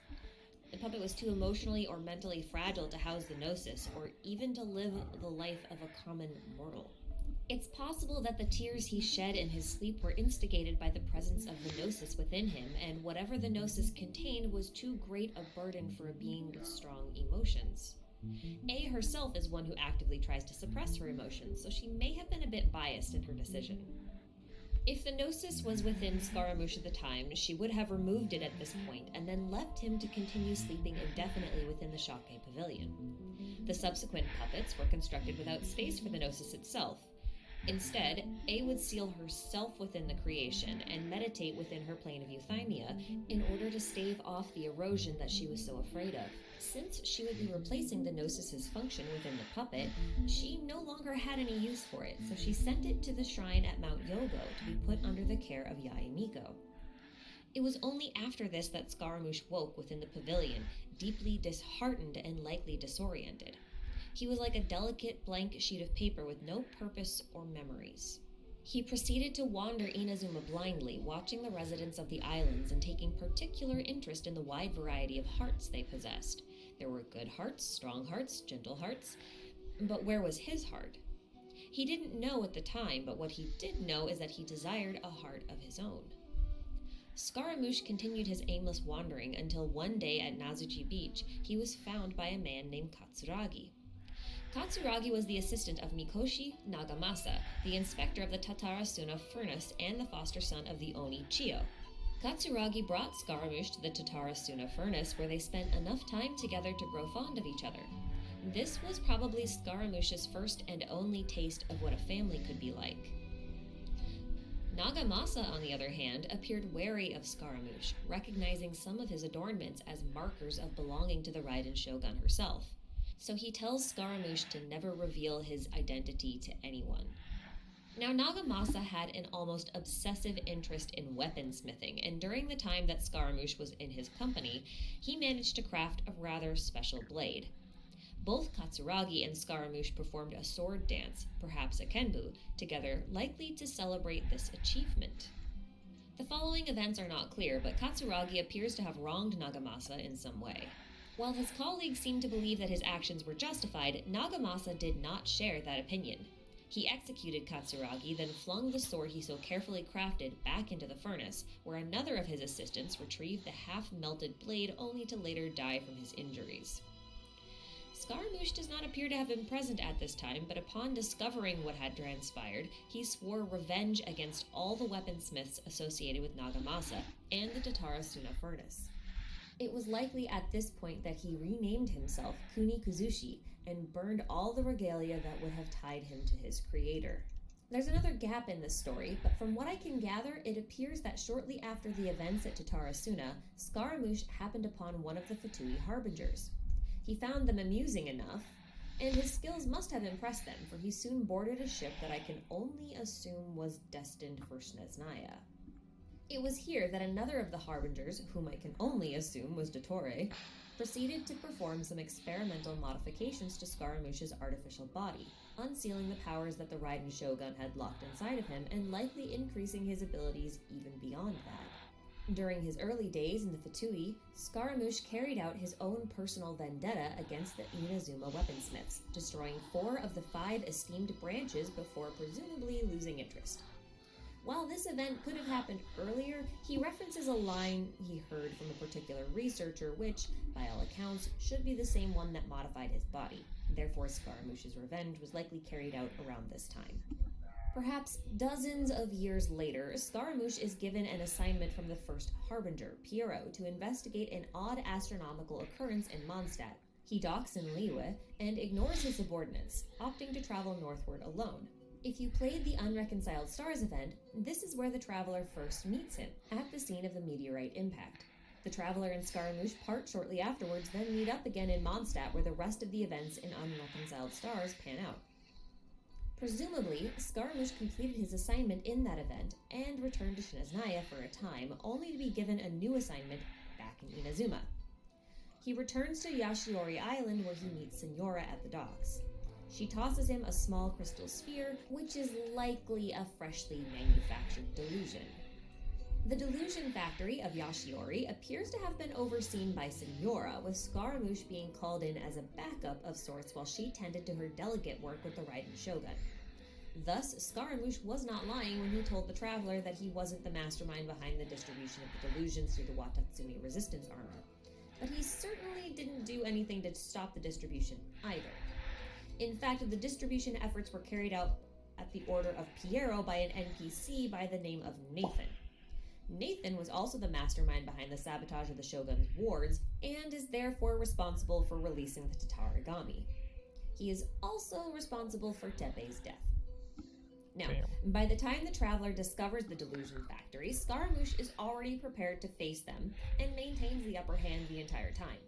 The puppet was too emotionally or mentally fragile to house the Gnosis, or even to live the life of a common mortal. It's possible that the tears he shed in his sleep were instigated by the presence of the gnosis within him, and whatever the gnosis contained was too great a burden for a being with strong emotions. A herself is one who actively tries to suppress her emotions, so she may have been a bit biased in her decision. If the gnosis was within Scaramouche at the time, she would have removed it at this point and then left him to continue sleeping indefinitely within the Shocke Pavilion. The subsequent puppets were constructed without space for the gnosis itself. Instead, A would seal herself within the creation and meditate within her plane of euthymia in order to stave off the erosion that she was so afraid of. Since she would be replacing the gnosis's function within the puppet, she no longer had any use for it, so she sent it to the shrine at Mount Yogo to be put under the care of Yae Miko. It was only after this that Scaramouche woke within the pavilion, deeply disheartened and likely disoriented. He was like a delicate blank sheet of paper with no purpose or memories. He proceeded to wander Inazuma blindly, watching the residents of the islands and taking particular interest in the wide variety of hearts they possessed. There were good hearts, strong hearts, gentle hearts, but where was his heart? He didn't know at the time, but what he did know is that he desired a heart of his own. Scaramouche continued his aimless wandering until one day at Nazuchi Beach, he was found by a man named Katsuragi. Katsuragi was the assistant of Mikoshi Nagamasa, the inspector of the Tatarasuna furnace and the foster son of the Oni Chiyo. Katsuragi brought Scaramouche to the Tatarasuna furnace, where they spent enough time together to grow fond of each other. This was probably Scaramouche's first and only taste of what a family could be like. Nagamasa, on the other hand, appeared wary of Scaramouche, recognizing some of his adornments as markers of belonging to the Raiden Shogun herself. So he tells Scaramouche to never reveal his identity to anyone. Now, Nagamasa had an almost obsessive interest in weaponsmithing, and during the time that Scaramouche was in his company, he managed to craft a rather special blade. Both Katsuragi and Scaramouche performed a sword dance, perhaps a kenbu, together, likely to celebrate this achievement. The following events are not clear, but Katsuragi appears to have wronged Nagamasa in some way. While his colleagues seemed to believe that his actions were justified, Nagamasa did not share that opinion. He executed Katsuragi, then flung the sword he so carefully crafted back into the furnace, where another of his assistants retrieved the half-melted blade only to later die from his injuries. Scaramouche does not appear to have been present at this time, but upon discovering what had transpired, he swore revenge against all the weaponsmiths associated with Nagamasa and the Tatarasuna furnace. It was likely at this point that he renamed himself Kuni Kuzushi and burned all the regalia that would have tied him to his creator. There's another gap in this story, but from what I can gather, it appears that shortly after the events at Tatarasuna, Scaramouche happened upon one of the Fatui Harbingers. He found them amusing enough, and his skills must have impressed them, for he soon boarded a ship that I can only assume was destined for Snezhnaya. It was here that another of the Harbingers, whom I can only assume was Dottore, proceeded to perform some experimental modifications to Scaramouche's artificial body, unsealing the powers that the Raiden Shogun had locked inside of him and likely increasing his abilities even beyond that. During his early days in the Fatui, Scaramouche carried out his own personal vendetta against the Inazuma weaponsmiths, destroying 4 of the 5 esteemed branches before presumably losing interest. While this event could have happened earlier, he references a line he heard from a particular researcher which, by all accounts, should be the same one that modified his body. Therefore, Scaramouche's revenge was likely carried out around this time. Perhaps dozens of years later, Scaramouche is given an assignment from the first Harbinger, Piero, to investigate an odd astronomical occurrence in Mondstadt. He docks in Liyue and ignores his subordinates, opting to travel northward alone. If you played the Unreconciled Stars event, this is where the Traveler first meets him, at the scene of the meteorite impact. The Traveler and Scaramouche part shortly afterwards, then meet up again in Mondstadt, where the rest of the events in Unreconciled Stars pan out. Presumably, Scaramouche completed his assignment in that event and returned to Snezhnaya for a time, only to be given a new assignment back in Inazuma. He returns to Yashiori Island, where he meets Signora at the docks. She tosses him a small crystal sphere, which is likely a freshly manufactured delusion. The delusion factory of Yashiori appears to have been overseen by Signora, with Scaramouche being called in as a backup of sorts while she tended to her delegate work with the Raiden Shogun. Thus, Scaramouche was not lying when he told the Traveler that he wasn't the mastermind behind the distribution of the delusions through the Watatsumi resistance armor. But he certainly didn't do anything to stop the distribution either. In fact, the distribution efforts were carried out at the order of Piero by an NPC by the name of Nathan. Nathan was also the mastermind behind the sabotage of the Shogun's wards, and is therefore responsible for releasing the Tatarigami. He is also responsible for Teppei's death. Now, by the time the Traveler discovers the Delusion Factory, Scaramouche is already prepared to face them, and maintains the upper hand the entire time.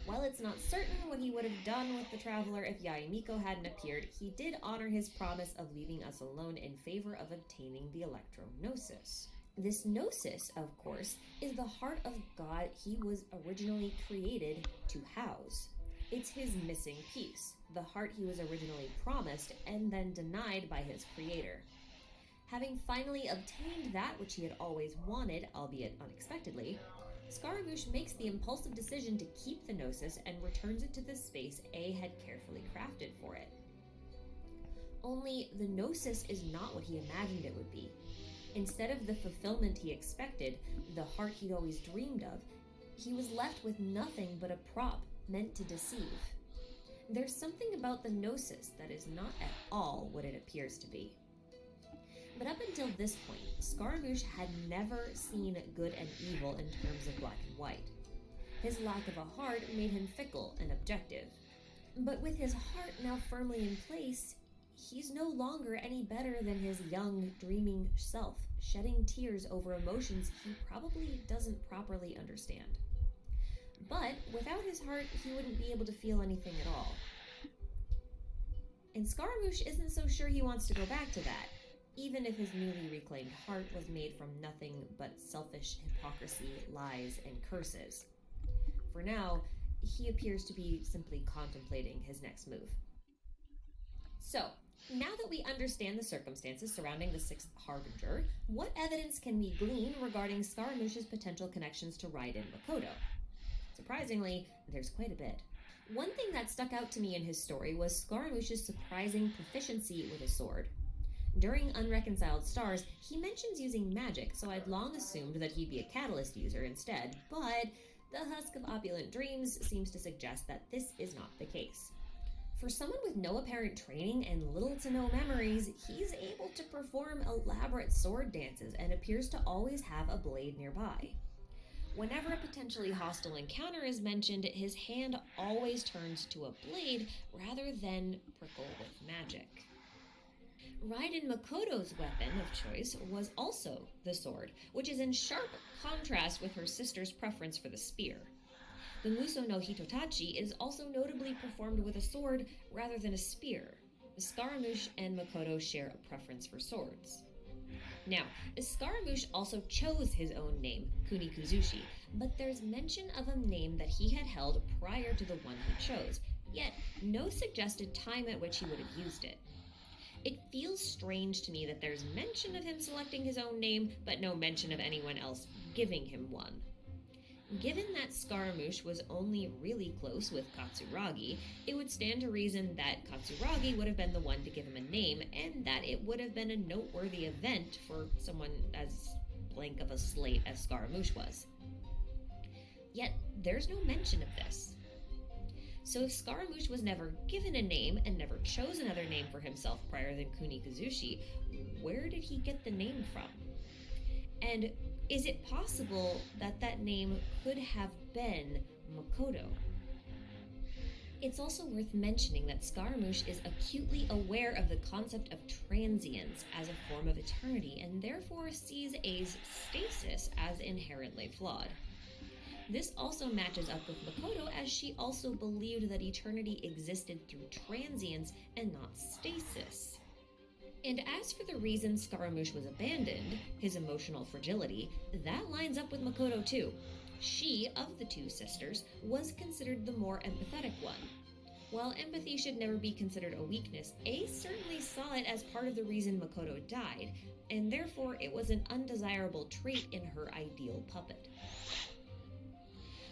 While it's not certain what he would have done with the Traveler if Yaemiko hadn't appeared, he did honor his promise of leaving us alone in favor of obtaining the Electro-Gnosis. This Gnosis, of course, is the heart of God he was originally created to house. It's his missing piece, the heart he was originally promised and then denied by his creator. Having finally obtained that which he had always wanted, albeit unexpectedly, Scaramouche makes the impulsive decision to keep the Gnosis and returns it to the space A had carefully crafted for it. Only the Gnosis is not what he imagined it would be. Instead of the fulfillment he expected, the heart he'd always dreamed of, he was left with nothing but a prop meant to deceive. There's something about the Gnosis that is not at all what it appears to be. But up until this point, Scaramouche had never seen good and evil in terms of black and white. His lack of a heart made him fickle and objective. But with his heart now firmly in place, he's no longer any better than his young, dreaming self, shedding tears over emotions he probably doesn't properly understand. But without his heart, he wouldn't be able to feel anything at all. And Scaramouche isn't so sure he wants to go back to that, even if his newly reclaimed heart was made from nothing but selfish hypocrisy, lies, and curses. For now, he appears to be simply contemplating his next move. So, now that we understand the circumstances surrounding the Sixth Harbinger, what evidence can we glean regarding Scaramouche's potential connections to Raiden Makoto? Surprisingly, there's quite a bit. One thing that stuck out to me in his story was Scaramouche's surprising proficiency with a sword. During Unreconciled Stars, he mentions using magic, so I'd long assumed that he'd be a catalyst user instead, but the Husk of Opulent Dreams seems to suggest that this is not the case. For someone with no apparent training and little to no memories, he's able to perform elaborate sword dances and appears to always have a blade nearby. Whenever a potentially hostile encounter is mentioned, his hand always turns to a blade rather than prickle with magic. Raiden Makoto's weapon of choice was also the sword, which is in sharp contrast with her sister's preference for the spear. The Muso no Hitotachi is also notably performed with a sword rather than a spear. Scaramouche and Makoto share a preference for swords. Now, Scaramouche also chose his own name, Kunikuzushi, but there's mention of a name that he had held prior to the one he chose, yet no suggested time at which he would have used it. It feels strange to me that there's mention of him selecting his own name, but no mention of anyone else giving him one. Given that Scaramouche was only really close with Katsuragi, it would stand to reason that Katsuragi would have been the one to give him a name, and that it would have been a noteworthy event for someone as blank of a slate as Scaramouche was. Yet, there's no mention of this. So if Scaramouche was never given a name and never chose another name for himself prior than Kunikuzushi, where did he get the name from? And is it possible that that name could have been Makoto? It's also worth mentioning that Scaramouche is acutely aware of the concept of transience as a form of eternity, and therefore sees A's stasis as inherently flawed. This also matches up with Makoto, as she also believed that eternity existed through transience and not stasis. And as for the reason Scaramouche was abandoned, his emotional fragility, that lines up with Makoto too. She, of the two sisters, was considered the more empathetic one. While empathy should never be considered a weakness, A certainly saw it as part of the reason Makoto died, and therefore it was an undesirable trait in her ideal puppet.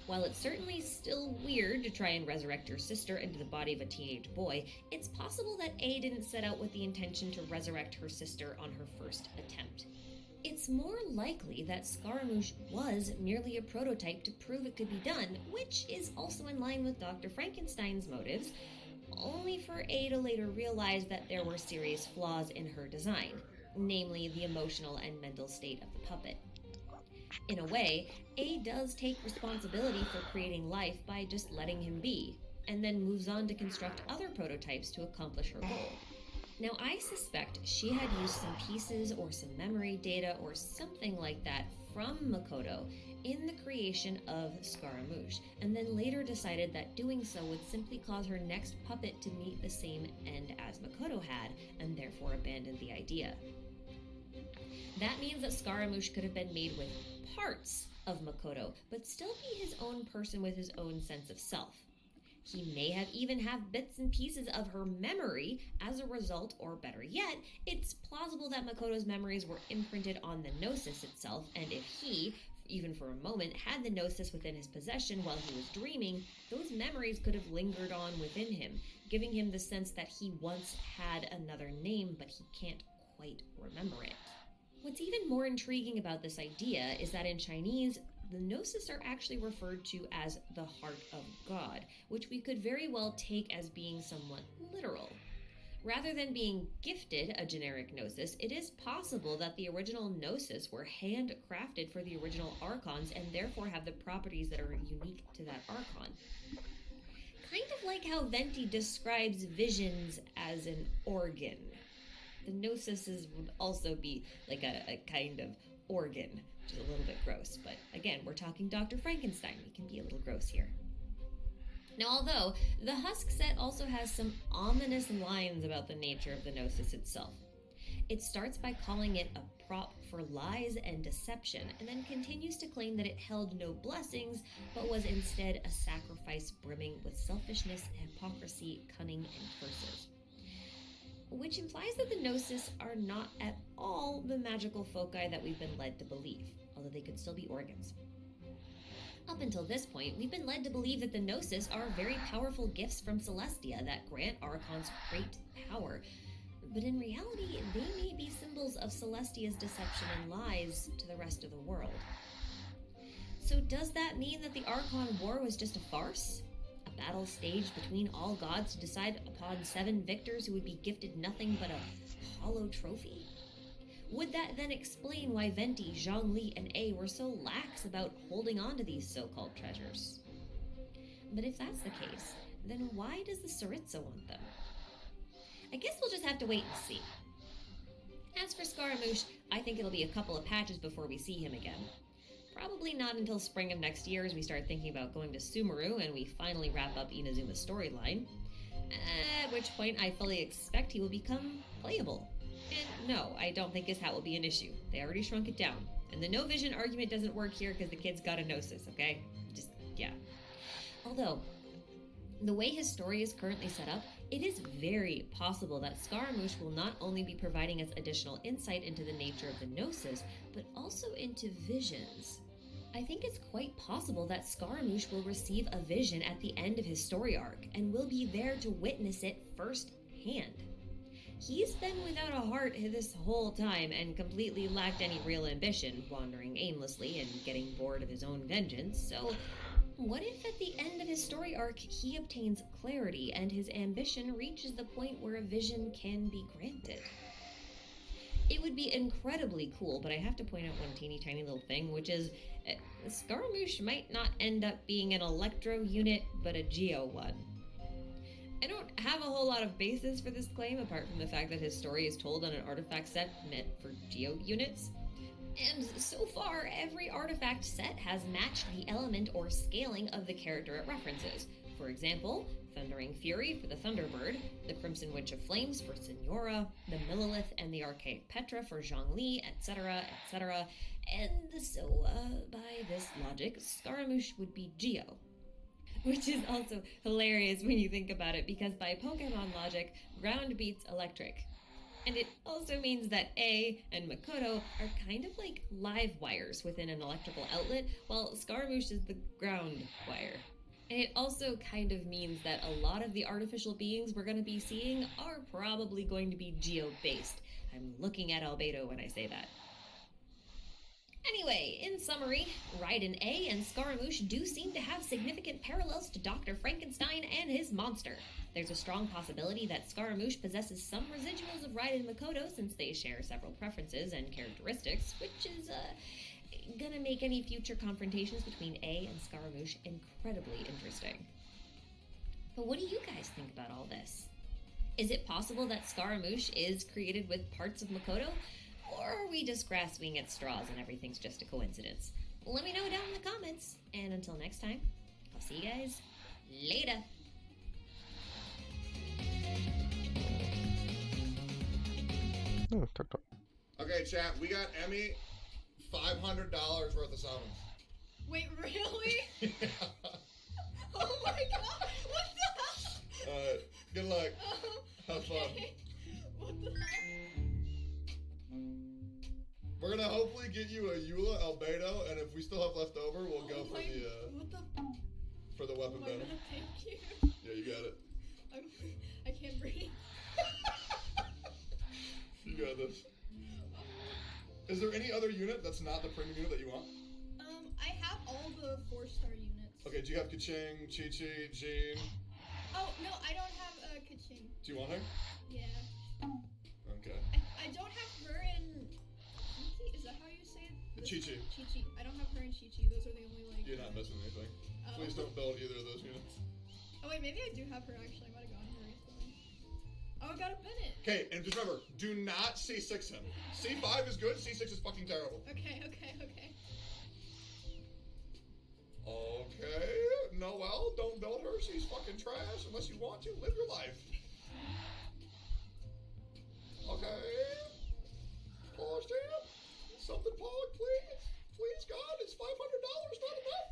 While it's certainly still weird to try and resurrect her sister into the body of a teenage boy, it's possible that A didn't set out with the intention to resurrect her sister on her first attempt. It's more likely that Scaramouche was merely a prototype to prove it could be done, which is also in line with Dr. Frankenstein's motives, only for A to later realize that there were serious flaws in her design, namely the emotional and mental state of the puppet. In a way, A does take responsibility for creating life by just letting him be, and then moves on to construct other prototypes to accomplish her goal. Now, I suspect she had used some pieces or some memory data or something like that from Makoto in the creation of Scaramouche, and then later decided that doing so would simply cause her next puppet to meet the same end as Makoto had, and therefore abandoned the idea. That means that Scaramouche could have been made with parts of Makoto, but still be his own person with his own sense of self. He may have even have bits and pieces of her memory as a result, or better yet, it's plausible that Makoto's memories were imprinted on the Gnosis itself, and if he, even for a moment, had the Gnosis within his possession while he was dreaming, those memories could have lingered on within him, giving him the sense that he once had another name, but he can't quite remember it. What's even more intriguing about this idea is that in Chinese, the Gnosis are actually referred to as the heart of God, which we could very well take as being somewhat literal. Rather than being gifted a generic Gnosis, it is possible that the original Gnosis were handcrafted for the original Archons and therefore have the properties that are unique to that Archon. Kind of like how Venti describes visions as an organ. The Gnosis would also be like a kind of organ, which is a little bit gross, but again, we're talking Dr. Frankenstein. We can be a little gross here. Now, although the Husk set also has some ominous lines about the nature of the Gnosis itself. It starts by calling it a prop for lies and deception, and then continues to claim that it held no blessings, but was instead a sacrifice brimming with selfishness, hypocrisy, cunning, and curses. Which implies that the Gnosis are not at all the magical foci that we've been led to believe, although they could still be organs. Up until this point, we've been led to believe that the Gnosis are very powerful gifts from Celestia that grant Archons great power, but in reality, they may be symbols of Celestia's deception and lies to the rest of the world. So does that mean that the Archon War was just a farce? A battle staged between all gods to decide upon 7 victors who would be gifted nothing but a hollow trophy? Would that then explain why Venti, Zhongli, and A were so lax about holding on to these so-called treasures? But if that's the case, then why does the Tsaritsa want them? I guess we'll just have to wait and see. As for Scaramouche, I think it'll be a couple of patches before we see him again. Probably not until spring of next year as we start thinking about going to Sumeru and we finally wrap up Inazuma's storyline. At which point I fully expect he will become playable. And no, I don't think his hat will be an issue. They already shrunk it down. And the no vision argument doesn't work here because the kid's got a Gnosis, okay? Just, yeah. Although, the way his story is currently set up, it is very possible that Scaramouche will not only be providing us additional insight into the nature of the Gnosis, but also into visions. I think it's quite possible that Scaramouche will receive a vision at the end of his story arc, and will be there to witness it firsthand. He's been without a heart this whole time and completely lacked any real ambition, wandering aimlessly and getting bored of his own vengeance, so what if at the end of his story arc he obtains clarity and his ambition reaches the point where a vision can be granted? It would be incredibly cool, but I have to point out one teeny tiny little thing, which is Scaramouche might not end up being an Electro unit, but a Geo one. I don't have a whole lot of basis for this claim, apart from the fact that his story is told on an artifact set meant for Geo units. And so far, every artifact set has matched the element or scaling of the character it references. For example, Thundering Fury for the Thunderbird, the Crimson Witch of Flames for Signora, the Millilith and the Archaic Petra for Zhongli, etc., etc. And so, by this logic, Scaramouche would be Geo. Which is also hilarious when you think about it, because by Pokemon logic, ground beats electric. And it also means that A and Makoto are kind of like live wires within an electrical outlet, while Scaramouche is the ground wire. And it also kind of means that a lot of the artificial beings we're going to be seeing are probably going to be geo-based. I'm looking at Albedo when I say that. Anyway, in summary, Raiden A and Scaramouche do seem to have significant parallels to Dr. Frankenstein and his monster. There's a strong possibility that Scaramouche possesses some residuals of Raiden Makoto since they share several preferences and characteristics, which is, gonna make any future confrontations between A and Scaramouche incredibly interesting. But what do you guys think about all this? Is it possible that Scaramouche is created with parts of Makoto? Or are we just grasping at straws and everything's just a coincidence? Let me know down in the comments. And until next time, I'll see you guys later. Oh, TikTok. Okay, chat, we got Emmy $500 worth of summons. Wait, really? Yeah. Oh my god! What the hell? Alright, good luck. Have fun. Okay. What the hell? We're gonna hopefully get you a Eula Albedo, and if we still have left over, we'll go for What the? for the Oh weapon my venom. god, thank you. Yeah, you got it. I can't breathe. You got this. Is there any other unit that's not the premium unit that you want? I have all the 4-star units. Okay, do you have Kaching, Chi-Chi, Jean? Oh, no, I don't have Kaching. Do you want her? Yeah. Okay. I don't have her in... Chi-Chi? Is that how you say it? Chi-Chi. Chi-Chi. I don't have her in Chi-Chi. Those are the only, like... You're not missing anything. Oh. Please don't build either of those units. Oh, wait, maybe I do have her, actually. I might have gotten her recently. Oh, I got a Bennett. Okay, and just remember, do not C6 him. C5 is good, C6 is fucking terrible. Okay. Okay, Noelle, don't build her. She's fucking trash unless you want to. Live your life. Okay. Pause stamp. Something, Pog, please. Please, God, it's $500 not enough.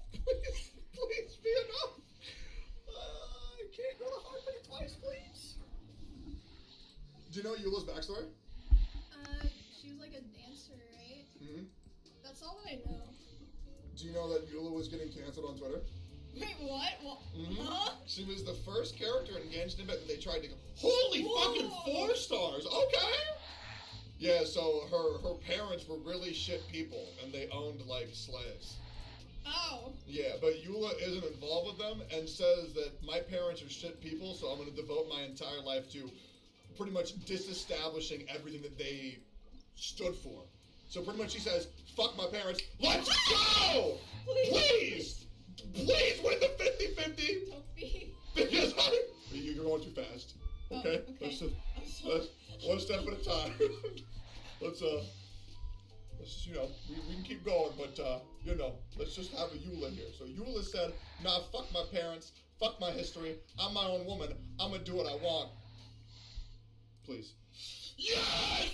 Please be enough. I can't go to Harmony twice, please. Do you know Eula's backstory? She was like a dancer, right? Mm-hmm. That's all that I know. Do you know that Eula was getting canceled on Twitter? Wait, what? What? Mm-hmm. Huh? She was the first character in Genshin Impact that they tried to go, holy fucking 4 stars, okay? Yeah, so her parents were really shit people, and they owned, like, slaves. Oh. Yeah, but Eula isn't involved with them, and says that my parents are shit people, so I'm gonna devote my entire life to pretty much disestablishing everything that they stood for. So pretty much she says, fuck my parents, let's go! Please! Please win the 50-50! Don't be. Because you're going too fast. Okay? Oh, okay. Let's one step at a time. let's you know, we can keep going, but you know, let's just have a Eula here. So Eula said, nah, fuck my parents, fuck my history, I'm my own woman, I'm gonna do what I want. Please. Yes!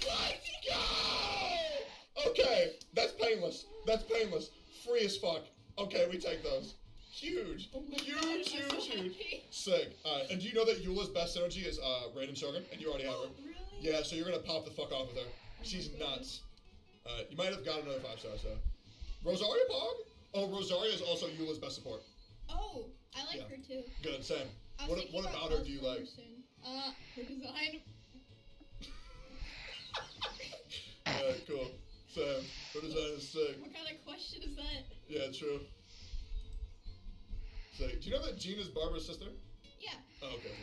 Let's go! Okay, that's painless. That's painless. Free as fuck. Okay, we take those. Huge. Huge. Sick. Alright, and do you know that Eula's best synergy is Raiden Shogun? And you already have her. Really? Yeah, so you're gonna pop the fuck off with her. She's nuts. You might have got another 5 stars though. Rosaria Pog? Oh, Rosaria is also Eula's best support. Oh, I like Yeah. her too. Good, same. I was What thinking about her do you like? Her design. Yeah, cool. Same. Her design is sick. What kind of question is that? Yeah, true. Sick. Do you know that Jean is Barbara's sister? Yeah. Oh, okay.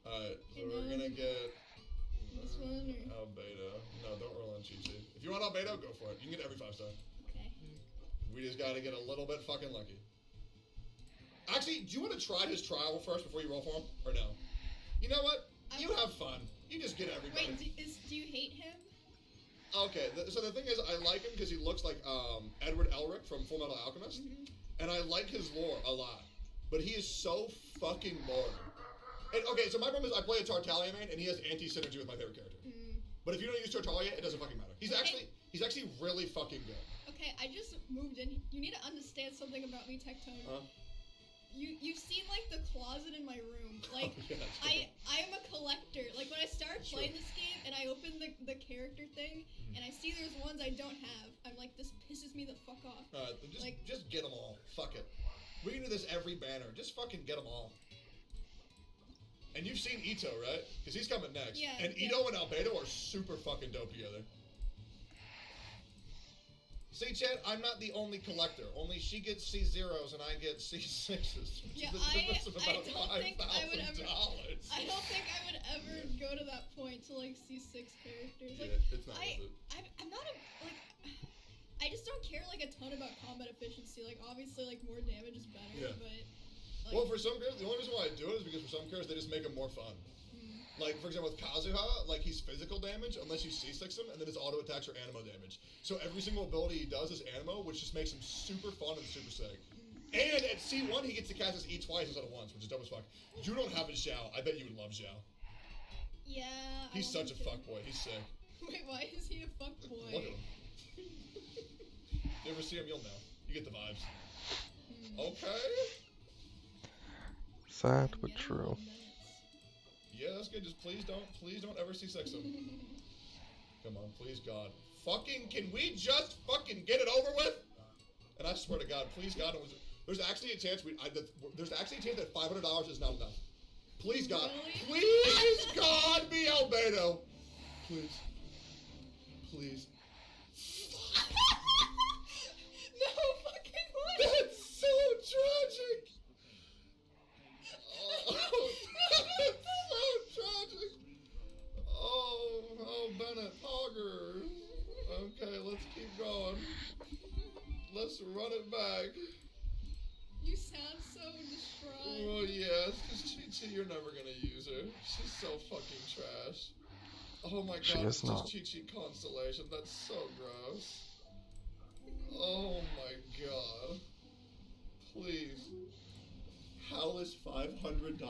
Alright, so And we're then gonna get this one or... Albedo. No, don't roll on Chi-Chi. If you want Albedo, go for it. You can get every 5 star. Okay. We just gotta get a little bit fucking lucky. Actually, do you want to try his trial first before you roll for him? Or no? You know what? You have fun. You just get everybody. Wait, do you hate him? Okay, so the thing is, I like him because he looks like Edward Elric from Full Metal Alchemist. And I like his lore a lot. But he is so fucking boring. And, okay, so my problem is I play a Tartaglia main, and he has anti-synergy with my favorite character. But if you don't use Tartaglia, it doesn't fucking matter. He's actually really fucking good. Okay, I just moved in. You need to understand something about me, Tectone. Huh? you've seen like the closet in my room. Like Oh, yeah, that's good. I am a collector. Like when I start Sure. playing this game and I open the character thing and I see there's ones I don't have, I'm like, this pisses me the fuck off. Alright, just get them all. Fuck it. We can do this every banner. Just fucking get them all. And you've seen Ito, right? Because he's coming next. Yeah, And yeah. Ito and Albedo are super fucking dope together. See, Chad, I'm not the only collector. Only she gets C0s and I get C6s. Which Yeah, is a difference of I about don't think I would ever. $5,000. I don't think I would ever go to that point to like C6 characters. Like Yeah, it's not worth it. I'm not a like. I just don't care like a ton about combat efficiency. Like obviously like more damage is better, Yeah. but. Like, Well, for some characters, the only reason why I do it is because for some characters, they just make them more fun. Like, for example, with Kazuha, like, he's physical damage unless you C6 him, and then his auto attacks are animo damage. So every single ability he does is animo, which just makes him super fun and super sick. And at C1, he gets to cast his E twice instead of once, which is dope as fuck. You don't have his Xiao. I bet you would love Xiao. Yeah. He's I such a want him. fuckboy. He's sick. Wait, why is he a fuckboy? Look at him. You ever see him, you'll know. You get the vibes. Okay. Sad but true. Yeah, that's good. Just please don't ever C6 him. Come on, please, God. Fucking, can we just fucking get it over with? And I swear to God, please, God, there's actually a chance there's actually a chance that $500 is not enough. Please, God. Really? Please, God, be Albedo. Please. Please. No fucking way. That's so tragic. Oh, that's so tragic. Oh, Bennett, Hogger. Okay, let's keep going. Let's run it back. You sound so distraught. Oh, yeah, it's just Chi-Chi, you're never gonna use her. She's so fucking trash. Oh my She God, is it's not. just Chi-Chi Constellation. That's so gross. Oh my God. Please. How is $500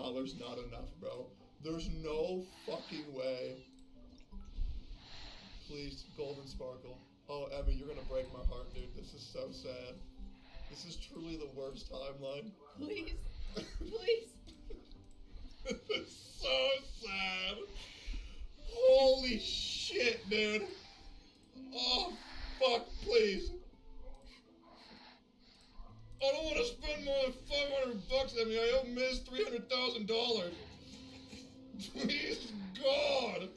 not enough, bro? There's no fucking way. Please, Golden Sparkle. Oh, Emmy, you're gonna break my heart, dude. This is so sad. This is truly the worst timeline. Please. Please. This is so sad. Holy shit, dude. Oh, fuck, please. I don't want to spend more than $500 on me. I owe Miz $300,000. Please, God.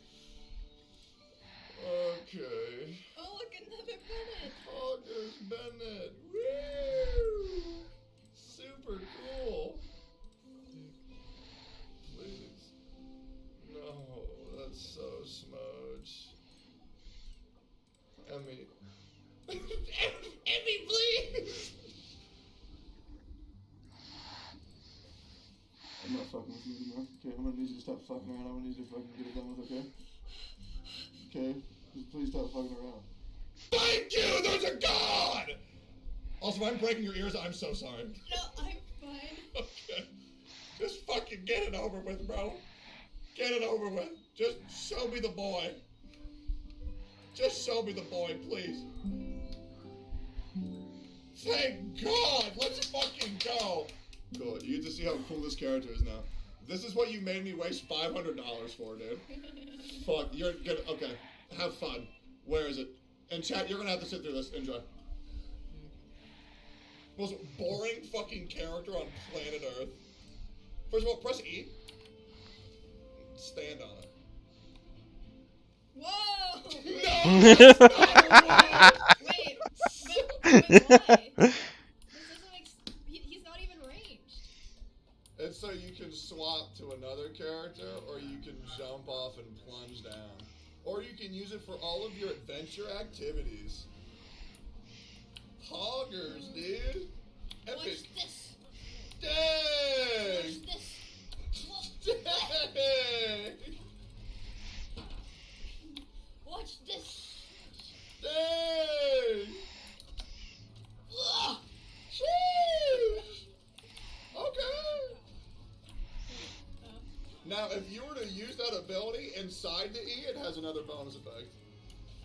Okay. Oh, look, another Bennett. August Bennett. Woo! Super cool. Please. No, that's so smudge. Emmy. Emmy, please! I'm not fucking with you anymore. Okay, I'm gonna need you to stop fucking around. I'm gonna need you to fucking get it done with, okay? Okay? Just please stop fucking around. Thank you! There's a God! Also, if I'm breaking your ears, I'm so sorry. No, I'm fine. Okay. Just fucking get it over with, bro. Get it over with. Just show me the boy. Just show me the boy, please. Thank God! Let's fucking go! Cool. You get to see how cool this character is now. This is what you made me waste $500 for, dude. Fuck. You're gonna... Okay. Have fun. Where is it? And chat, you're gonna have to sit through this. Enjoy. Most boring fucking character on planet Earth. First of all, press E. Stand on it. Whoa! No! That's not a word! Wait, but why? This doesn't make he's not even ranged. And so you can swap to another character, or you can jump off and plunge down. Or you can use it for all of your adventure activities. Hoggers, dude. Epic. Watch this. Dang! Watch this. Dang! Watch this. Dang! Ugh. Sheesh! Okay. Oh. Now, if you were to use that ability inside the E, it has another bonus effect.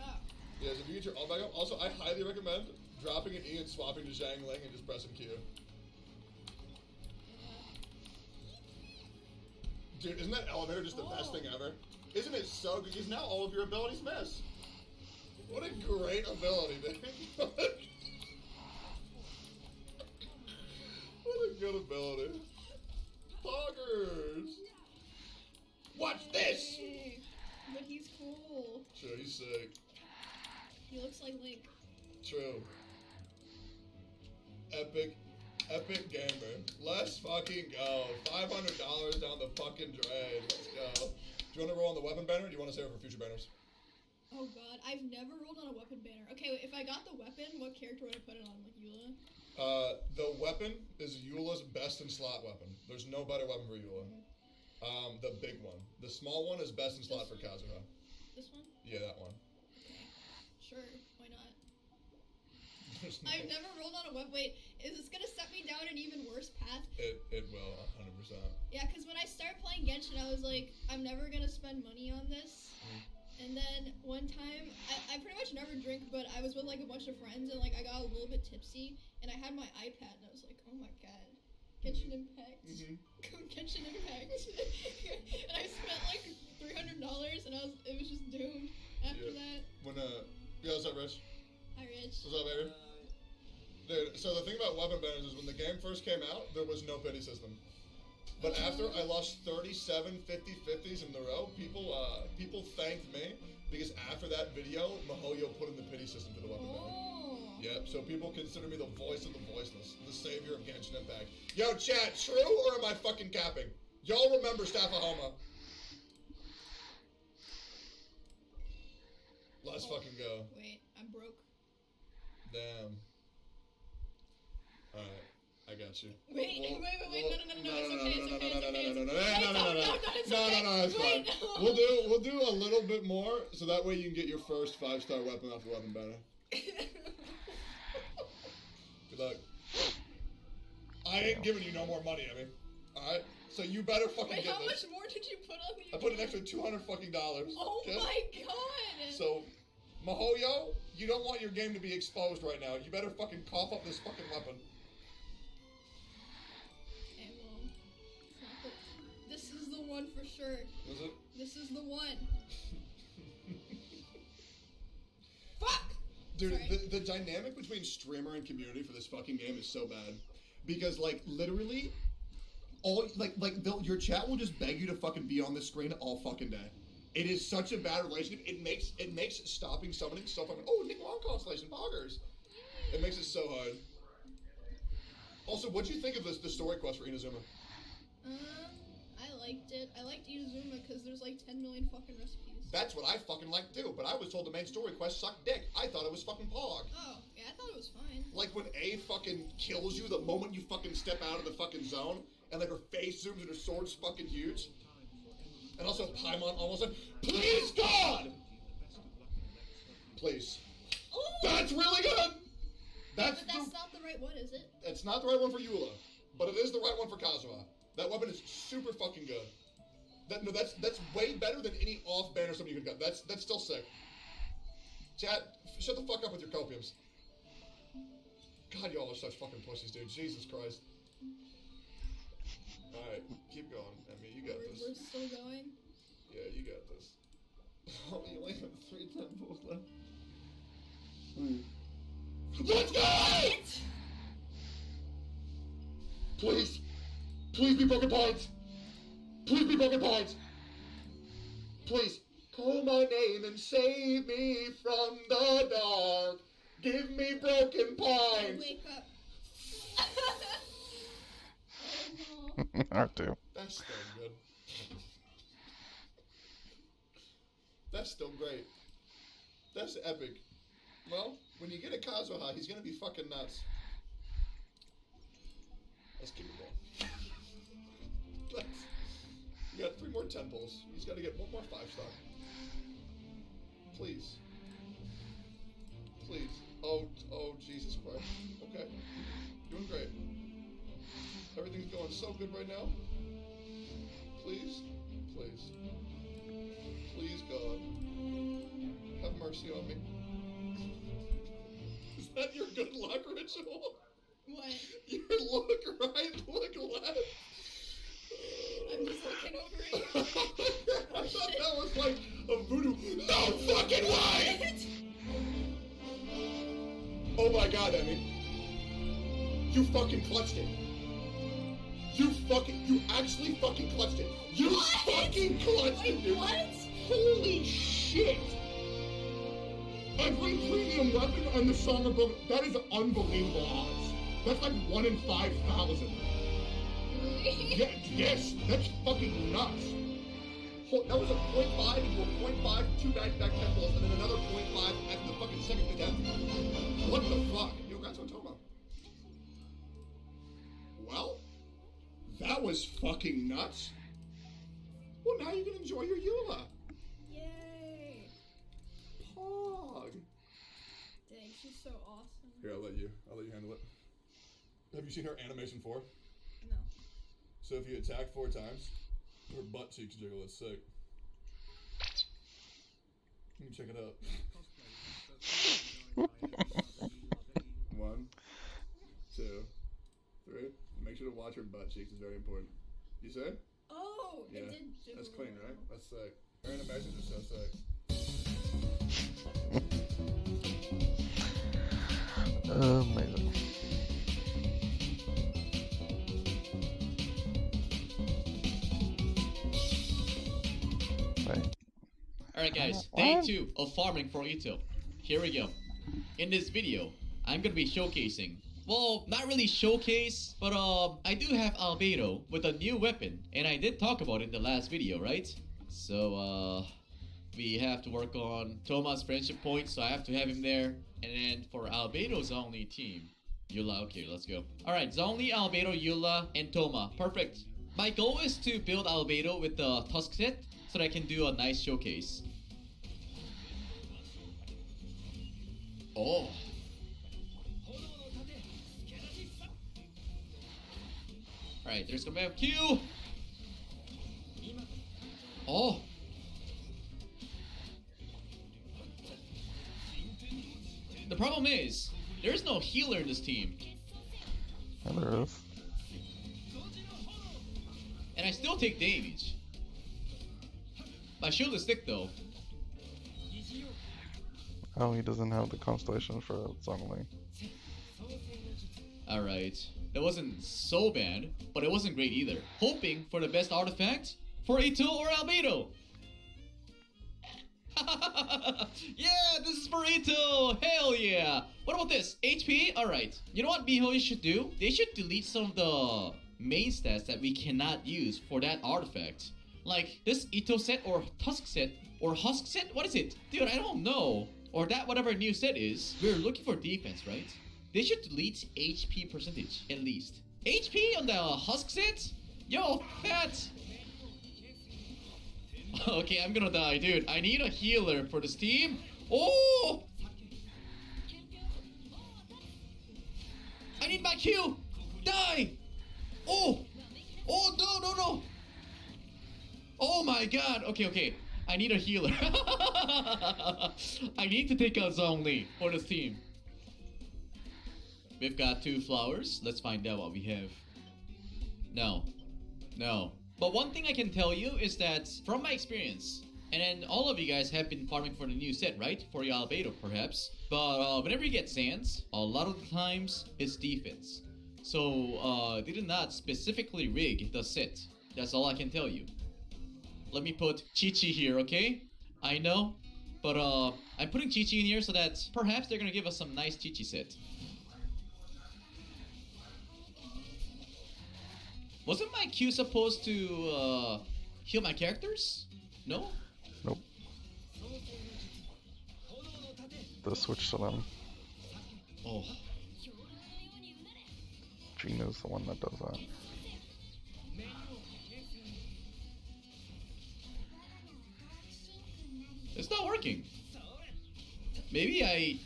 Oh. Yes, if you get your all back up. Also, I highly recommend dropping an E and swapping to Zhang Ling and just pressing Q. Dude, isn't that elevator just the best thing ever? Isn't it so good? Because now all of your abilities miss. What a great ability, man. What a good ability. Poggers! Watch this! Hey, but he's cool. True, he's sick. He looks like Link. True. Epic gamer. Let's fucking go. $500 down the fucking drain. Let's go. Do you want to roll on the weapon banner or do you want to save it for future banners? Oh god, I've never rolled on a weapon banner. Okay, if I got the weapon, what character would I put it on? Like Eula? The weapon is Eula's best in slot weapon. There's no better weapon for Eula. The big one. The small one is best in slot for Kazuha. This one? Yeah, that one. Okay. Sure, why not? I've never rolled on a weapon. Wait, is this gonna set me down an even worse path? It will, 100%. Yeah, because when I started playing Genshin, I was like, I'm never gonna spend money on this. And then one time, I pretty much never drink, but I was with like a bunch of friends and like I got a little bit tipsy and I had my iPad and I was like, oh my god, Genshin Impact. Genshin Impact. And I spent like $300 and it was just doomed after that. When, what's up, Rich? Hi, Rich. What's up, baby? Dude, so the thing about weapon banners is when the game first came out, there was no pity system. But after I lost 37 50-50s in a row, people thanked me because after that video, Mihoyo put in the pity system for the weapon banner. Yep, so people consider me the voice of the voiceless, the savior of Genshin Impact. Yo, chat, true or am I fucking capping? Y'all remember Staffahoma? Let's fucking go. Wait, I'm broke. Damn. Alright. I got you. Wait, no, it's fine. We'll do a little bit more, so that way you can get your first 5-star weapon off the weapon banner. Good luck. I ain't giving you no more money, Emmy. Alright? So you better fucking get this. How much more did you put on the I put an extra $200 fucking dollars. Oh my god! So, Mihoyo, you don't want your game to be exposed right now. You better fucking cough up this fucking weapon. This is the one for sure. Is it? This is the one. Fuck! Dude, the dynamic between streamer and community for this fucking game is so bad. Because, like, literally, your chat will just beg you to fucking be on the screen all fucking day. It is such a bad relationship. It makes stopping summoning so fucking... Oh, Nick Long Constellation, poggers. It makes it so hard. Also, what'd you think of the story quest for Inazuma? I liked it. I liked Inazuma because there's like 10 million fucking recipes. That's what I fucking like too, but I was told the main story quest sucked dick. I thought it was fucking pog. Oh, yeah, I thought it was fine. Like when A fucking kills you the moment you fucking step out of the fucking zone, and like her face zooms and her sword's fucking huge. And also Paimon almost said, please God! Please. Ooh. That's really good! But that's not the right one, is it? It's not the right one for Eula, but it is the right one for Kazuha. That weapon is super fucking good. That's way better than any off-banner something you could get. That's still sick. Chat, shut the fuck up with your copiums. God, y'all are such fucking pussies, dude. Jesus Christ. Alright, keep going. I mean, you got this. We're still going? Yeah, you got this. Oh, you only have 3 temples left. Let's go! Please. Please be broken pines. Please be broken pines. Please. Call my name and save me from the dark. Give me broken pines. Wake up. I do. That's still good. That's still great. That's epic. Well, when you get a Kazuha, he's gonna be fucking nuts. Let's keep it going. You got 3 more temples. He's got to get 1 more 5-star. Please. Please. Oh, Jesus Christ. Okay. Doing great. Everything's going so good right now. Please. Please. Please, God. Have mercy on me. Is that your good luck ritual? What? Your look right, look left. I'm just looking over it. of voodoo. No fucking way! Oh my god, Emmy. You fucking clutched it. You actually fucking clutched it. You fucking clutched it, dude. What? Holy shit. Every premium weapon on the Song of Book, that is unbelievable odds. That's like 1 in 5,000. Yeah, yes, that's fucking nuts. That was a 0.5 into a 0.5, 2 back temples, and then another 0.5 after the fucking second attempt. What the fuck? Yo, that's what I'm talking about. Well, that was fucking nuts. Well, now you can enjoy your Eula. Yay! Pog. Dang, she's so awesome. Here, I'll let you handle it. Have you seen her animation 4? No. So if you attack 4 times, her butt cheeks jiggle. It's sick. You can check it out. 1, 2, 3. Make sure to watch her butt cheeks. It's very important. You say? Oh, Yeah. it did jiggle. That's clean, right? That's sick. Her animations are so sick. Amazing. Right. Alright guys, day 2 of farming for Ito. Here we go. In this video, I'm gonna be showcasing, well, not really showcase, but I do have Albedo with a new weapon, and I did talk about it in the last video, right? So we have to work on Thomas' friendship point, so I have to have him there. And then for Albedo's only team, Eula, okay, let's go. Alright, Zhongli, Albedo, Eula, and Thoma. Perfect. My goal is to build Albedo with the Tusk set so that I can do a nice showcase. Oh. Alright, there's gonna be a Q. Oh. The problem is, there's no healer in this team. Yeah, there is. And I still take damage. My shield is thick though. Oh, he doesn't have the constellation for Zhongli. Alright. That wasn't so bad, but it wasn't great either. Hoping for the best artifact for Ito or Albedo. Yeah, this is for Ito! Hell yeah! What about this? HP? Alright. You know what Miho should do? They should delete some of the main stats that we cannot use for that artifact. Like this Ito set or Tusk set or Husk set? What is it? Dude, I don't know. Or that whatever new set is. We're looking for defense, right? They should delete HP percentage, at least. HP on the Husk set? Yo, fat! Okay, I'm gonna die, dude. I need a healer for this team. Oh! I need my Q! Die! Oh! Oh, no, no, no! Oh my god! Okay. I need a healer. I need to take out Zhongli for this team. We've got 2 flowers. Let's find out what we have. No. But one thing I can tell you is that from my experience, and then all of you guys have been farming for the new set, right? For your Albedo, perhaps. But whenever you get Sands, a lot of the times it's defense. So they did not specifically rig the set. That's all I can tell you. Let me put Chi-Chi here, okay? I know, but I'm putting Chi-Chi in here so that perhaps they're gonna give us some nice Chi-Chi set. Wasn't my Q supposed to heal my characters? No? Nope. The switch to them. Oh. Gina's the one that does that. It's not working. Maybe I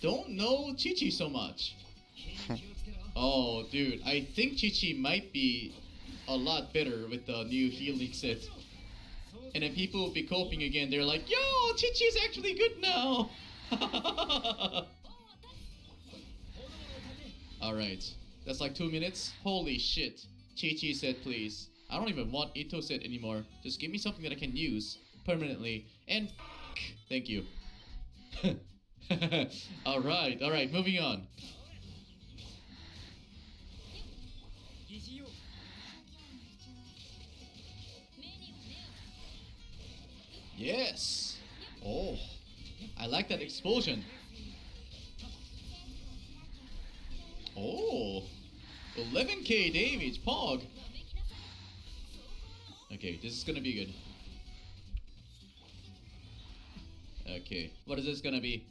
don't know Chi-Chi so much. Oh, dude, I think Chi-Chi might be a lot better with the new healing set. And then people will be coping again. They're like, yo, Chi-Chi is actually good now. Alright, that's like 2 minutes. Holy shit. Chi-Chi set, please. I don't even want Ito set anymore. Just give me something that I can use. permanently. And thank you. Alright, moving on. Yes! Oh, I like that explosion. Oh, 11k damage, Pog. Okay, this is gonna be good. Okay, what is this gonna be?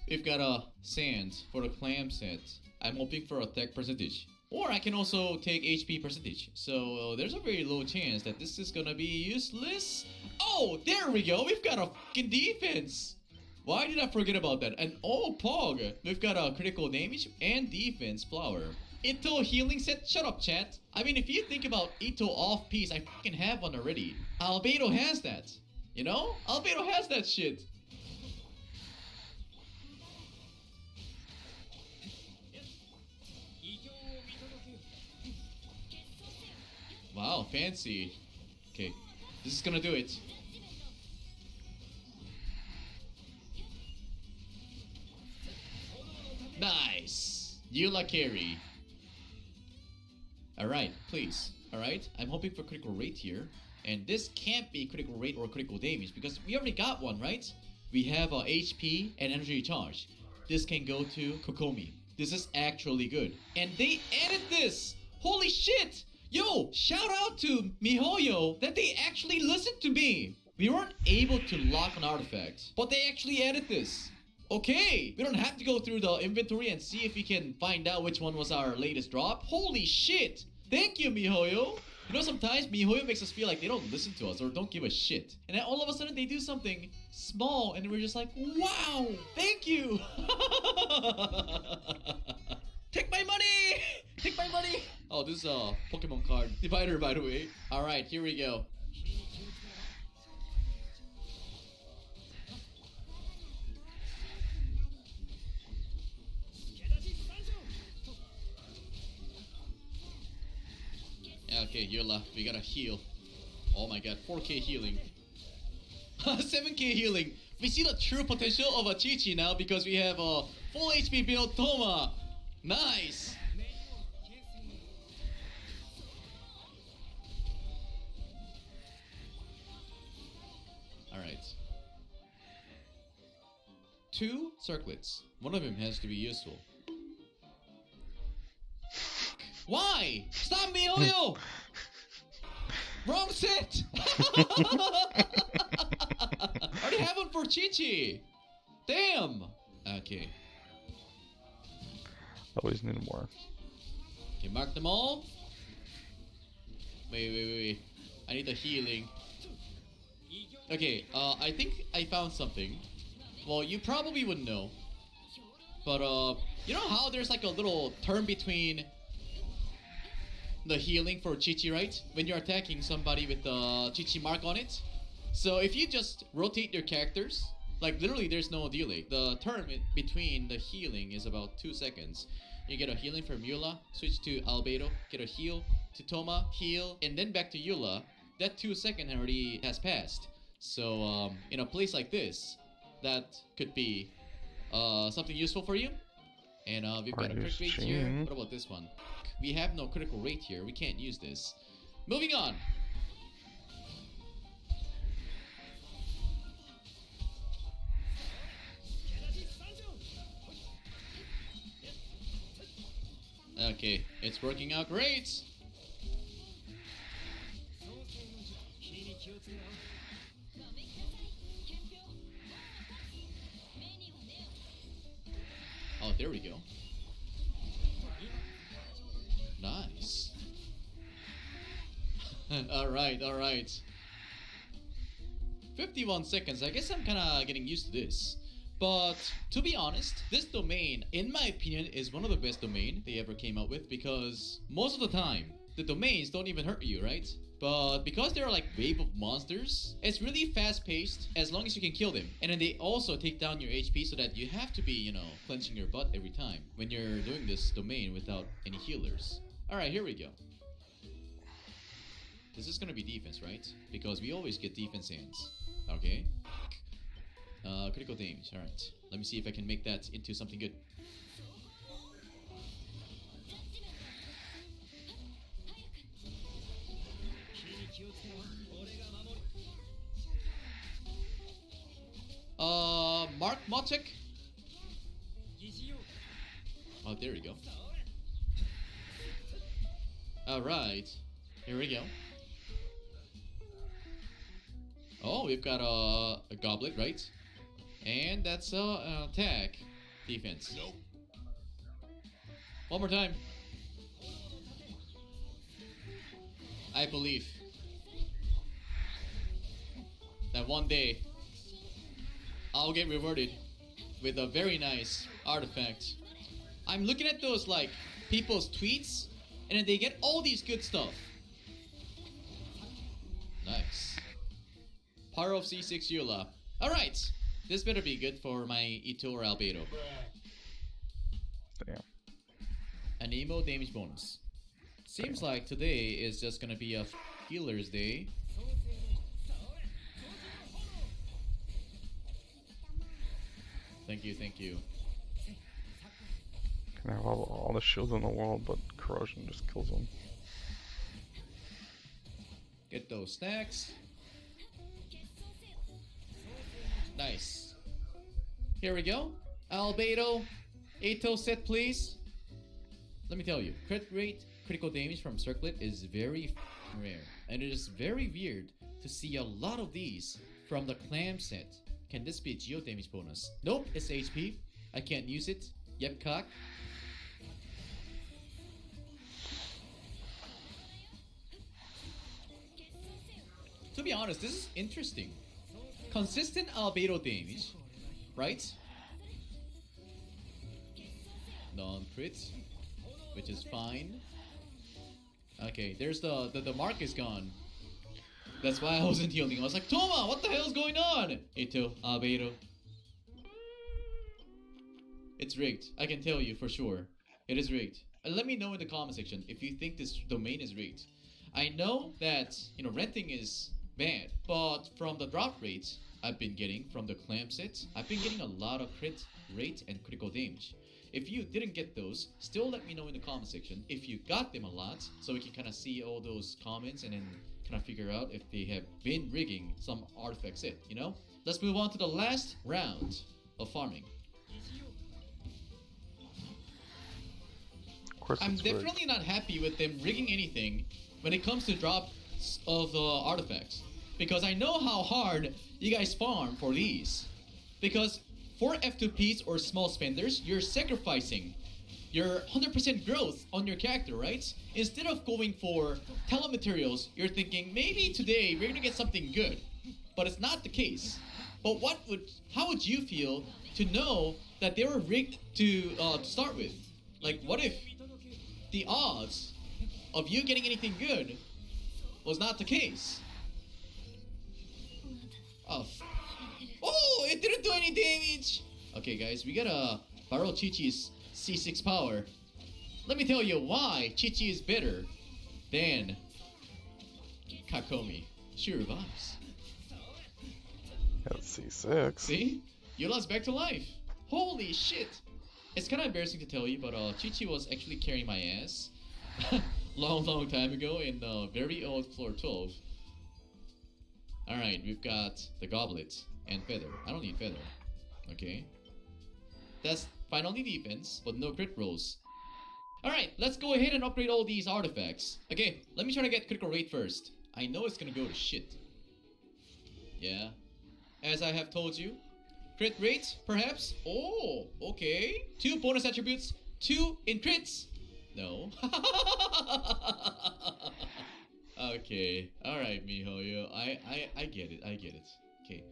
We've got a sand for the clam set. I'm hoping for attack percentage. Or I can also take HP percentage. So there's a very low chance that this is gonna be useless. Oh, there we go. We've got a fucking defense. Why did I forget about that? And oh, Pog. We've got a critical damage and defense flower. Ito healing set. Shut up, chat. I mean, if you think about Ito off piece, I fucking have one already. Albedo has that. You know? Albedo has that shit. Wow, fancy. Okay, this is gonna do it. Nice! Eula carry. Alright, please. Alright, I'm hoping for critical rate here. And this can't be critical rate or critical damage because we already got one, right? We have HP and energy charge. This can go to Kokomi. This is actually good. And they added this! Holy shit! Yo, shout out to MiHoYo that they actually listened to me. We weren't able to lock an artifact, but they actually added this. Okay, we don't have to go through the inventory and see if we can find out which one was our latest drop. Holy shit! Thank you, MiHoYo. You know, sometimes MiHoYo makes us feel like they don't listen to us or don't give a shit. And then all of a sudden they do something small and we're just like, wow, thank you. Take my money! Take my money! Oh, this is a Pokemon card divider, by the way. Alright, here we go. Okay, Eula, we gotta heal. Oh my god, 4k healing. 7k healing. We see the true potential of a Chi-Chi now because we have a full HP build Toma. Nice! Alright. 2 circlets. One of them has to be useful. Why? Stop me, Oyo! Wrong set! Already have one for Chi-Chi! Damn! Okay. Always need more. Okay, mark them all. Wait. I need the healing. Okay, I think I found something. Well, you probably wouldn't know. But, you know how there's like a little term between the healing for Chi-Chi, right? When you're attacking somebody with the Chi-Chi mark on it. So if you just rotate your characters, like literally there's no delay. The term between the healing is about 2 seconds. You get a healing from Eula, switch to Albedo, get a heal to Toma, heal, and then back to Eula. That 2 seconds already has passed. So in a place like this, that could be something useful for you. And we've got a crit rate here. What about this one? We have no critical rate here. We can't use this. Moving on. Okay, it's working out great. Oh, there we go. Nice. Alright. 51 seconds. I guess I'm kinda getting used to this. But to be honest, this domain, in my opinion, is one of the best domain they ever came out with because most of the time, the domains don't even hurt you, right? But because they're like wave of monsters, it's really fast paced as long as you can kill them. And then they also take down your HP so that you have to be, you know, clenching your butt every time when you're doing this domain without any healers. Alright, here we go. This is gonna be defense, right? Because we always get defense hands. Okay. Critical damage. Alright. Let me see if I can make that into something good. Mark Motek. Oh, there we go. Alright. Here we go. Oh, we've got a goblet, right? And that's an attack. Defense. Nope. One more time. I believe that one day I'll get rewarded with a very nice artifact. I'm looking at those like people's tweets and then they get all these good stuff. Nice. Power of C6 Eula. Alright. This better be good for my Ito or Albedo. Damn. An emo damage bonus. Seems like today is just gonna be a healer's day. Thank you, thank you. Can have all the shields in the world, but corrosion just kills them. Get those stacks. Nice. Here we go. Albedo. Ito set, please. Let me tell you, crit rate, critical damage from Circlet is very rare. And it is very weird to see a lot of these from the Clam set. Can this be a geo damage bonus? Nope, it's HP. I can't use it. Yep, cock. To be honest, this is interesting. Consistent albedo damage, right? Non-crit, which is fine. Okay, there's the mark is gone. That's why I wasn't healing. I was like, Toma, what the hell is going on? Ito, albedo. It's rigged. I can tell you for sure. It is rigged. Let me know in the comment section if you think this domain is rigged. I know that, you know, renting is bad, but from the drop rates I've been getting from the Clam set, I've been getting a lot of crit rate and critical damage. If you didn't get those, still let me know in the comment section if you got them a lot, so we can kind of see all those comments and then kind of figure out if they have been rigging some artifact set, you know? Let's move on to the last round of farming. I'm definitely not happy with them rigging anything when it comes to drops of artifacts, because I know how hard you guys farm for these. Because for F2Ps or small spenders, you're sacrificing your 100% growth on your character, right? Instead of going for talent materials, you're thinking maybe today we're gonna get something good, but it's not the case. But how would you feel to know that they were rigged to start with? Like, what if the odds of you getting anything good was not the case? Oh, oh, it didn't do any damage. Okay, guys, we gotta borrow Chi-Chi's C6 power. Let me tell you why Chi-Chi is better than Kakomi. She revives. Got C6. See? Eula's back to life. Holy shit. It's kind of embarrassing to tell you, but Chi-Chi was actually carrying my ass long time ago in very old floor 12. Alright, we've got the goblet and feather. I don't need feather. Okay. That's finally defense, but no crit rolls. Alright, let's go ahead and upgrade all these artifacts. Okay, let me try to get critical rate first. I know it's gonna go to shit. Yeah. As I have told you. Crit rate, perhaps? Oh, okay. 2 bonus attributes, 2 in crits. No. Okay. Alright, MiHoYo. I get it. I get it. Okay.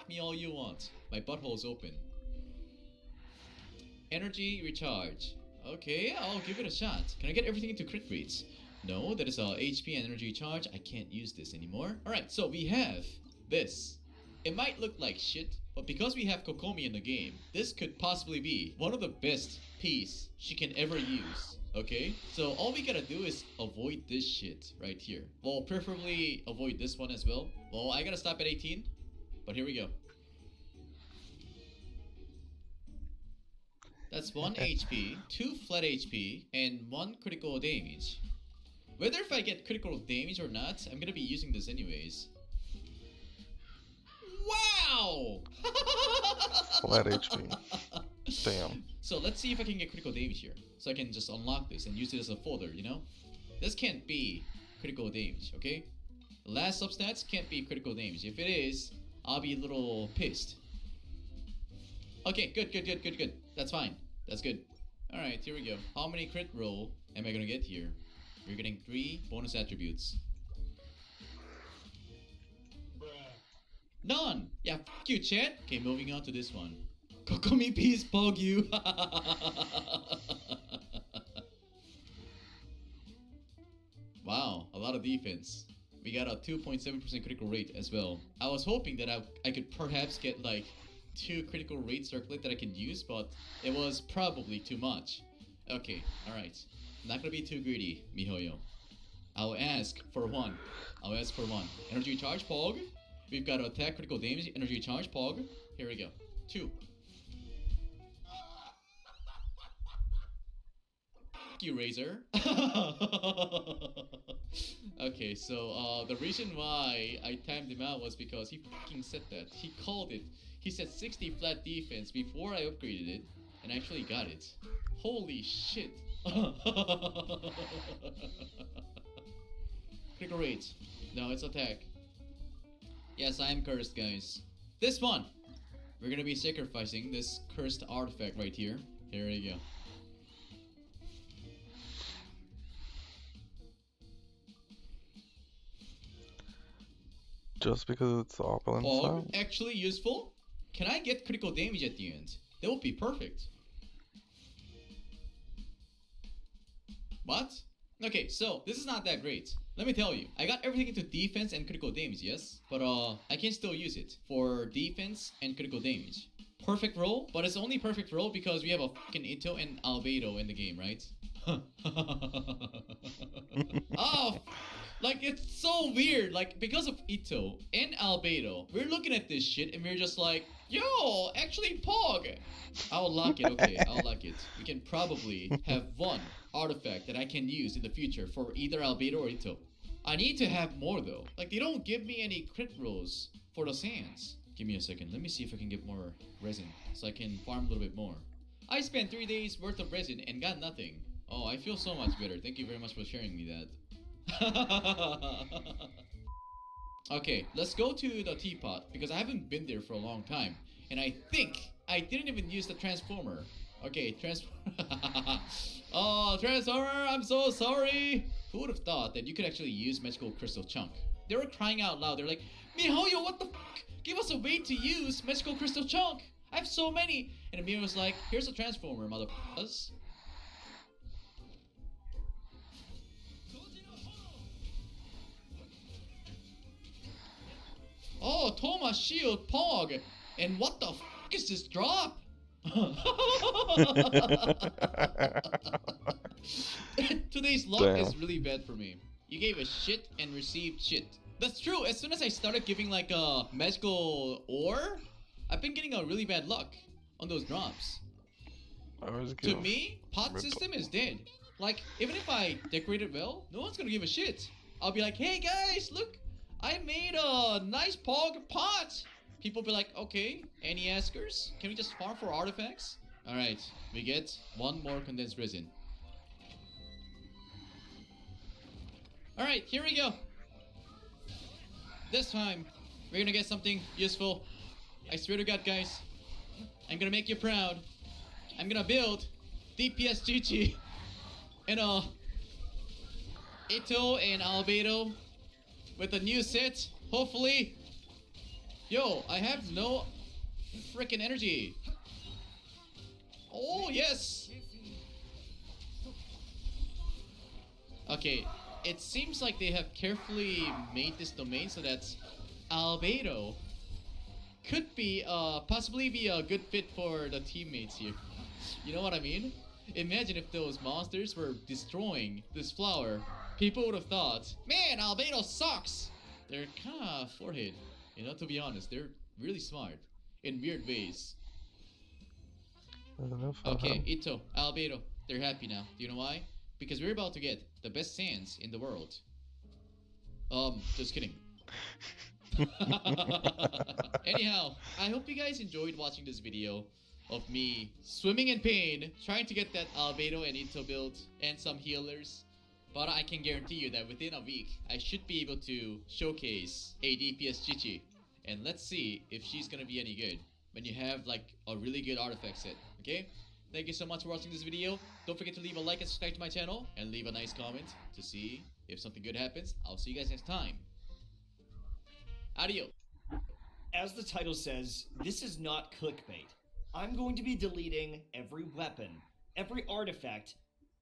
Me all you want. My butthole's open. Energy recharge. Okay, I'll give it a shot. Can I get everything into crit rates? No, that is HP and energy charge. I can't use this anymore. Alright, so we have this. It might look like shit, but because we have Kokomi in the game, this could possibly be one of the best piece she can ever use. Okay, so all we gotta do is avoid this shit right here. Well, preferably avoid this one as well. Well, I gotta stop at 18, but here we go. That's 1 HP, 2 flat HP, and 1 critical damage. Whether if I get critical damage or not, I'm gonna be using this anyways. Wow! Flat HP. Damn. So let's see if I can get critical damage here. So I can just unlock this and use it as a folder, you know? This can't be critical damage, okay? The last substats can't be critical damage. If it is, I'll be a little pissed. Okay, good. That's fine. That's good. Alright, here we go. How many crit roll am I gonna get here? We're getting 3 bonus attributes. None! Yeah, fuck you, chat. Okay, moving on to this one. Kokomi peace, pog you. Wow, a lot of defense. We got a 2.7% critical rate as well. I was hoping that I could perhaps get like 2 critical rate circlet that I can use, but it was probably too much. Okay, alright. Not gonna be too greedy, Mihoyo. I'll ask for 1. I'll ask for 1. Energy charge, pog. We've got attack, critical damage, energy charge, pog. Here we go. 2. Fuck you, Razor. Okay, so the reason why I timed him out was because he fucking said that. He called it. He said 60 flat defense before I upgraded it, and I actually got it. Holy shit. Critical rate. No, it's attack. Yes, I am cursed, guys. This one! We're gonna be sacrificing this cursed artifact right here. Here we go. Just because it's opulent Pog, style? actually useful. Can I get critical damage at the end? That would be perfect. What? Okay, so this is not that great. Let me tell you, I got everything into defense and critical damage, yes? But I can still use it for defense and critical damage. Perfect roll, but it's only perfect roll because we have a fucking Ito and Albedo in the game, right? Oh, like it's so weird. Like because of Ito and Albedo, we're looking at this shit and we're just like, yo, actually Pog. I'll lock it, okay, I'll lock it. We can probably have 1 artifact that I can use in the future for either Albedo or Ito. I need to have more though. Like they don't give me any crit rolls for the sands. Give me a second. Let me see if I can get more resin so I can farm a little bit more. I spent 3 days worth of resin and got nothing. Oh, I feel so much better. Thank you very much for sharing me that. Okay, let's go to the teapot because I haven't been there for a long time. And I think I didn't even use the transformer. Okay, oh, transformer, I'm so sorry. Who would have thought that you could actually use magical crystal chunk? They were crying out loud. They're like, Mihoyo, what the fuck? Give us a way to use magical crystal chunk. I have so many. And Amir was like, here's a transformer, motherfuckers. Oh, Thomas Shield Pog. And what the fuck is this drop? Today's luck is really bad for me. You gave a shit and received shit. That's true. As soon as I started giving like a magical ore, I've been getting a really bad luck on those drops. To me, pot system is dead. Like, even if I decorate it well, no one's gonna give a shit. I'll be like, hey guys, look, I made a nice Pog pot. People be like, okay, any askers? Can we just farm for artifacts? Alright, we get 1 more condensed resin. Alright, here we go. This time, we're gonna get something useful. I swear to God, guys. I'm gonna make you proud. I'm gonna build DPS GG and Ito and Albedo with a new set, hopefully. Yo, I have no freaking energy. Oh, yes. Okay, it seems like they have carefully made this domain so that Albedo could be, possibly be a good fit for the teammates here. You know what I mean? Imagine if those monsters were destroying this flower. People would have thought, man, Albedo sucks. They're kinda forehead. You know, to be honest, they're really smart in weird ways. Okay, Ito, Albedo, they're happy now. Do you know why? Because we're about to get the best sands in the world. Just kidding. Anyhow, I hope you guys enjoyed watching this video of me swimming in pain, trying to get that Albedo and Ito build and some healers. But I can guarantee you that within a week, I should be able to showcase a DPS Chichi. And let's see if she's gonna be any good when you have like a really good artifact set, okay? Thank you so much for watching this video. Don't forget to leave a like and subscribe to my channel and leave a nice comment to see if something good happens. I'll see you guys next time. Adios. As the title says, this is not clickbait. I'm going to be deleting every weapon, every artifact,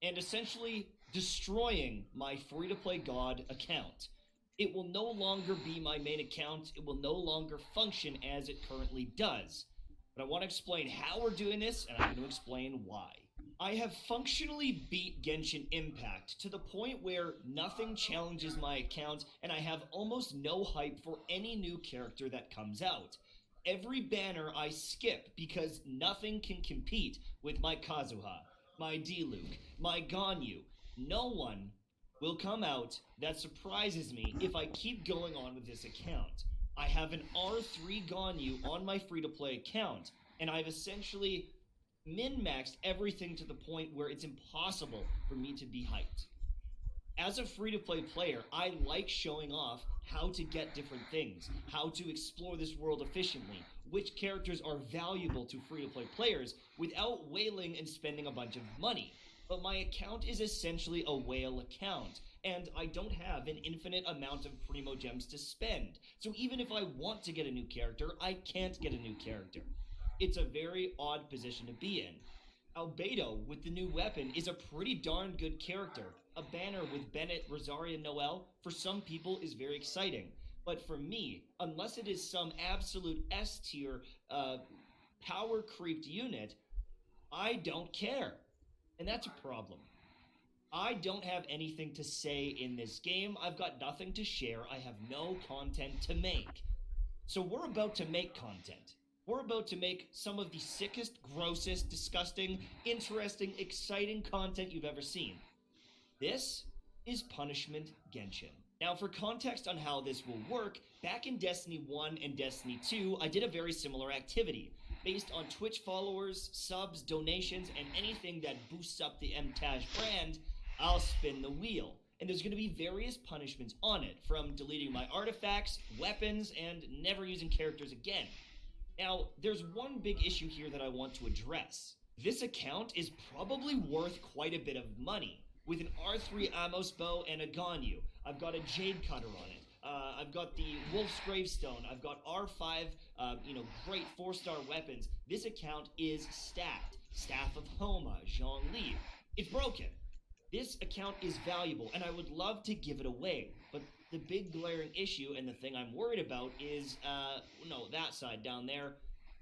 and essentially destroying my free-to-play God account. It will no longer be my main account. It will no longer function as it currently does. But I want to explain how we're doing this, and I'm going to explain why. I have functionally beat Genshin Impact to the point where nothing challenges my account, and I have almost no hype for any new character that comes out. Every banner I skip because nothing can compete with my Kazuha, my Diluc, my Ganyu. No one will come out that surprises me if I keep going on with this account. I have an R3 Ganyu on my free-to-play account, and I've essentially min-maxed everything to the point where it's impossible for me to be hyped. As a free-to-play player, I like showing off how to get different things, how to explore this world efficiently, which characters are valuable to free-to-play players without wailing and spending a bunch of money. But my account is essentially a whale account, and I don't have an infinite amount of Primo Gems to spend. So even if I want to get a new character, I can't get a new character. It's a very odd position to be in. Albedo, with the new weapon, is a pretty darn good character. A banner with Bennett, Rosaria, Noel, for some people is very exciting. But for me, unless it is some absolute S-tier, power-creeped unit, I don't care. And that's a problem. I don't have anything to say in this game. I've got nothing to share. I have no content to make. So we're about to make content. We're about to make some of the sickest, grossest, disgusting, interesting, exciting content you've ever seen. This is Punishment Genshin. Now, for context on how this will work, back in Destiny 1 and Destiny 2, I did a very similar activity. Based on Twitch followers, subs, donations, and anything that boosts up the MTash brand, I'll spin the wheel. And there's going to be various punishments on it, from deleting my artifacts, weapons, and never using characters again. Now, there's one big issue here that I want to address. This account is probably worth quite a bit of money. With an R3 Amos bow and a Ganyu, I've got a Jade Cutter on it. I've got the Wolf's Gravestone. I've got R5, great 4-star weapons. This account is stacked. Staff of Homa, Zhongli. It's broken. This account is valuable, and I would love to give it away. But the big glaring issue, and the thing I'm worried about is, that side down there.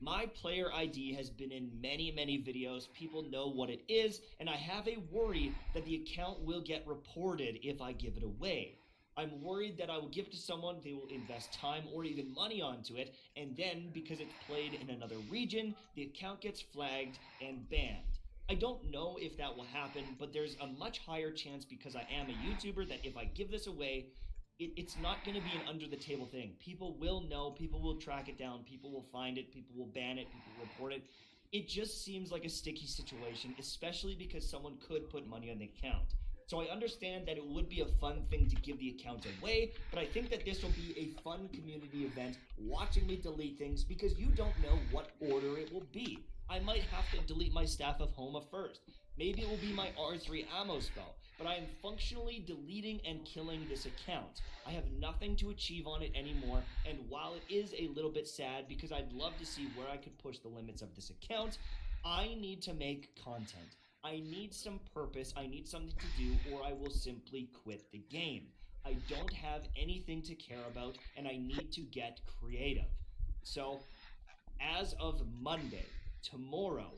My player ID has been in many, many videos. People know what it is, and I have a worry that the account will get reported if I give it away. I'm worried that I will give it to someone, they will invest time or even money onto it, and then, because it's played in another region, the account gets flagged and banned. I don't know if that will happen, but there's a much higher chance because I am a YouTuber that if I give this away, it's not going to be an under-the-table thing. People will know, people will track it down, people will find it, people will ban it, people will report it. It just seems like a sticky situation, especially because someone could put money on the account. So I understand that it would be a fun thing to give the account away, but I think that this will be a fun community event, watching me delete things, because you don't know what order it will be. I might have to delete my Staff of Homa first. Maybe it will be my R3 ammo spell, but I am functionally deleting and killing this account. I have nothing to achieve on it anymore, and while it is a little bit sad because I'd love to see where I could push the limits of this account, I need to make content. I need some purpose, I need something to do, or I will simply quit the game. I don't have anything to care about, and I need to get creative. So, as of Monday, tomorrow,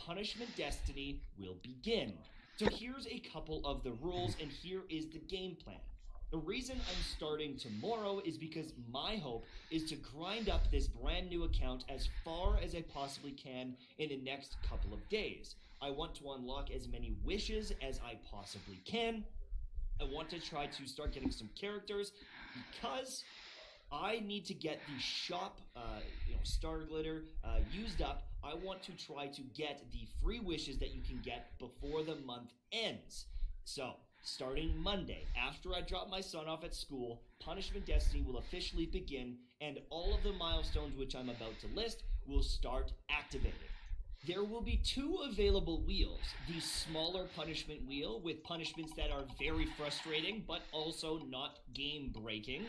Punishment Destiny will begin. So here's a couple of the rules, and here is the game plan. The reason I'm starting tomorrow is because my hope is to grind up this brand new account as far as I possibly can in the next couple of days. I want to unlock as many wishes as I possibly can. I want to try to start getting some characters because I need to get the shop, Star Glitter, used up. I want to try to get the free wishes that you can get before the month ends. So, starting Monday, after I drop my son off at school, Punishment Destiny will officially begin, and all of the milestones which I'm about to list will start activating. There will be 2 available wheels. The smaller punishment wheel with punishments that are very frustrating but also not game breaking.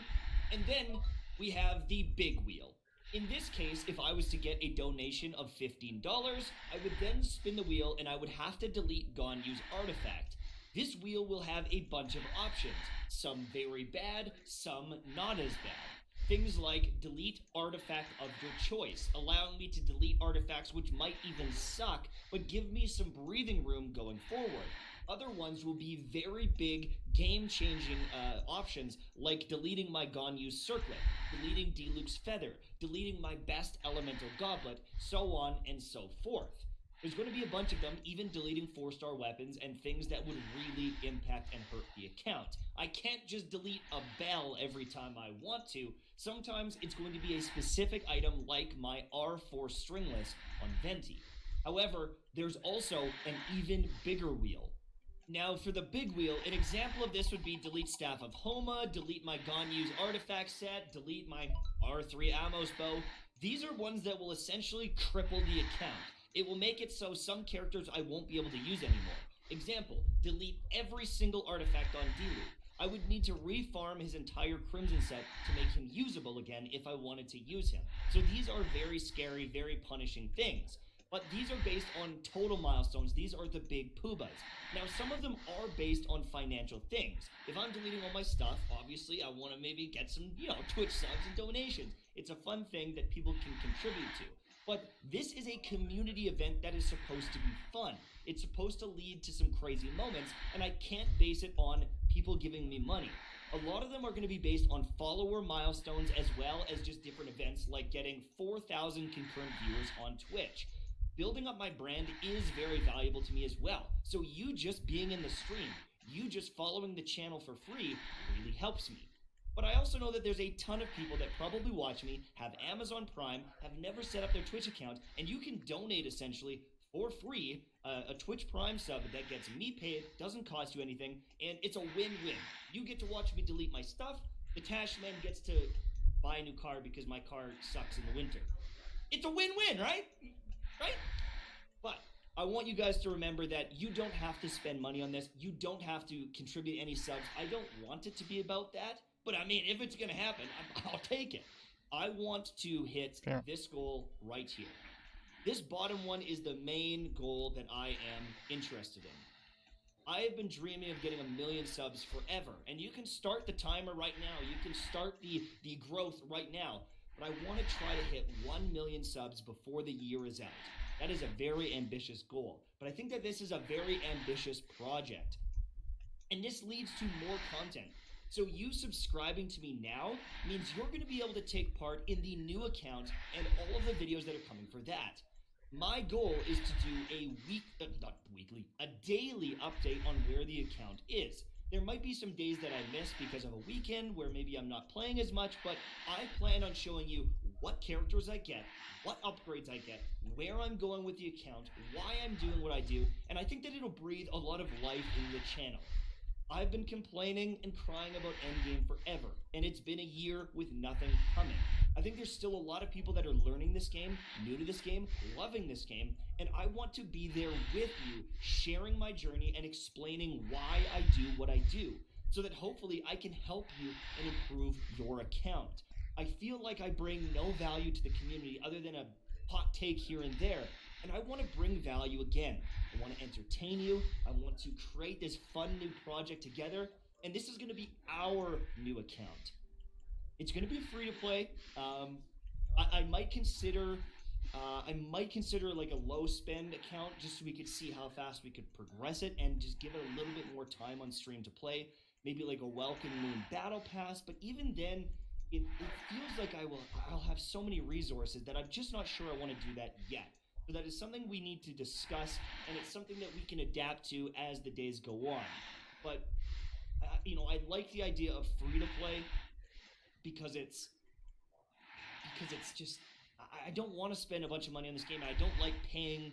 And then we have the big wheel. In this case, if I was to get a donation of $15, I would then spin the wheel and I would have to delete Ganyu's artifact. This wheel will have a bunch of options, some very bad, some not as bad. Things like delete artifact of your choice, allowing me to delete artifacts which might even suck, but give me some breathing room going forward. Other ones will be very big, game-changing options, like deleting my Ganyu Circlet, deleting Diluc's Feather, deleting my best Elemental Goblet, so on and so forth. There's going to be a bunch of them, even deleting 4-star weapons and things that would really impact and hurt the account. I can't just delete a bell every time I want to. Sometimes it's going to be a specific item like my R4 Stringless on Venti. However, there's also an even bigger wheel. Now, for the big wheel, an example of this would be delete Staff of Homa, delete my Ganyu's artifact set, delete my R3 Amos bow. These are ones that will essentially cripple the account. It will make it so some characters I won't be able to use anymore. Example, delete every single artifact on Diluc. I would need to refarm his entire Crimson set to make him usable again if I wanted to use him. So these are very scary, very punishing things. But these are based on total milestones. These are the big poobahs. Now, some of them are based on financial things. If I'm deleting all my stuff, obviously I want to maybe get some, Twitch subs and donations. It's a fun thing that people can contribute to. But this is a community event that is supposed to be fun. It's supposed to lead to some crazy moments, and I can't base it on people giving me money. A lot of them are going to be based on follower milestones as well as just different events like getting 4,000 concurrent viewers on Twitch. Building up my brand is very valuable to me as well. So you just being in the stream, you just following the channel for free really helps me. But I also know that there's a ton of people that probably watch me, have Amazon Prime, have never set up their Twitch account, and you can donate essentially for free a Twitch Prime sub that gets me paid, doesn't cost you anything, and it's a win-win. You get to watch me delete my stuff, the Tashman gets to buy a new car because my car sucks in the winter. It's a win-win, right? Right? But I want you guys to remember that you don't have to spend money on this. You don't have to contribute any subs. I don't want it to be about that. But I mean, if it's going to happen, I'll take it. I want to hit this goal right here. This bottom one is the main goal that I am interested in. I have been dreaming of getting 1 million subs forever. And you can start the timer right now. You can start the growth right now. But I want to try to hit 1 million subs before the year is out. That is a very ambitious goal. But I think that this is a very ambitious project. And this leads to more content. So you subscribing to me now means you're going to be able to take part in the new account and all of the videos that are coming for that. My goal is to do a daily update on where the account is. There might be some days that I miss because of a weekend where maybe I'm not playing as much, but I plan on showing you what characters I get, what upgrades I get, where I'm going with the account, why I'm doing what I do, and I think that it'll breathe a lot of life in the channel. I've been complaining and crying about Endgame forever, and it's been a year with nothing coming. I think there's still a lot of people that are learning this game, new to this game, loving this game, and I want to be there with you, sharing my journey and explaining why I do what I do, so that hopefully I can help you and improve your account. I feel like I bring no value to the community other than a hot take here and there, and I want to bring value again. I want to entertain you. I want to create this fun new project together, and this is going to be our new account. It's going to be free to play. I might consider I might consider like a low spend account just so we could see how fast we could progress it and just give it a little bit more time on stream to play. Maybe like a Welcome Moon Battle Pass, but even then, it feels like I'll have so many resources that I'm just not sure I want to do that yet. So that is something we need to discuss, and it's something that we can adapt to as the days go on. But I like the idea of free to play because it's just I don't want to spend a bunch of money on this game. And I don't like paying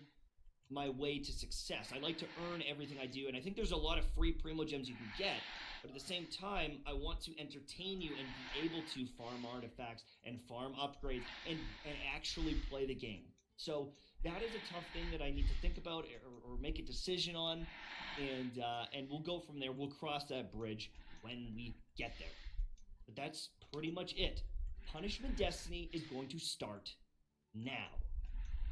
my way to success. I like to earn everything I do, and I think there's a lot of free Primo Gems you can get. But at the same time, I want to entertain you and be able to farm artifacts and farm upgrades and actually play the game. So that is a tough thing that I need to think about or make a decision on, and we'll go from there. We'll cross that bridge when we get there. But that's pretty much it. Punishment Destiny is going to start now.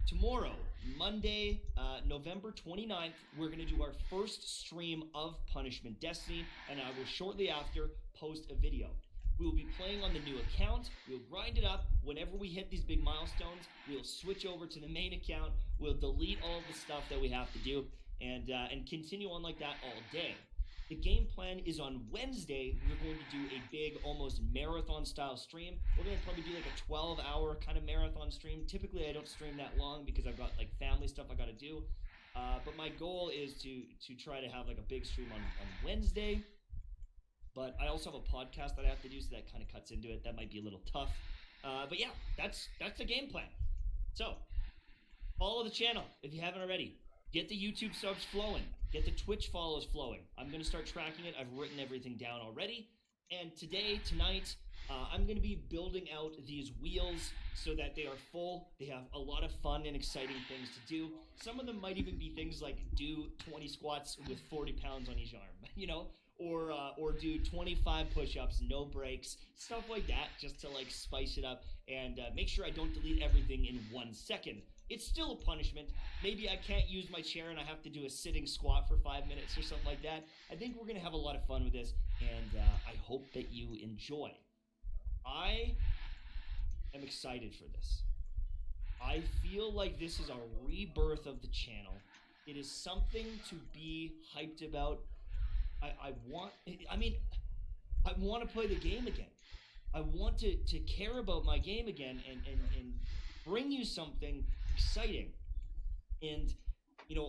Tomorrow, Monday, November 29th, we're going to do our first stream of Punishment Destiny, and I will shortly after post a video. We will be playing on the new account. We'll grind it up. Whenever we hit these big milestones, we'll switch over to the main account. We'll delete all the stuff that we have to do and continue on like that all day. The game plan is on Wednesday. We're going to do a big, almost marathon-style stream. We're going to probably do like a 12-hour kind of marathon stream. Typically, I don't stream that long because I've got like family stuff I got to do. But my goal is to try to have like a big stream on Wednesday. But I also have a podcast that I have to do, so that kind of cuts into it. That might be a little tough. But yeah, that's the game plan. So, follow the channel if you haven't already. Get the YouTube subs flowing. Get the Twitch follows flowing. I'm going to start tracking it. I've written everything down already. And tonight, I'm going to be building out these wheels so that they are full. They have a lot of fun and exciting things to do. Some of them might even be things like do 20 squats with 40 pounds on each arm, or do 25 push-ups, no breaks, stuff like that, just to like spice it up and make sure I don't delete everything in 1 second. It's still a punishment. Maybe I can't use my chair and I have to do a sitting squat for 5 minutes or something like that. I think we're going to have a lot of fun with this, and I hope that you enjoy. I am excited for this. I feel like this is a rebirth of the channel. It is something to be hyped about. I want to play the game again. I want to care about my game again and bring you something exciting. And,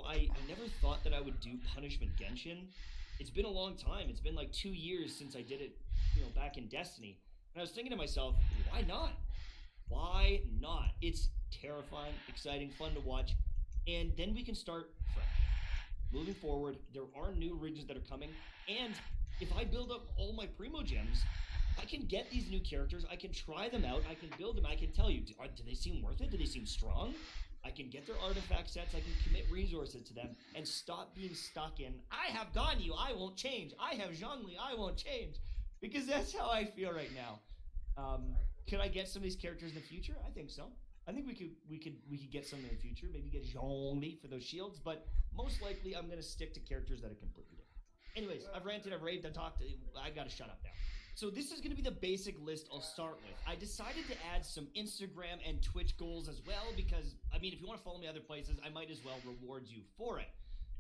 I never thought that I would do Punishment Genshin. It's been a long time. It's been like 2 years since I did it, back in Destiny. And I was thinking to myself, why not? Why not? It's terrifying, exciting, fun to watch. And then we can start fresh. Moving forward, there are new regions that are coming. And if I build up all my Primo Gems, I can get these new characters. I can try them out. I can build them. I can tell you, do they seem worth it? Do they seem strong? I can get their artifact sets. I can commit resources to them and stop being stuck in, I have Ganyu, I won't change. I have Zhongli, I won't change. Because that's how I feel right now. Could I get some of these characters in the future? I think so. I think we could get some in the future. Maybe get Zhongli for those shields. But most likely, I'm going to stick to characters that are completely different. Anyways, I've ranted, I've raved, I've talked. I got to shut up now. So this is going to be the basic list I'll start with. I decided to add some Instagram and Twitch goals as well because, if you want to follow me other places, I might as well reward you for it.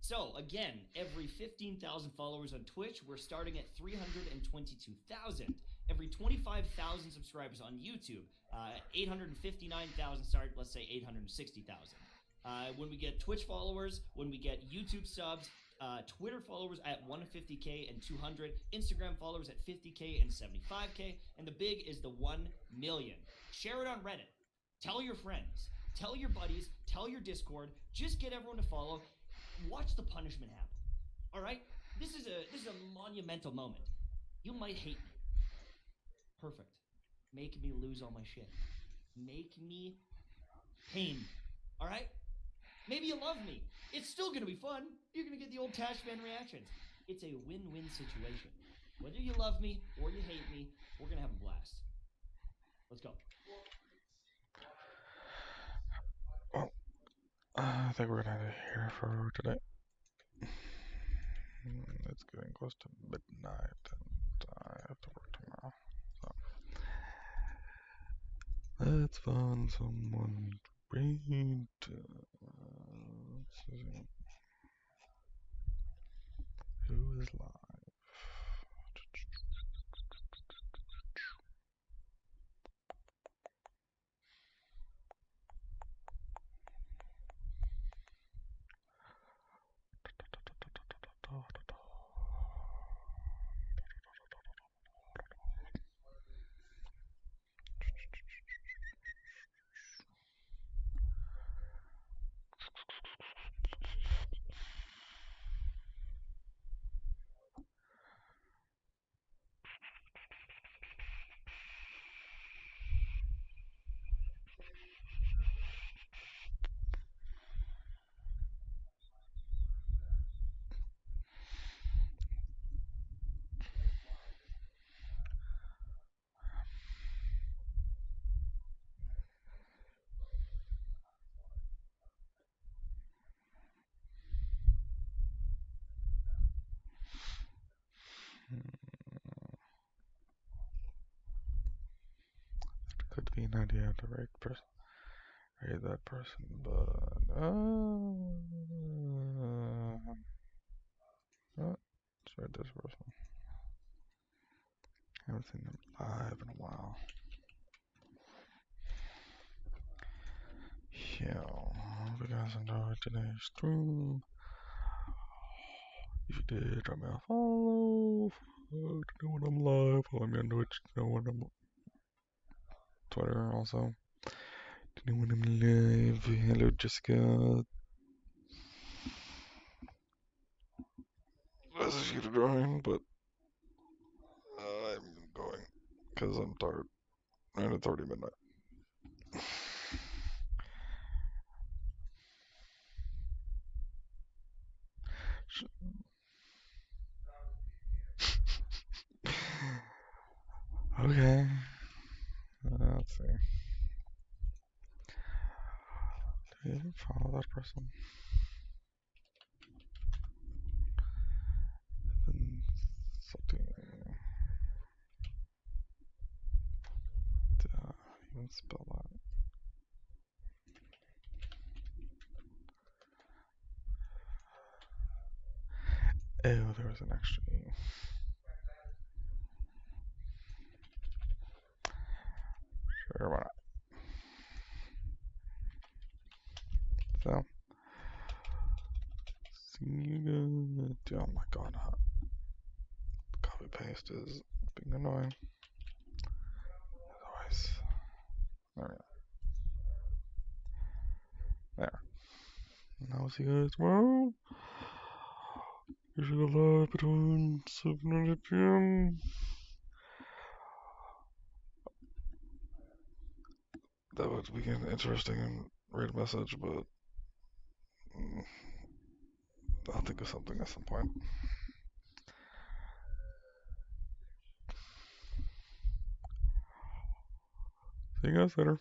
So, again, every 15,000 followers on Twitch, we're starting at 322,000. Every 25,000 subscribers on YouTube, 859,000, let's say 860,000. When we get Twitch followers, when we get YouTube subs, Twitter followers at 150K and 200, Instagram followers at 50K and 75K, and the big is the 1 million. Share it on Reddit. Tell your friends. Tell your buddies. Tell your Discord. Just get everyone to follow. Watch the punishment happen. All right? This is a monumental moment. You might hate me. Perfect. Make me lose all my shit. Make me pain. All right? Maybe you love me. It's still going to be fun. You're going to get the old Tashman reactions. It's a win-win situation. Whether you love me or you hate me, we're going to have a blast. Let's go. Well, I think we're going to end it here for today. It's getting close to midnight, and I have to work tomorrow. So let's find someone Read. Who is live? Could be an idea to rate that person, but let's rate this person. Haven't seen them live in a while. Yeah, hope you guys enjoyed today's stream. If you did, drop me a follow to know when I'm live. Follow me on Twitch to know when I'm Twitter also. To know when I'm live. Hello, Jessica. Message you to join, but I'm going because I'm tired. And it's already midnight. Okay. Let's see. Did I even follow that person? Something. Did I even spell that? Oh, there was an extra E. Sure, why not? So, see you guys. Oh my god, copy paste is being annoying. Otherwise, there we go. There. And I will see you guys tomorrow. Usually live between 7 and 8 p.m. That would be an interesting and read message, but I'll think of something at some point. See you guys later.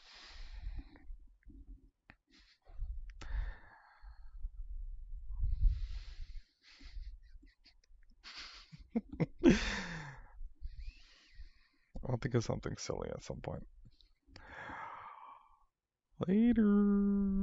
I'll think of something silly at some point. Later.